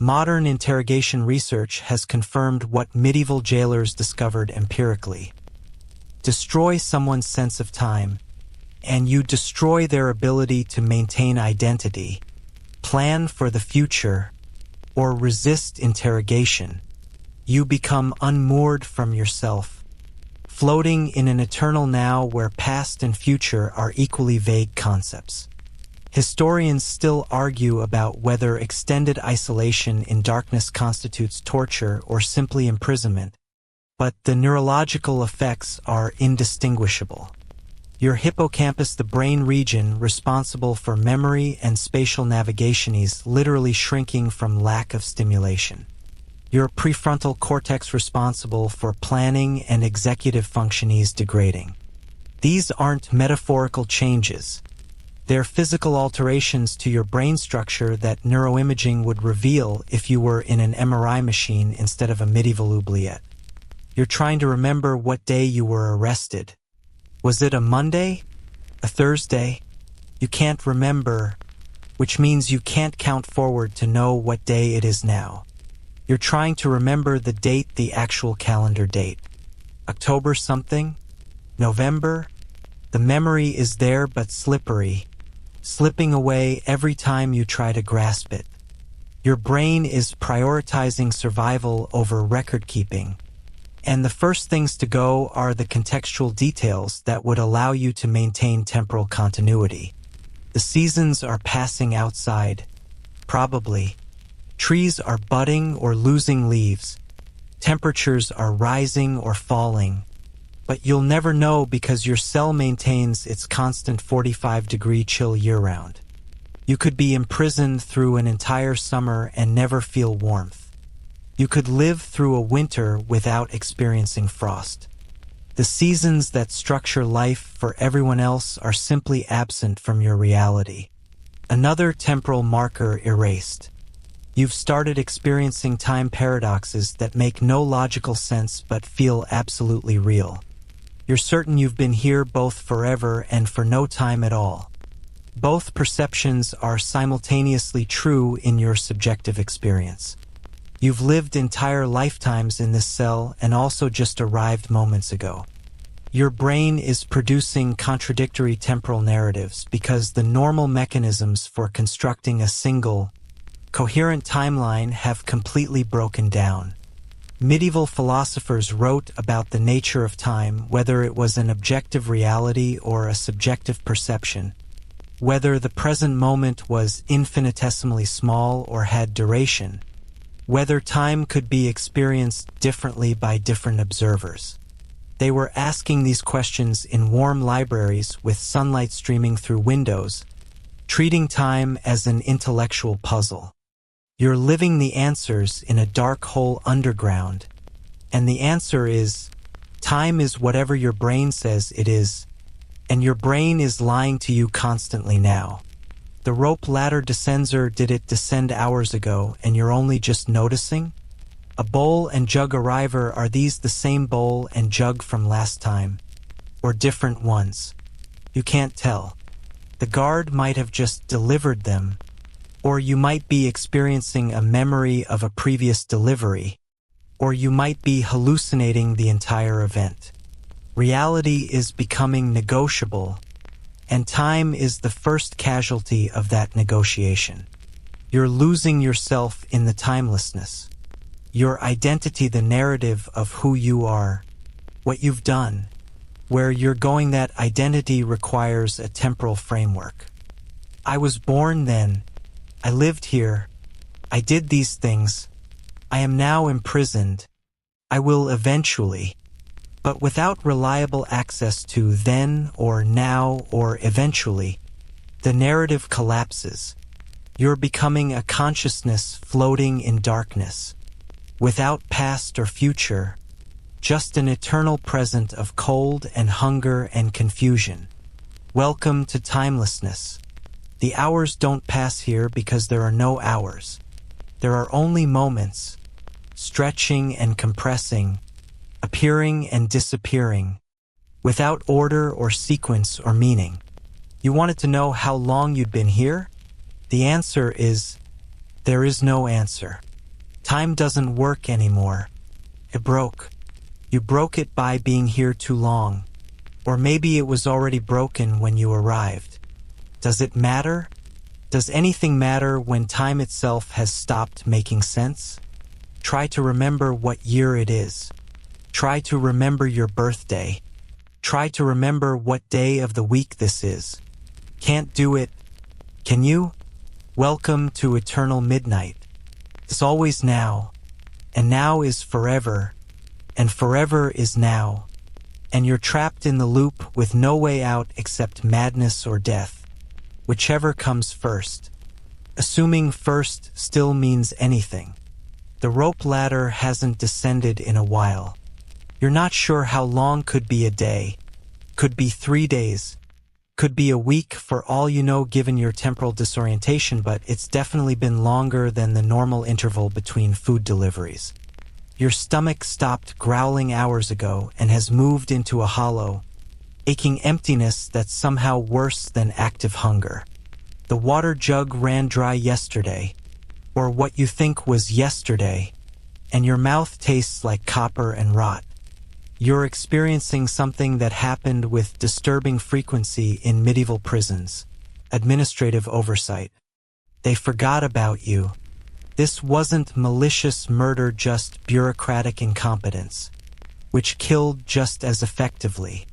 Modern interrogation research has confirmed what medieval jailers discovered empirically. Destroy someone's sense of time, and you destroy their ability to maintain identity, plan for the future, or resist interrogation. You become unmoored from yourself, floating in an eternal now where past and future are equally vague concepts. Historians still argue about whether extended isolation in darkness constitutes torture or simply imprisonment, but the neurological effects are indistinguishable. Your hippocampus, the brain region responsible for memory and spatial navigation, is literally shrinking from lack of stimulation. Your prefrontal cortex, responsible for planning and executive function, is degrading. These aren't metaphorical changes. They're physical alterations to your brain structure that neuroimaging would reveal if you were in an MRI machine instead of a medieval oubliette. You're trying to remember what day you were arrested. Was it a Monday? A Thursday? You can't remember, which means you can't count forward to know what day it is now. You're trying to remember the date, the actual calendar date. October something? November? The memory is there but slippery, slipping away every time you try to grasp it. Your brain is prioritizing survival over record keeping. And the first things to go are the contextual details that would allow you to maintain temporal continuity. The seasons are passing outside. Probably. Trees are budding or losing leaves. Temperatures are rising or falling. But you'll never know because your cell maintains its constant 45-degree chill year-round. You could be imprisoned through an entire summer and never feel warmth. You could live through a winter without experiencing frost. The seasons that structure life for everyone else are simply absent from your reality. Another temporal marker erased. You've started experiencing time paradoxes that make no logical sense but feel absolutely real. You're certain you've been here both forever and for no time at all. Both perceptions are simultaneously true in your subjective experience. You've lived entire lifetimes in this cell and also just arrived moments ago. Your brain is producing contradictory temporal narratives because the normal mechanisms for constructing a single, coherent timeline have completely broken down. Medieval philosophers wrote about the nature of time, whether it was an objective reality or a subjective perception, whether the present moment was infinitesimally small or had duration, whether time could be experienced differently by different observers. They were asking these questions in warm libraries with sunlight streaming through windows, treating time as an intellectual puzzle. You're living the answers in a dark hole underground, and the answer is, time is whatever your brain says it is, and your brain is lying to you constantly now. The rope ladder descends, or did it descend hours ago and you're only just noticing? A bowl and jug arriver, are these the same bowl and jug from last time, or different ones? You can't tell. The guard might have just delivered them, or you might be experiencing a memory of a previous delivery, or you might be hallucinating the entire event. Reality is becoming negotiable, and time is the first casualty of that negotiation. You're losing yourself in the timelessness. Your identity, the narrative of who you are, what you've done, where you're going. That identity requires a temporal framework. I was born then. I lived here. I did these things. I am now imprisoned. I will eventually. But without reliable access to then or now or eventually, the narrative collapses. You're becoming a consciousness floating in darkness, without past or future, just an eternal present of cold and hunger and confusion. Welcome to timelessness. The hours don't pass here because there are no hours. There are only moments, stretching and compressing, appearing and disappearing, without order or sequence or meaning. You wanted to know how long you'd been here? The answer is, there is no answer. Time doesn't work anymore. It broke. You broke it by being here too long. Or maybe it was already broken when you arrived. Does it matter? Does anything matter when time itself has stopped making sense? Try to remember what year it is. Try to remember your birthday. Try to remember what day of the week this is. Can't do it. Can you? Welcome to eternal midnight. It's always now, and now is forever, and forever is now. and you're trapped in the loop with no way out except madness or death, whichever comes first. Assuming first still means anything. The rope ladder hasn't descended in a while. You're not sure how long. Could be a day, could be 3 days, could be a week for all you know given your temporal disorientation, but it's definitely been longer than the normal interval between food deliveries. Your stomach stopped growling hours ago and has moved into a hollow, aching emptiness that's somehow worse than active hunger. The water jug ran dry yesterday, or what you think was yesterday, and your mouth tastes like copper and rot. You're experiencing something that happened with disturbing frequency in medieval prisons: administrative oversight. They forgot about you. This wasn't malicious murder, just bureaucratic incompetence, which killed just as effectively.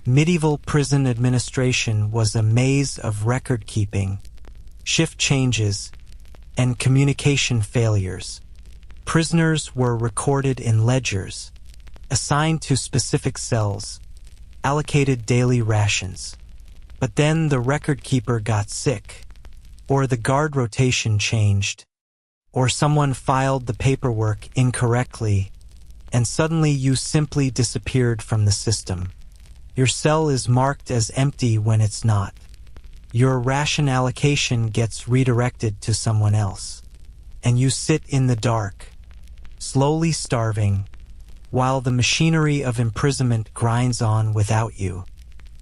Medieval prison administration was a maze of record-keeping, shift changes, and communication failures. Prisoners were recorded in ledgers, assigned to specific cells, allocated daily rations. But then the record keeper got sick, or the guard rotation changed, or someone filed the paperwork incorrectly, and suddenly you simply disappeared from the system. Your cell is marked as empty when it's not. Your ration allocation gets redirected to someone else, and you sit in the dark, slowly starving, while the machinery of imprisonment grinds on without you.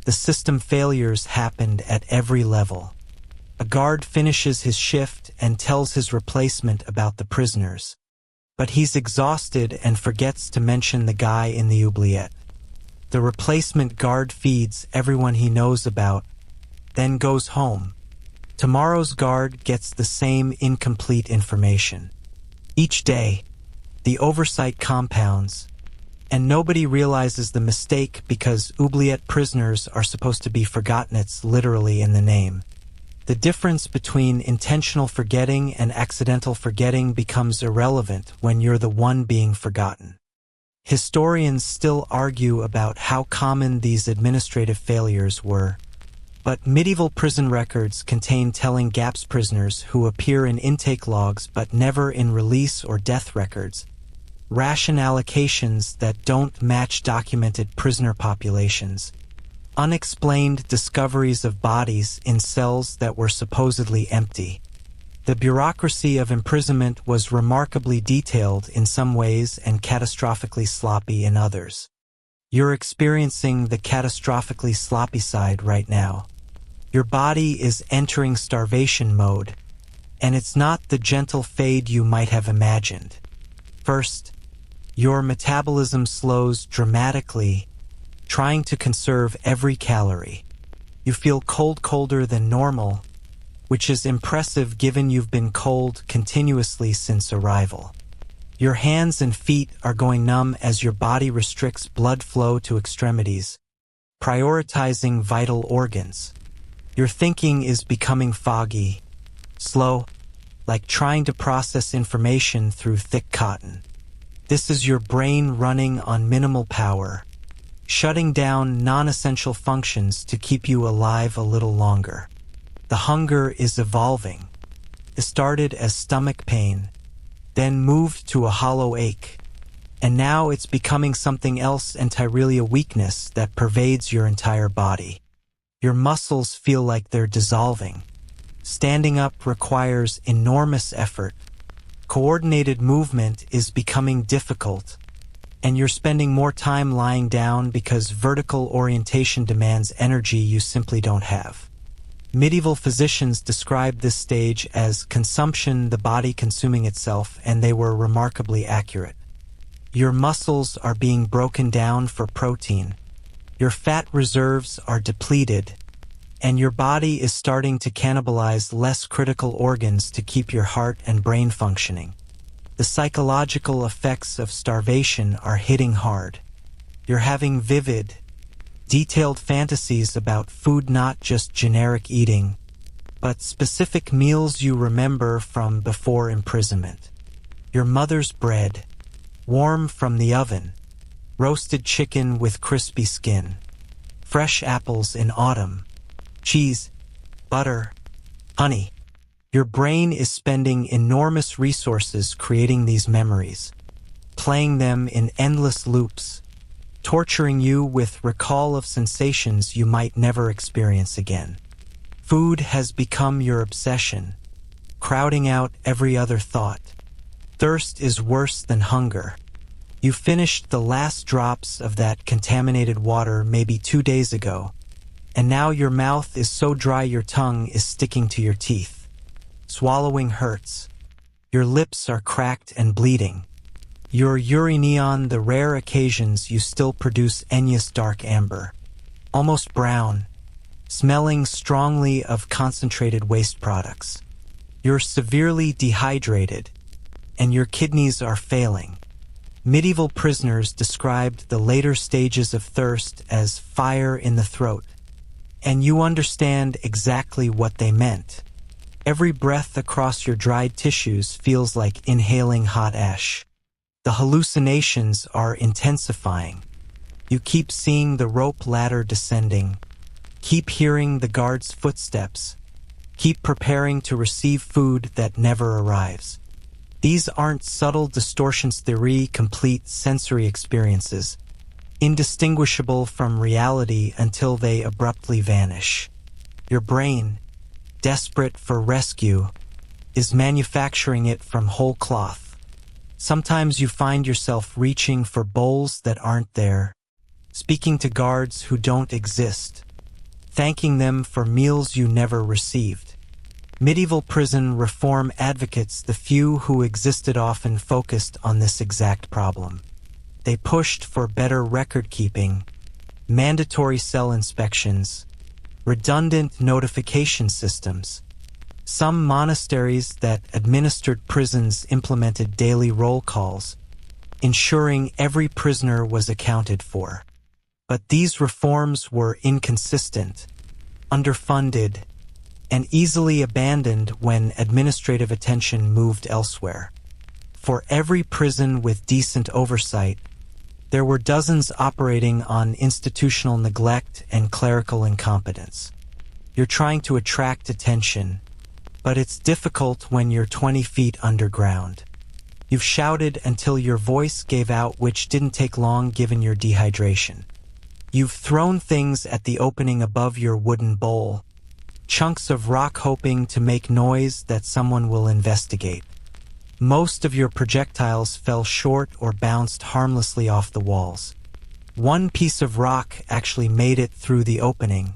The system failures happened at every level. A guard finishes his shift and tells his replacement about the prisoners, but he's exhausted and forgets to mention the guy in the oubliette. The replacement guard feeds everyone he knows about, then goes home. Tomorrow's guard gets the same incomplete information. Each day, the oversight compounds, and nobody realizes the mistake because oubliette prisoners are supposed to be forgotten. It's literally in the name. The difference between intentional forgetting and accidental forgetting becomes irrelevant when you're the one being forgotten. Historians still argue about how common these administrative failures were, but medieval prison records contain telling gaps: prisoners who appear in intake logs but never in release or death records, ration allocations that don't match documented prisoner populations, unexplained discoveries of bodies in cells that were supposedly empty. The bureaucracy of imprisonment was remarkably detailed in some ways and catastrophically sloppy in others. You're experiencing the catastrophically sloppy side right now. Your body is entering starvation mode, and it's not the gentle fade you might have imagined. First, your metabolism slows dramatically, trying to conserve every calorie. You feel colder than normal, which is impressive given you've been cold continuously since arrival. Your hands and feet are going numb as your body restricts blood flow to extremities, prioritizing vital organs. Your thinking is becoming foggy, slow, like trying to process information through thick cotton. This is your brain running on minimal power, shutting down non-essential functions to keep you alive a little longer. The hunger is evolving. It started as stomach pain, then moved to a hollow ache, and now it's becoming something else entirely: a weakness that pervades your entire body. Your muscles feel like they're dissolving. Standing up requires enormous effort. Coordinated movement is becoming difficult, and you're spending more time lying down because vertical orientation demands energy you simply don't have. Medieval physicians described this stage as consumption, the body consuming itself, and they were remarkably accurate. Your muscles are being broken down for protein. Your fat reserves are depleted, and your body is starting to cannibalize less critical organs to keep your heart and brain functioning. The psychological effects of starvation are hitting hard. You're having vivid, detailed fantasies about food, not just generic eating, but specific meals you remember from before imprisonment. Your mother's bread, warm from the oven, roasted chicken with crispy skin, fresh apples in autumn, cheese, butter, honey. Your brain is spending enormous resources creating these memories, playing them in endless loops, torturing you with recall of sensations you might never experience again. Food has become your obsession, crowding out every other thought. Thirst is worse than hunger. You finished the last drops of that contaminated water maybe 2 days ago, and now your mouth is so dry your tongue is sticking to your teeth. Swallowing hurts. Your lips are cracked and bleeding. You're urinating on the rare occasions you still produce Enya's dark amber, almost brown, smelling strongly of concentrated waste products. You're severely dehydrated, and your kidneys are failing. Medieval prisoners described the later stages of thirst as fire in the throat, and you understand exactly what they meant. Every breath across your dried tissues feels like inhaling hot ash. The hallucinations are intensifying. You keep seeing the rope ladder descending, keep hearing the guard's footsteps, keep preparing to receive food that never arrives. These aren't subtle distortions theory, complete sensory experiences, indistinguishable from reality until they abruptly vanish. Your brain, desperate for rescue, is manufacturing it from whole cloth. Sometimes you find yourself reaching for bowls that aren't there, speaking to guards who don't exist, thanking them for meals you never received. Medieval prison reform advocates, the few who existed, often focused on this exact problem. They pushed for better record-keeping, mandatory cell inspections, redundant notification systems. Some monasteries that administered prisons implemented daily roll calls, ensuring every prisoner was accounted for. But these reforms were inconsistent, underfunded, and easily abandoned when administrative attention moved elsewhere. For every prison with decent oversight, there were dozens operating on institutional neglect and clerical incompetence. You're trying to attract attention, but it's difficult when you're 20 feet underground. You've shouted until your voice gave out, which didn't take long given your dehydration. You've thrown things at the opening above your wooden bowl, chunks of rock hoping to make noise that someone will investigate. Most of your projectiles fell short or bounced harmlessly off the walls. One piece of rock actually made it through the opening,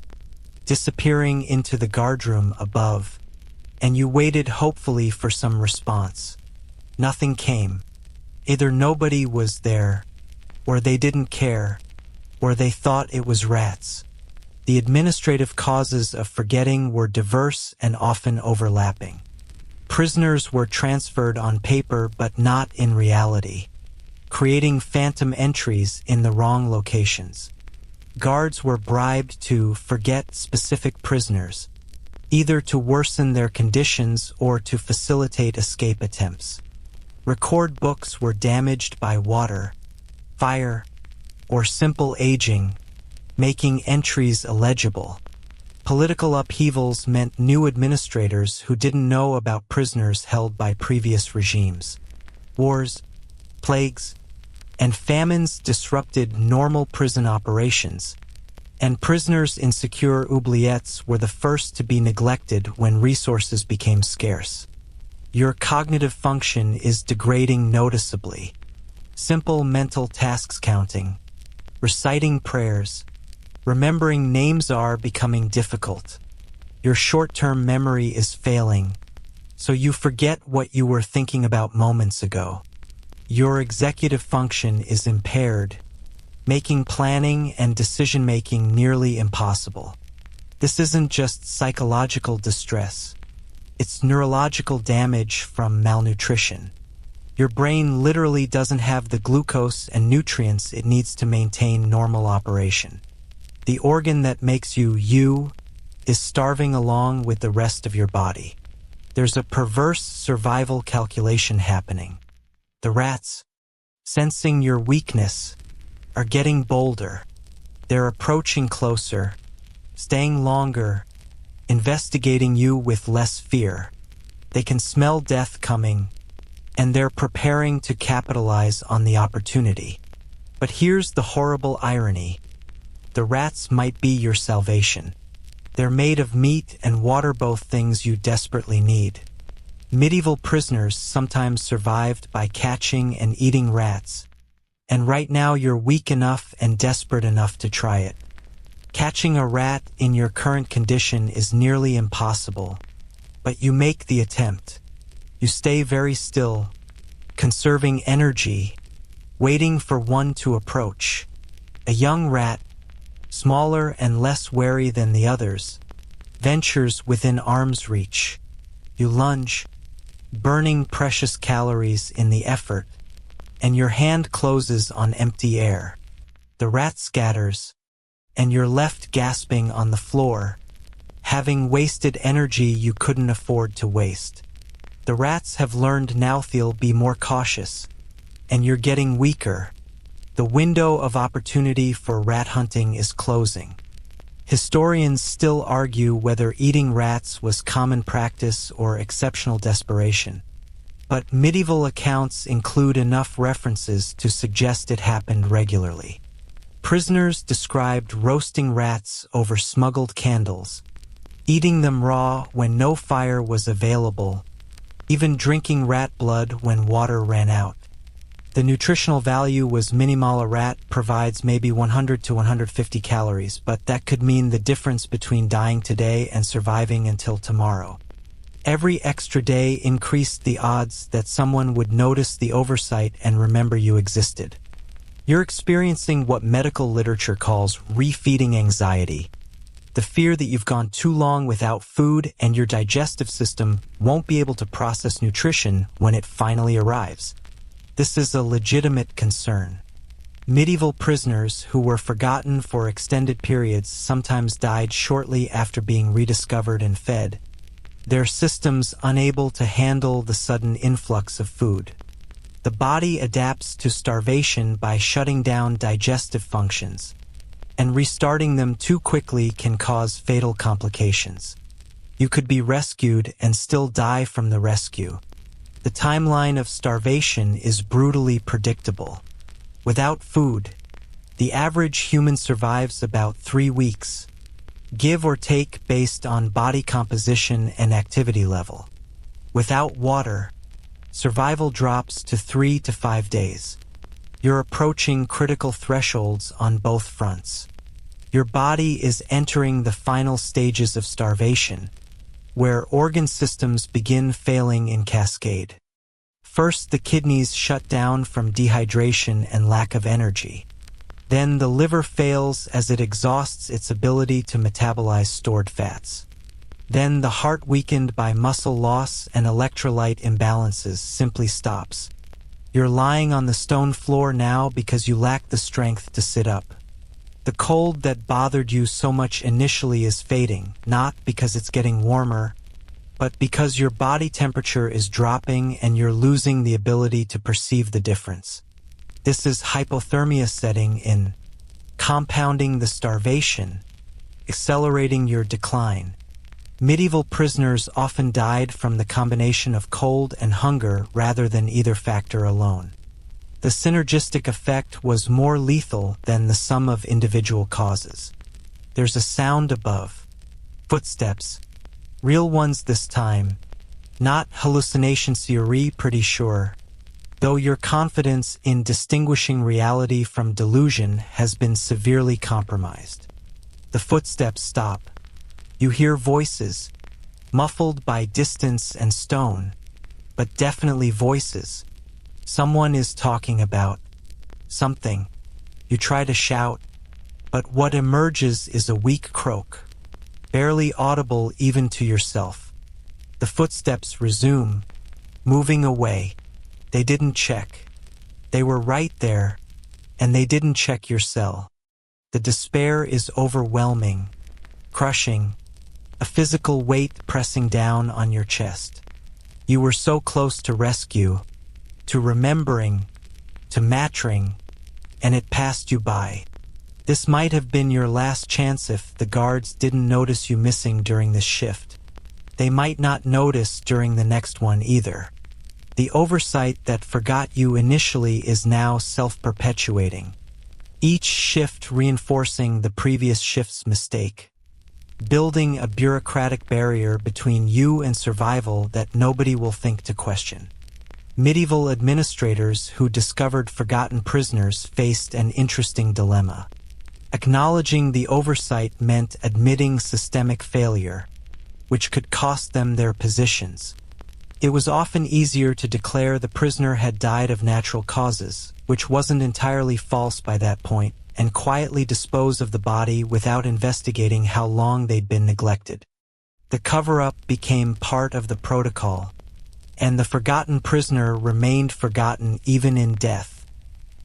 disappearing into the guardroom above, and you waited hopefully for some response. Nothing came. Either nobody was there, or they didn't care, or they thought it was rats. The administrative causes of forgetting were diverse and often overlapping. Prisoners were transferred on paper but not in reality, creating phantom entries in the wrong locations. Guards were bribed to forget specific prisoners, either to worsen their conditions or to facilitate escape attempts. Record books were damaged by water, fire, or simple aging, making entries illegible. Political upheavals meant new administrators who didn't know about prisoners held by previous regimes. Wars, plagues, and famines disrupted normal prison operations, and prisoners in secure oubliettes were the first to be neglected when resources became scarce. Your cognitive function is degrading noticeably. Simple mental tasks, counting, reciting prayers, remembering names, are becoming difficult. Your short-term memory is failing, so you forget what you were thinking about moments ago. Your executive function is impaired, making planning and decision-making nearly impossible. This isn't just psychological distress. It's neurological damage from malnutrition. Your brain literally doesn't have the glucose and nutrients it needs to maintain normal operation. The organ that makes you you is starving along with the rest of your body. There's a perverse survival calculation happening. The rats, sensing your weakness, are getting bolder. They're approaching closer, staying longer, investigating you with less fear. They can smell death coming, and they're preparing to capitalize on the opportunity. But here's the horrible irony. The rats might be your salvation. They're made of meat and water, both things you desperately need. Medieval prisoners sometimes survived by catching and eating rats, and right now you're weak enough and desperate enough to try it. Catching a rat in your current condition is nearly impossible, but you make the attempt. You stay very still, conserving energy, waiting for one to approach. A young rat, smaller and less wary than the others, ventures within arm's reach. You lunge, burning precious calories in the effort, and your hand closes on empty air. The rat scatters, and you're left gasping on the floor, having wasted energy you couldn't afford to waste. The rats have learned now. They'll be more cautious, and you're getting weaker. The window of opportunity for rat hunting is closing. Historians still argue whether eating rats was common practice or exceptional desperation, but medieval accounts include enough references to suggest it happened regularly. Prisoners described roasting rats over smuggled candles, eating them raw when no fire was available, even drinking rat blood when water ran out. The nutritional value was minimal. A rat provides maybe 100 to 150 calories, but that could mean the difference between dying today and surviving until tomorrow. Every extra day increased the odds that someone would notice the oversight and remember you existed. You're experiencing what medical literature calls refeeding anxiety, the fear that you've gone too long without food and your digestive system won't be able to process nutrition when it finally arrives. This is a legitimate concern. Medieval prisoners who were forgotten for extended periods sometimes died shortly after being rediscovered and fed, their systems unable to handle the sudden influx of food. The body adapts to starvation by shutting down digestive functions, and restarting them too quickly can cause fatal complications. You could be rescued and still die from the rescue. The timeline of starvation is brutally predictable. Without food, the average human survives about 3 weeks, give or take based on body composition and activity level. Without water, survival drops to 3 to 5 days. You're approaching critical thresholds on both fronts. Your body is entering the final stages of starvation, where organ systems begin failing in cascade. First, the kidneys shut down from dehydration and lack of energy. Then the liver fails as it exhausts its ability to metabolize stored fats. Then the heart, weakened by muscle loss and electrolyte imbalances, simply stops. You're lying on the stone floor now because you lack the strength to sit up. The cold that bothered you so much initially is fading, not because it's getting warmer, but because your body temperature is dropping and you're losing the ability to perceive the difference. This is hypothermia setting in, compounding the starvation, accelerating your decline. Medieval prisoners often died from the combination of cold and hunger rather than either factor alone. The synergistic effect was more lethal than the sum of individual causes. There's a sound above. Footsteps. Real ones this time. Not hallucination theory, pretty sure. Though your confidence in distinguishing reality from delusion has been severely compromised. The footsteps stop. You hear voices, muffled by distance and stone, but definitely voices. Someone is talking about something. You try to shout, but what emerges is a weak croak, barely audible even to yourself. The footsteps resume, moving away. They didn't check. They were right there, and they didn't check your cell. The despair is overwhelming, crushing, a physical weight pressing down on your chest. You were so close to rescue, to remembering, to mattering, and it passed you by. This might have been your last chance if the guards didn't notice you missing during this shift. They might not notice during the next one either. The oversight that forgot you initially is now self-perpetuating, each shift reinforcing the previous shift's mistake, building a bureaucratic barrier between you and survival that nobody will think to question. Medieval administrators who discovered forgotten prisoners faced an interesting dilemma. Acknowledging the oversight meant admitting systemic failure, which could cost them their positions. It was often easier to declare the prisoner had died of natural causes, which wasn't entirely false by that point, and quietly dispose of the body without investigating how long they'd been neglected. The cover-up became part of the protocol, and the forgotten prisoner remained forgotten even in death.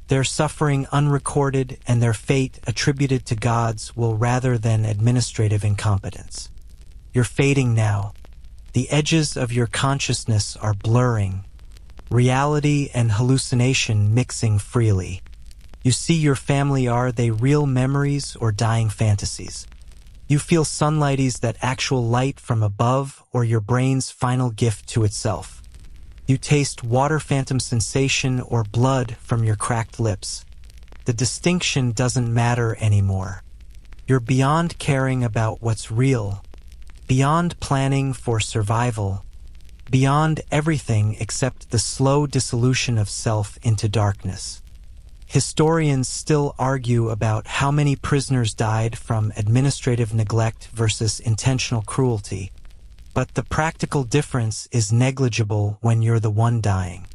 Their suffering unrecorded and their fate attributed to gods will rather than administrative incompetence. You're fading now. The edges of your consciousness are blurring, reality and hallucination mixing freely. You see your family, are they real memories or dying fantasies? You feel sunlighties that actual light from above or your brain's final gift to itself. You taste water phantom sensation or blood from your cracked lips. The distinction doesn't matter anymore. You're beyond caring about what's real, beyond planning for survival, beyond everything except the slow dissolution of self into darkness. Historians still argue about how many prisoners died from administrative neglect versus intentional cruelty, but the practical difference is negligible when you're the one dying.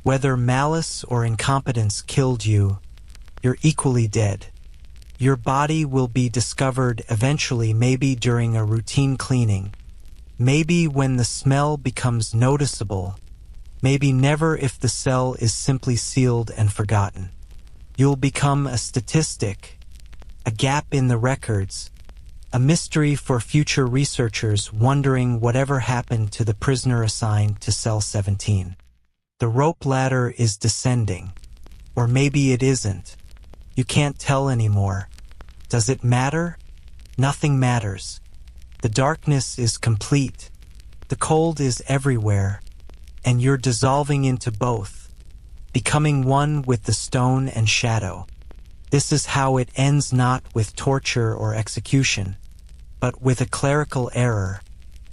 Whether malice or incompetence killed you, you're equally dead. Your body will be discovered eventually, maybe during a routine cleaning, maybe when the smell becomes noticeable, maybe never if the cell is simply sealed and forgotten. You'll become a statistic, a gap in the records, a mystery for future researchers wondering whatever happened to the prisoner assigned to cell 17. The rope ladder is descending, or maybe it isn't. You can't tell anymore. Does it matter? Nothing matters. The darkness is complete. The cold is everywhere, and you're dissolving into both, becoming one with the stone and shadow. This is how it ends, not with torture or execution, but with a clerical error,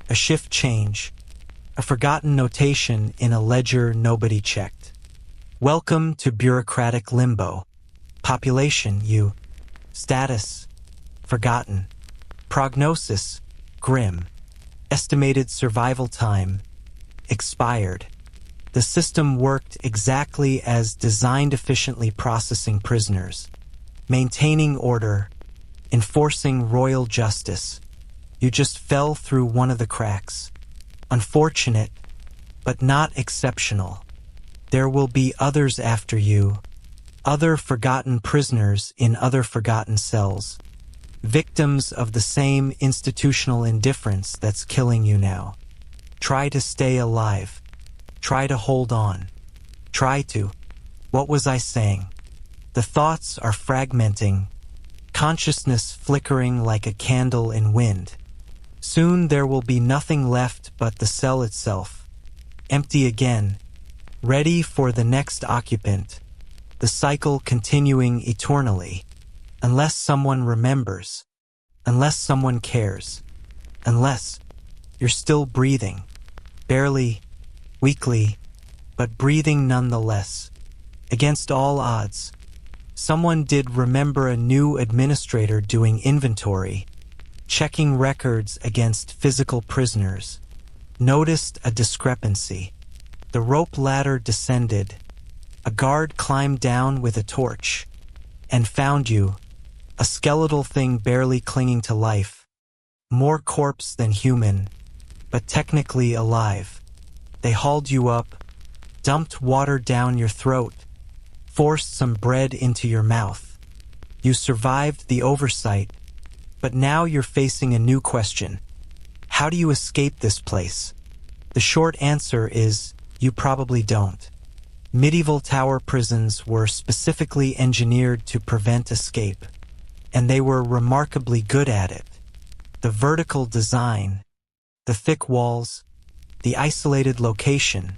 a shift change, a forgotten notation in a ledger nobody checked. Welcome to bureaucratic limbo. Population, you. Status, forgotten. Prognosis, grim. Estimated survival time, expired. The system worked exactly as designed, efficiently processing prisoners, maintaining order, enforcing royal justice. You just fell through one of the cracks. Unfortunate, but not exceptional. There will be others after you, other forgotten prisoners in other forgotten cells, victims of the same institutional indifference that's killing you now. Try to stay alive. Try to hold on. Try to. What was I saying? The thoughts are fragmenting, consciousness flickering like a candle in wind. Soon there will be nothing left but the cell itself, empty again, ready for the next occupant, the cycle continuing eternally, unless someone remembers, unless someone cares, unless you're still breathing, barely, weakly, but breathing nonetheless. Against all odds, someone did remember a new administrator doing inventory, checking records against physical prisoners, noticed a discrepancy. The rope ladder descended. A guard climbed down with a torch and found you, a skeletal thing barely clinging to life, more corpse than human, but technically alive. They hauled you up, dumped water down your throat, forced some bread into your mouth. You survived the oversight, but now you're facing a new question. How do you escape this place? The short answer is, you probably don't. Medieval tower prisons were specifically engineered to prevent escape, and they were remarkably good at it. The vertical design, the thick walls, the isolated location,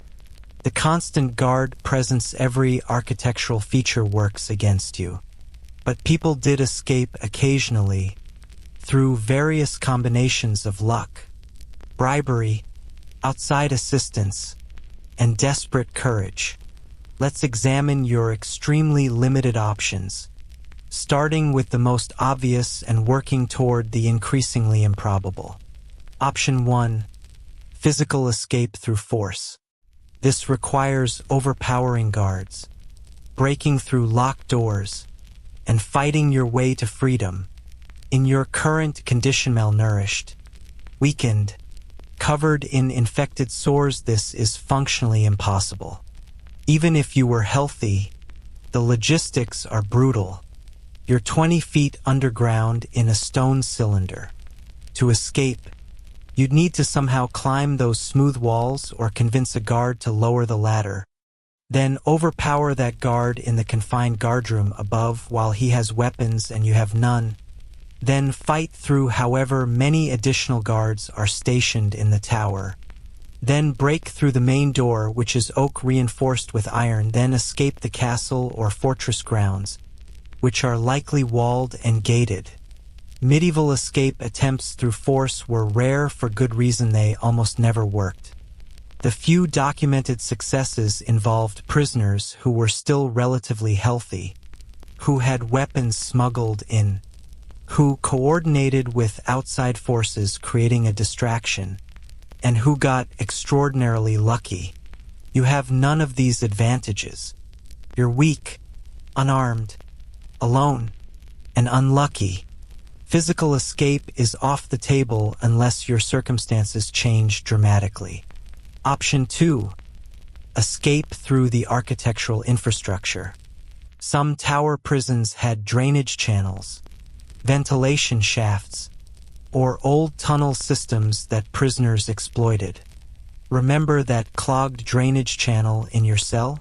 the constant guard presence, every architectural feature works against you. But people did escape occasionally through various combinations of luck, bribery, outside assistance, and desperate courage. Let's examine your extremely limited options, starting with the most obvious and working toward the increasingly improbable. Option 1. Physical escape through force. This requires overpowering guards, breaking through locked doors, and fighting your way to freedom. In your current condition, malnourished, weakened, covered in infected sores, this is functionally impossible. Even if you were healthy, the logistics are brutal. You're 20 feet underground in a stone cylinder. To escape, you'd need to somehow climb those smooth walls or convince a guard to lower the ladder. Then overpower that guard in the confined guardroom above while he has weapons and you have none. Then fight through however many additional guards are stationed in the tower. Then break through the main door, which is oak reinforced with iron. Then escape the castle or fortress grounds, which are likely walled and gated. Medieval escape attempts through force were rare for good reason. They almost never worked. The few documented successes involved prisoners who were still relatively healthy, who had weapons smuggled in, who coordinated with outside forces creating a distraction, and who got extraordinarily lucky. You have none of these advantages. You're weak, unarmed, alone, and unlucky. Physical escape is off the table unless your circumstances change dramatically. Option 2. Escape through the architectural infrastructure. Some tower prisons had drainage channels, ventilation shafts, or old tunnel systems that prisoners exploited. Remember that clogged drainage channel in your cell?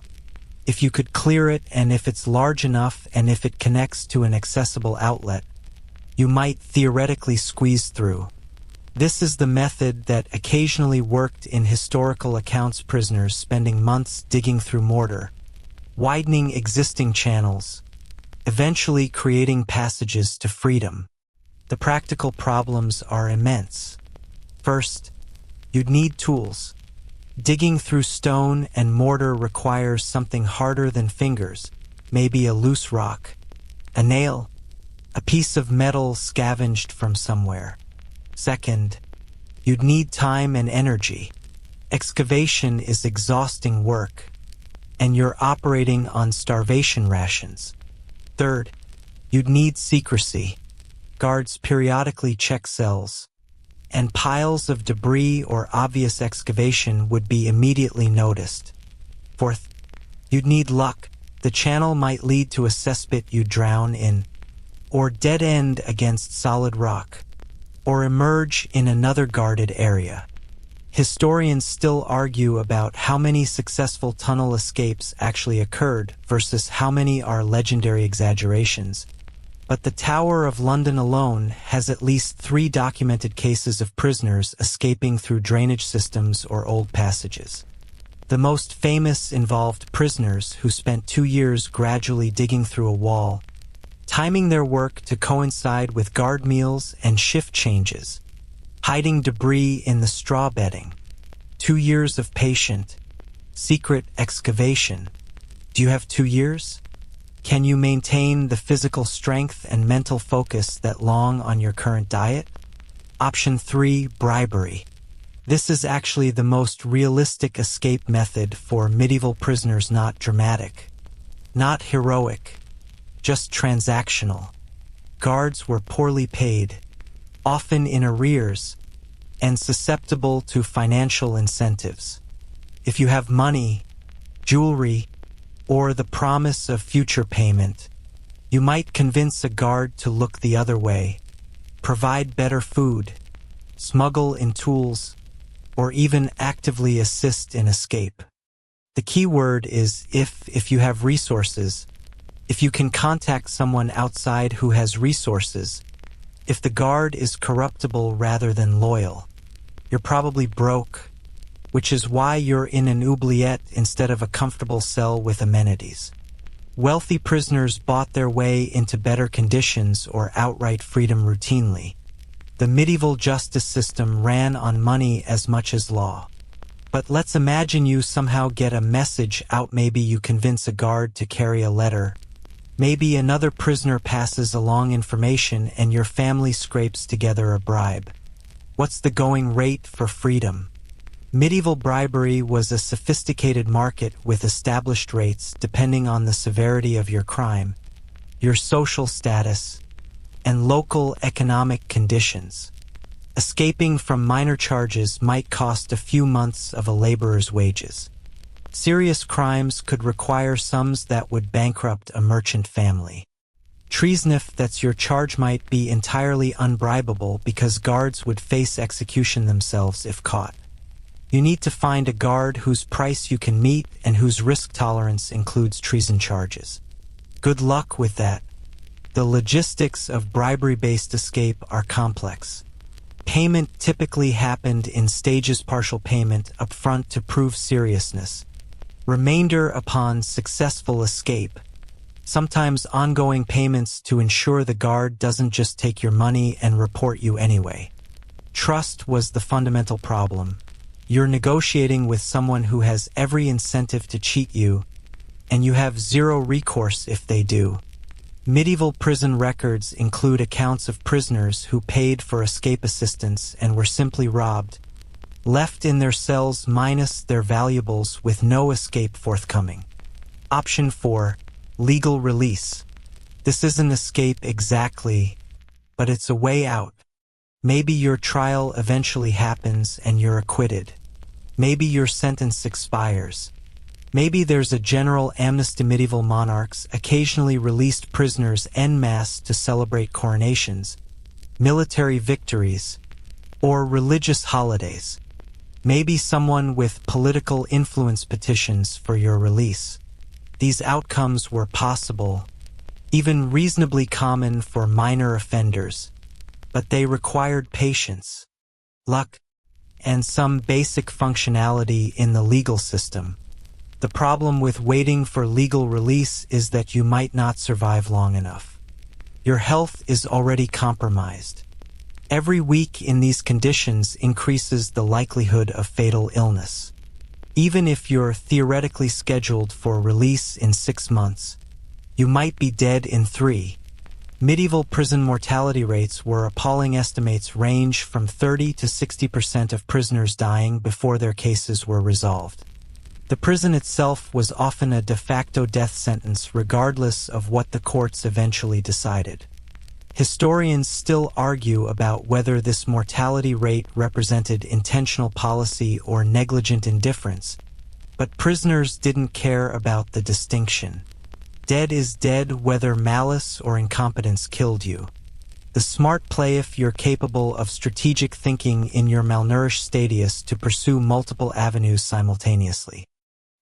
If you could clear it, and if it's large enough, and if it connects to an accessible outlet, you might theoretically squeeze through. This is the method that occasionally worked in historical accounts, prisoners spending months digging through mortar, widening existing channels, eventually creating passages to freedom. The practical problems are immense. First, you'd need tools. Digging through stone and mortar requires something harder than fingers, maybe a loose rock, a nail, a piece of metal scavenged from somewhere. Second, you'd need time and energy. Excavation is exhausting work, and you're operating on starvation rations. Third, you'd need secrecy. Guards periodically check cells, and piles of debris or obvious excavation would be immediately noticed. Fourth, you'd need luck. The channel might lead to a cesspit you'd drown in, or dead end against solid rock, or emerge in another guarded area. Historians still argue about how many successful tunnel escapes actually occurred versus how many are legendary exaggerations. But the Tower of London alone has at least 3 documented cases of prisoners escaping through drainage systems or old passages. The most famous involved prisoners who spent 2 years gradually digging through a wall, timing their work to coincide with guard meals and shift changes, hiding debris in the straw bedding. 2 years of patient, secret excavation. Do you have 2 years? Can you maintain the physical strength and mental focus that long on your current diet? Option 3, bribery. This is actually the most realistic escape method for medieval prisoners, not dramatic, not heroic, just transactional. Guards were poorly paid, often in arrears, and susceptible to financial incentives. If you have money, jewelry, or the promise of future payment, you might convince a guard to look the other way, provide better food, smuggle in tools, or even actively assist in escape. The key word is if you have resources, if you can contact someone outside who has resources, if the guard is corruptible rather than loyal. You're probably broke, which is why you're in an oubliette instead of a comfortable cell with amenities. Wealthy prisoners bought their way into better conditions or outright freedom routinely. The medieval justice system ran on money as much as law. But let's imagine you somehow get a message out. Maybe you convince a guard to carry a letter. Maybe another prisoner passes along information and your family scrapes together a bribe. What's the going rate for freedom? Medieval bribery was a sophisticated market with established rates depending on the severity of your crime, your social status, and local economic conditions. Escaping from minor charges might cost a few months of a laborer's wages. Serious crimes could require sums that would bankrupt a merchant family. Treason, if that's your charge, might be entirely unbribable because guards would face execution themselves if caught. You need to find a guard whose price you can meet and whose risk tolerance includes treason charges. Good luck with that. The logistics of bribery-based escape are complex. Payment typically happened in stages: partial payment up front to prove seriousness, remainder upon successful escape, sometimes ongoing payments to ensure the guard doesn't just take your money and report you anyway. Trust was the fundamental problem. You're negotiating with someone who has every incentive to cheat you, and you have zero recourse if they do. Medieval prison records include accounts of prisoners who paid for escape assistance and were simply robbed, left in their cells minus their valuables with no escape forthcoming. Option 4. Legal release. This isn't escape exactly, but it's a way out. Maybe your trial eventually happens and you're acquitted. Maybe your sentence expires. Maybe there's a general amnesty. Medieval monarchs occasionally released prisoners en masse to celebrate coronations, military victories, or religious holidays. Maybe someone with political influence petitions for your release. These outcomes were possible, even reasonably common for minor offenders, but they required patience, luck, and some basic functionality in the legal system. The problem with waiting for legal release is that you might not survive long enough. Your health is already compromised. Every week in these conditions increases the likelihood of fatal illness. Even if you're theoretically scheduled for release in 6 months, you might be dead in 3. Medieval prison mortality rates were appalling. Estimates range from 30 to 60% of prisoners dying before their cases were resolved. The prison itself was often a de facto death sentence regardless of what the courts eventually decided. Historians still argue about whether this mortality rate represented intentional policy or negligent indifference, but prisoners didn't care about the distinction. Dead is dead whether malice or incompetence killed you. The smart play, if you're capable of strategic thinking in your malnourished stadium, to pursue multiple avenues simultaneously.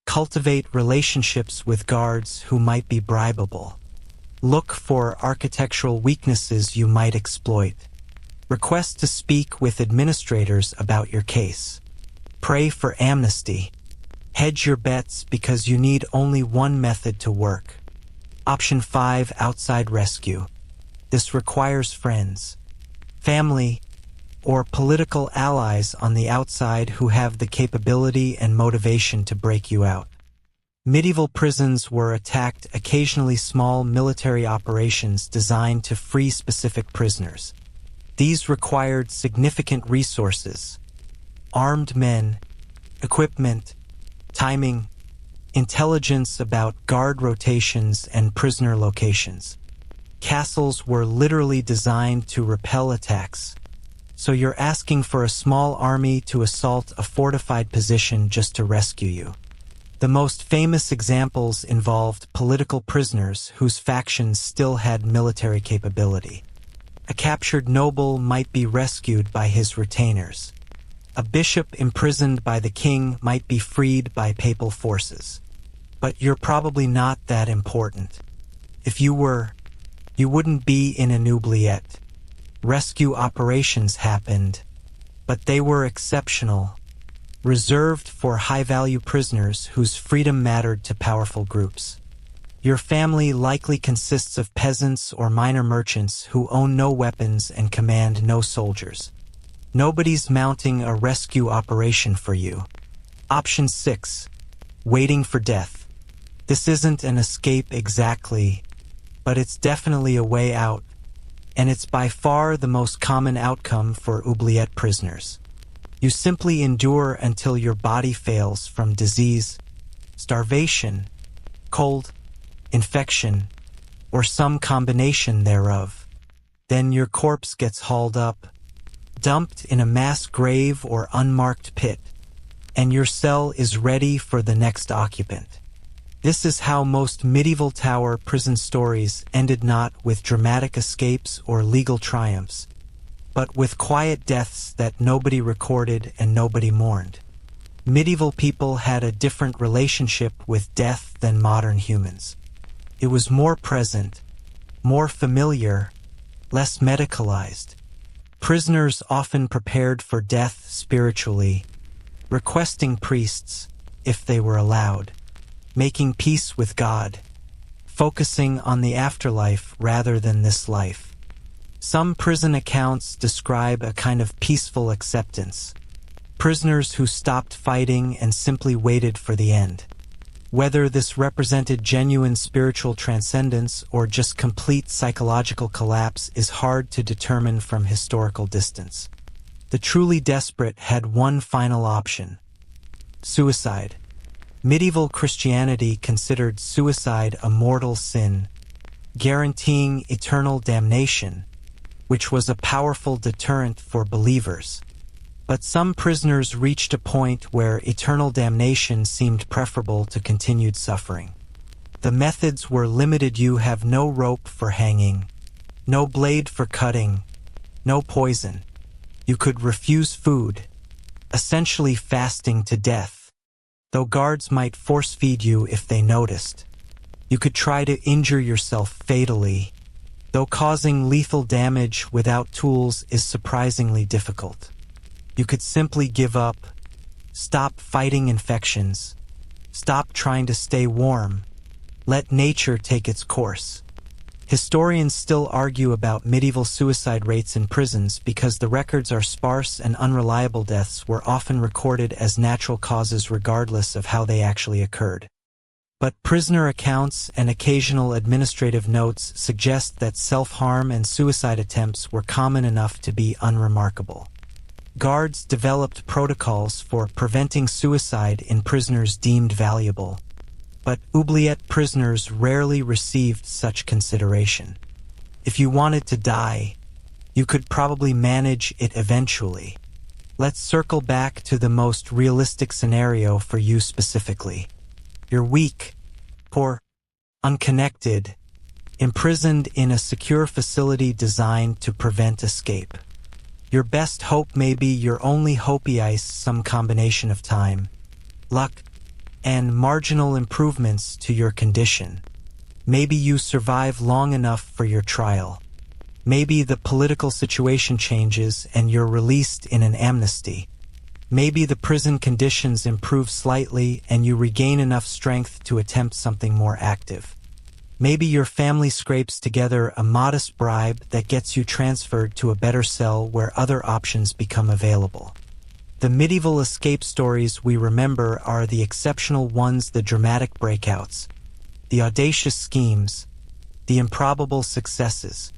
Cultivate relationships with guards who might be bribable. Look for architectural weaknesses you might exploit. Request to speak with administrators about your case. Pray for amnesty. Hedge your bets because you need only one method to work. Option 5. Outside rescue. This requires friends, family, or political allies on the outside who have the capability and motivation to break you out. Medieval prisons were attacked, occasionally small military operations designed to free specific prisoners. These required significant resources: armed men, equipment, timing, intelligence about guard rotations and prisoner locations. Castles were literally designed to repel attacks, so you're asking for a small army to assault a fortified position just to rescue you. The most famous examples involved political prisoners whose factions still had military capability. A captured noble might be rescued by his retainers. A bishop imprisoned by the king might be freed by papal forces. But you're probably not that important. If you were, you wouldn't be in an oubliette. Rescue operations happened, but they were exceptional, reserved for high-value prisoners whose freedom mattered to powerful groups. Your family likely consists of peasants or minor merchants who own no weapons and command no soldiers. Nobody's mounting a rescue operation for you. Option 6. Waiting for death. This isn't an escape exactly, but it's definitely a way out, and it's by far the most common outcome for oubliette prisoners. You simply endure until your body fails from disease, starvation, cold, infection, or some combination thereof. Then your corpse gets hauled up, dumped in a mass grave or unmarked pit, and your cell is ready for the next occupant. This is how most medieval tower prison stories ended, not with dramatic escapes or legal triumphs, but with quiet deaths that nobody recorded and nobody mourned. Medieval people had a different relationship with death than modern humans. It was more present, more familiar, less medicalized. Prisoners often prepared for death spiritually, requesting priests, if they were allowed, making peace with God, focusing on the afterlife rather than this life. Some prison accounts describe a kind of peaceful acceptance, prisoners who stopped fighting and simply waited for the end. Whether this represented genuine spiritual transcendence or just complete psychological collapse is hard to determine from historical distance. The truly desperate had one final option: suicide. Medieval Christianity considered suicide a mortal sin, guaranteeing eternal damnation, which was a powerful deterrent for believers. But some prisoners reached a point where eternal damnation seemed preferable to continued suffering. The methods were limited. You have no rope for hanging, no blade for cutting, no poison. You could refuse food, essentially fasting to death, though guards might force-feed you if they noticed. You could try to injure yourself fatally, though causing lethal damage without tools is surprisingly difficult. You could simply give up, stop fighting infections, stop trying to stay warm, let nature take its course. Historians still argue about medieval suicide rates in prisons because the records are sparse and unreliable. Deaths were often recorded as natural causes regardless of how they actually occurred. But prisoner accounts and occasional administrative notes suggest that self-harm and suicide attempts were common enough to be unremarkable. Guards developed protocols for preventing suicide in prisoners deemed valuable, but oubliette prisoners rarely received such consideration. If you wanted to die, you could probably manage it eventually. Let's circle back to the most realistic scenario for you specifically. You're weak, poor, unconnected, imprisoned in a secure facility designed to prevent escape. Your best hope may be your only hope is some combination of time, luck, and marginal improvements to your condition. Maybe you survive long enough for your trial. Maybe the political situation changes and you're released in an amnesty. Maybe the prison conditions improve slightly and you regain enough strength to attempt something more active. Maybe your family scrapes together a modest bribe that gets you transferred to a better cell where other options become available. The medieval escape stories we remember are the exceptional ones, the dramatic breakouts, the audacious schemes, the improbable successes.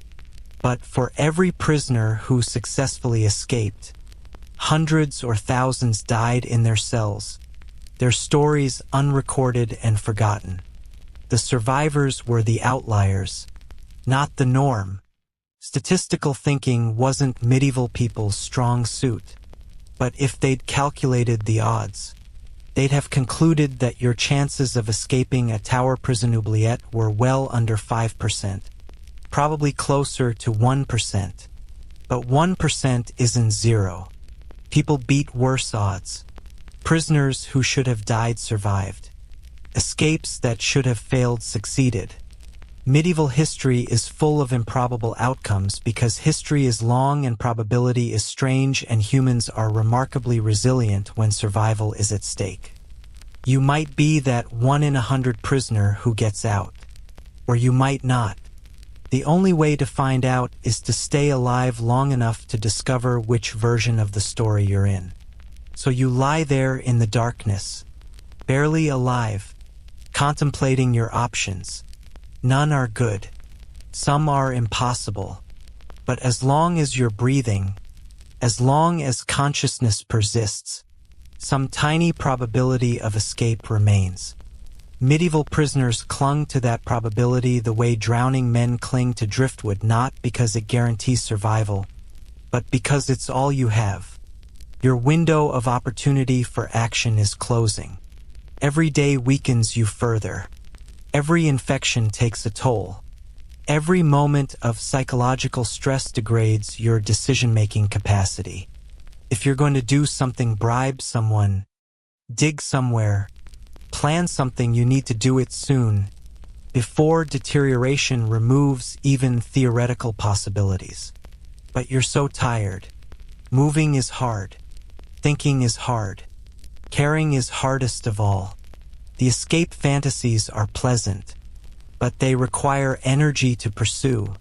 But for every prisoner who successfully escaped, hundreds or thousands died in their cells, their stories unrecorded and forgotten. The survivors were the outliers, not the norm. Statistical thinking wasn't medieval people's strong suit, but if they'd calculated the odds, they'd have concluded that your chances of escaping a tower prison oubliette were well under 5%, probably closer to 1%. But 1% isn't zero. People beat worse odds. Prisoners who should have died survived. Escapes that should have failed succeeded. Medieval history is full of improbable outcomes because history is long and probability is strange, and humans are remarkably resilient when survival is at stake. You might be that 1 in 100 prisoner who gets out. Or you might not. The only way to find out is to stay alive long enough to discover which version of the story you're in. So you lie there in the darkness, barely alive, contemplating your options. None are good. Some are impossible. But as long as you're breathing, as long as consciousness persists, some tiny probability of escape remains. Medieval prisoners clung to that probability the way drowning men cling to driftwood, not because it guarantees survival, but because it's all you have. Your window of opportunity for action is closing. Every day weakens you further. Every infection takes a toll. Every moment of psychological stress degrades your decision-making capacity. If you're going to do something, bribe someone, dig somewhere, plan something, you need to do it soon, before deterioration removes even theoretical possibilities. But you're so tired. Moving is hard. Thinking is hard. Caring is hardest of all. The escape fantasies are pleasant, but they require energy to pursue,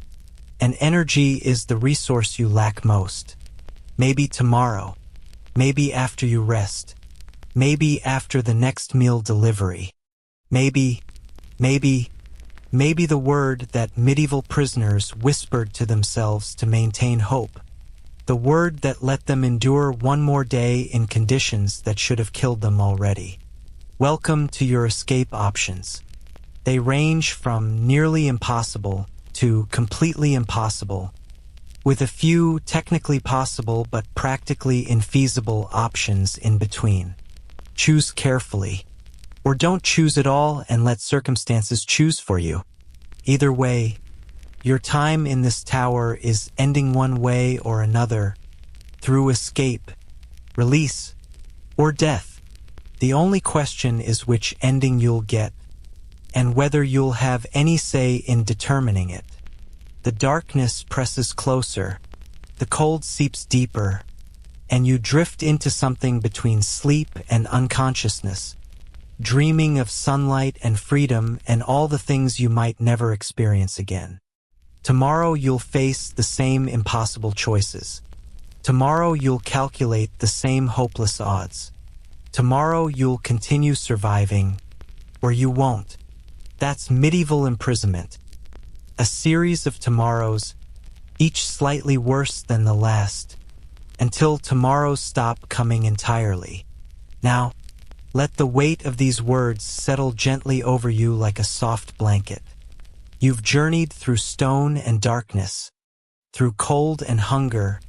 and energy is the resource you lack most. Maybe tomorrow, maybe after you rest, maybe after the next meal delivery, maybe the word that medieval prisoners whispered to themselves to maintain hope, the word that let them endure one more day in conditions that should have killed them already. Welcome to your escape options. They range from nearly impossible to completely impossible, with a few technically possible but practically infeasible options in between. Choose carefully, or don't choose at all and let circumstances choose for you. Either way, your time in this tower is ending one way or another, through escape, release, or death. The only question is which ending you'll get, and whether you'll have any say in determining it. The darkness presses closer, the cold seeps deeper, and you drift into something between sleep and unconsciousness, dreaming of sunlight and freedom and all the things you might never experience again. Tomorrow you'll face the same impossible choices. Tomorrow you'll calculate the same hopeless odds. Tomorrow you'll continue surviving, or you won't. That's medieval imprisonment. A series of tomorrows, each slightly worse than the last, until tomorrows stop coming entirely. Now, let the weight of these words settle gently over you like a soft blanket. You've journeyed through stone and darkness, through cold and hunger,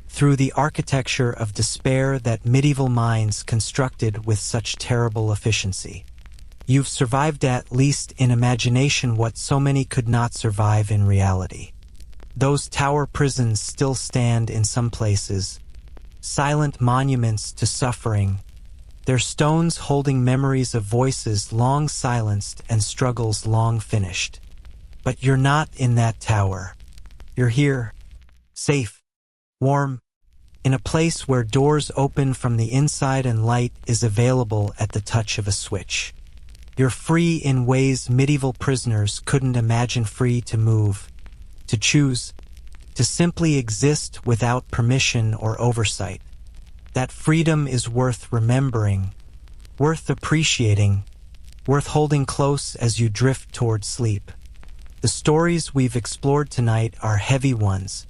through the architecture of despair that medieval minds constructed with such terrible efficiency. You've survived, at least in imagination, what so many could not survive in reality. Those tower prisons still stand in some places, silent monuments to suffering, their stones holding memories of voices long silenced and struggles long finished. But you're not in that tower. You're here, safe, warm, in a place where doors open from the inside and light is available at the touch of a switch. You're free in ways medieval prisoners couldn't imagine, free to move, to choose, to simply exist without permission or oversight. That freedom is worth remembering, worth appreciating, worth holding close as you drift toward sleep. The stories we've explored tonight are heavy ones,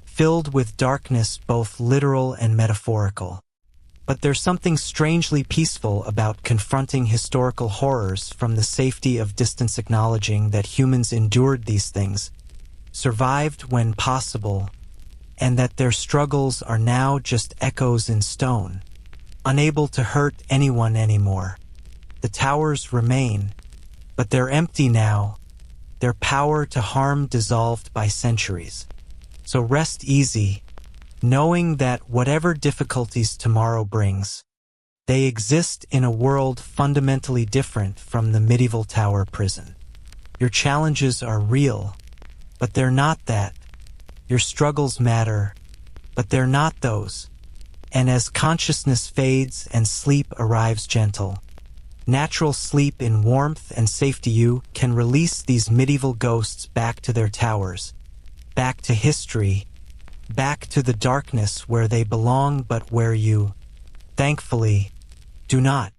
filled with darkness, both literal and metaphorical. But there's something strangely peaceful about confronting historical horrors from the safety of distance, acknowledging that humans endured these things, survived when possible, and that their struggles are now just echoes in stone, unable to hurt anyone anymore. The towers remain, but they're empty now, their power to harm dissolved by centuries. So rest easy, knowing that whatever difficulties tomorrow brings, they exist in a world fundamentally different from the medieval tower prison. Your challenges are real, but they're not that. Your struggles matter, but they're not those. And as consciousness fades and sleep arrives gentle, natural sleep in warmth and safety, you can release these medieval ghosts back to their towers, back to history, back to the darkness where they belong but where you, thankfully, do not.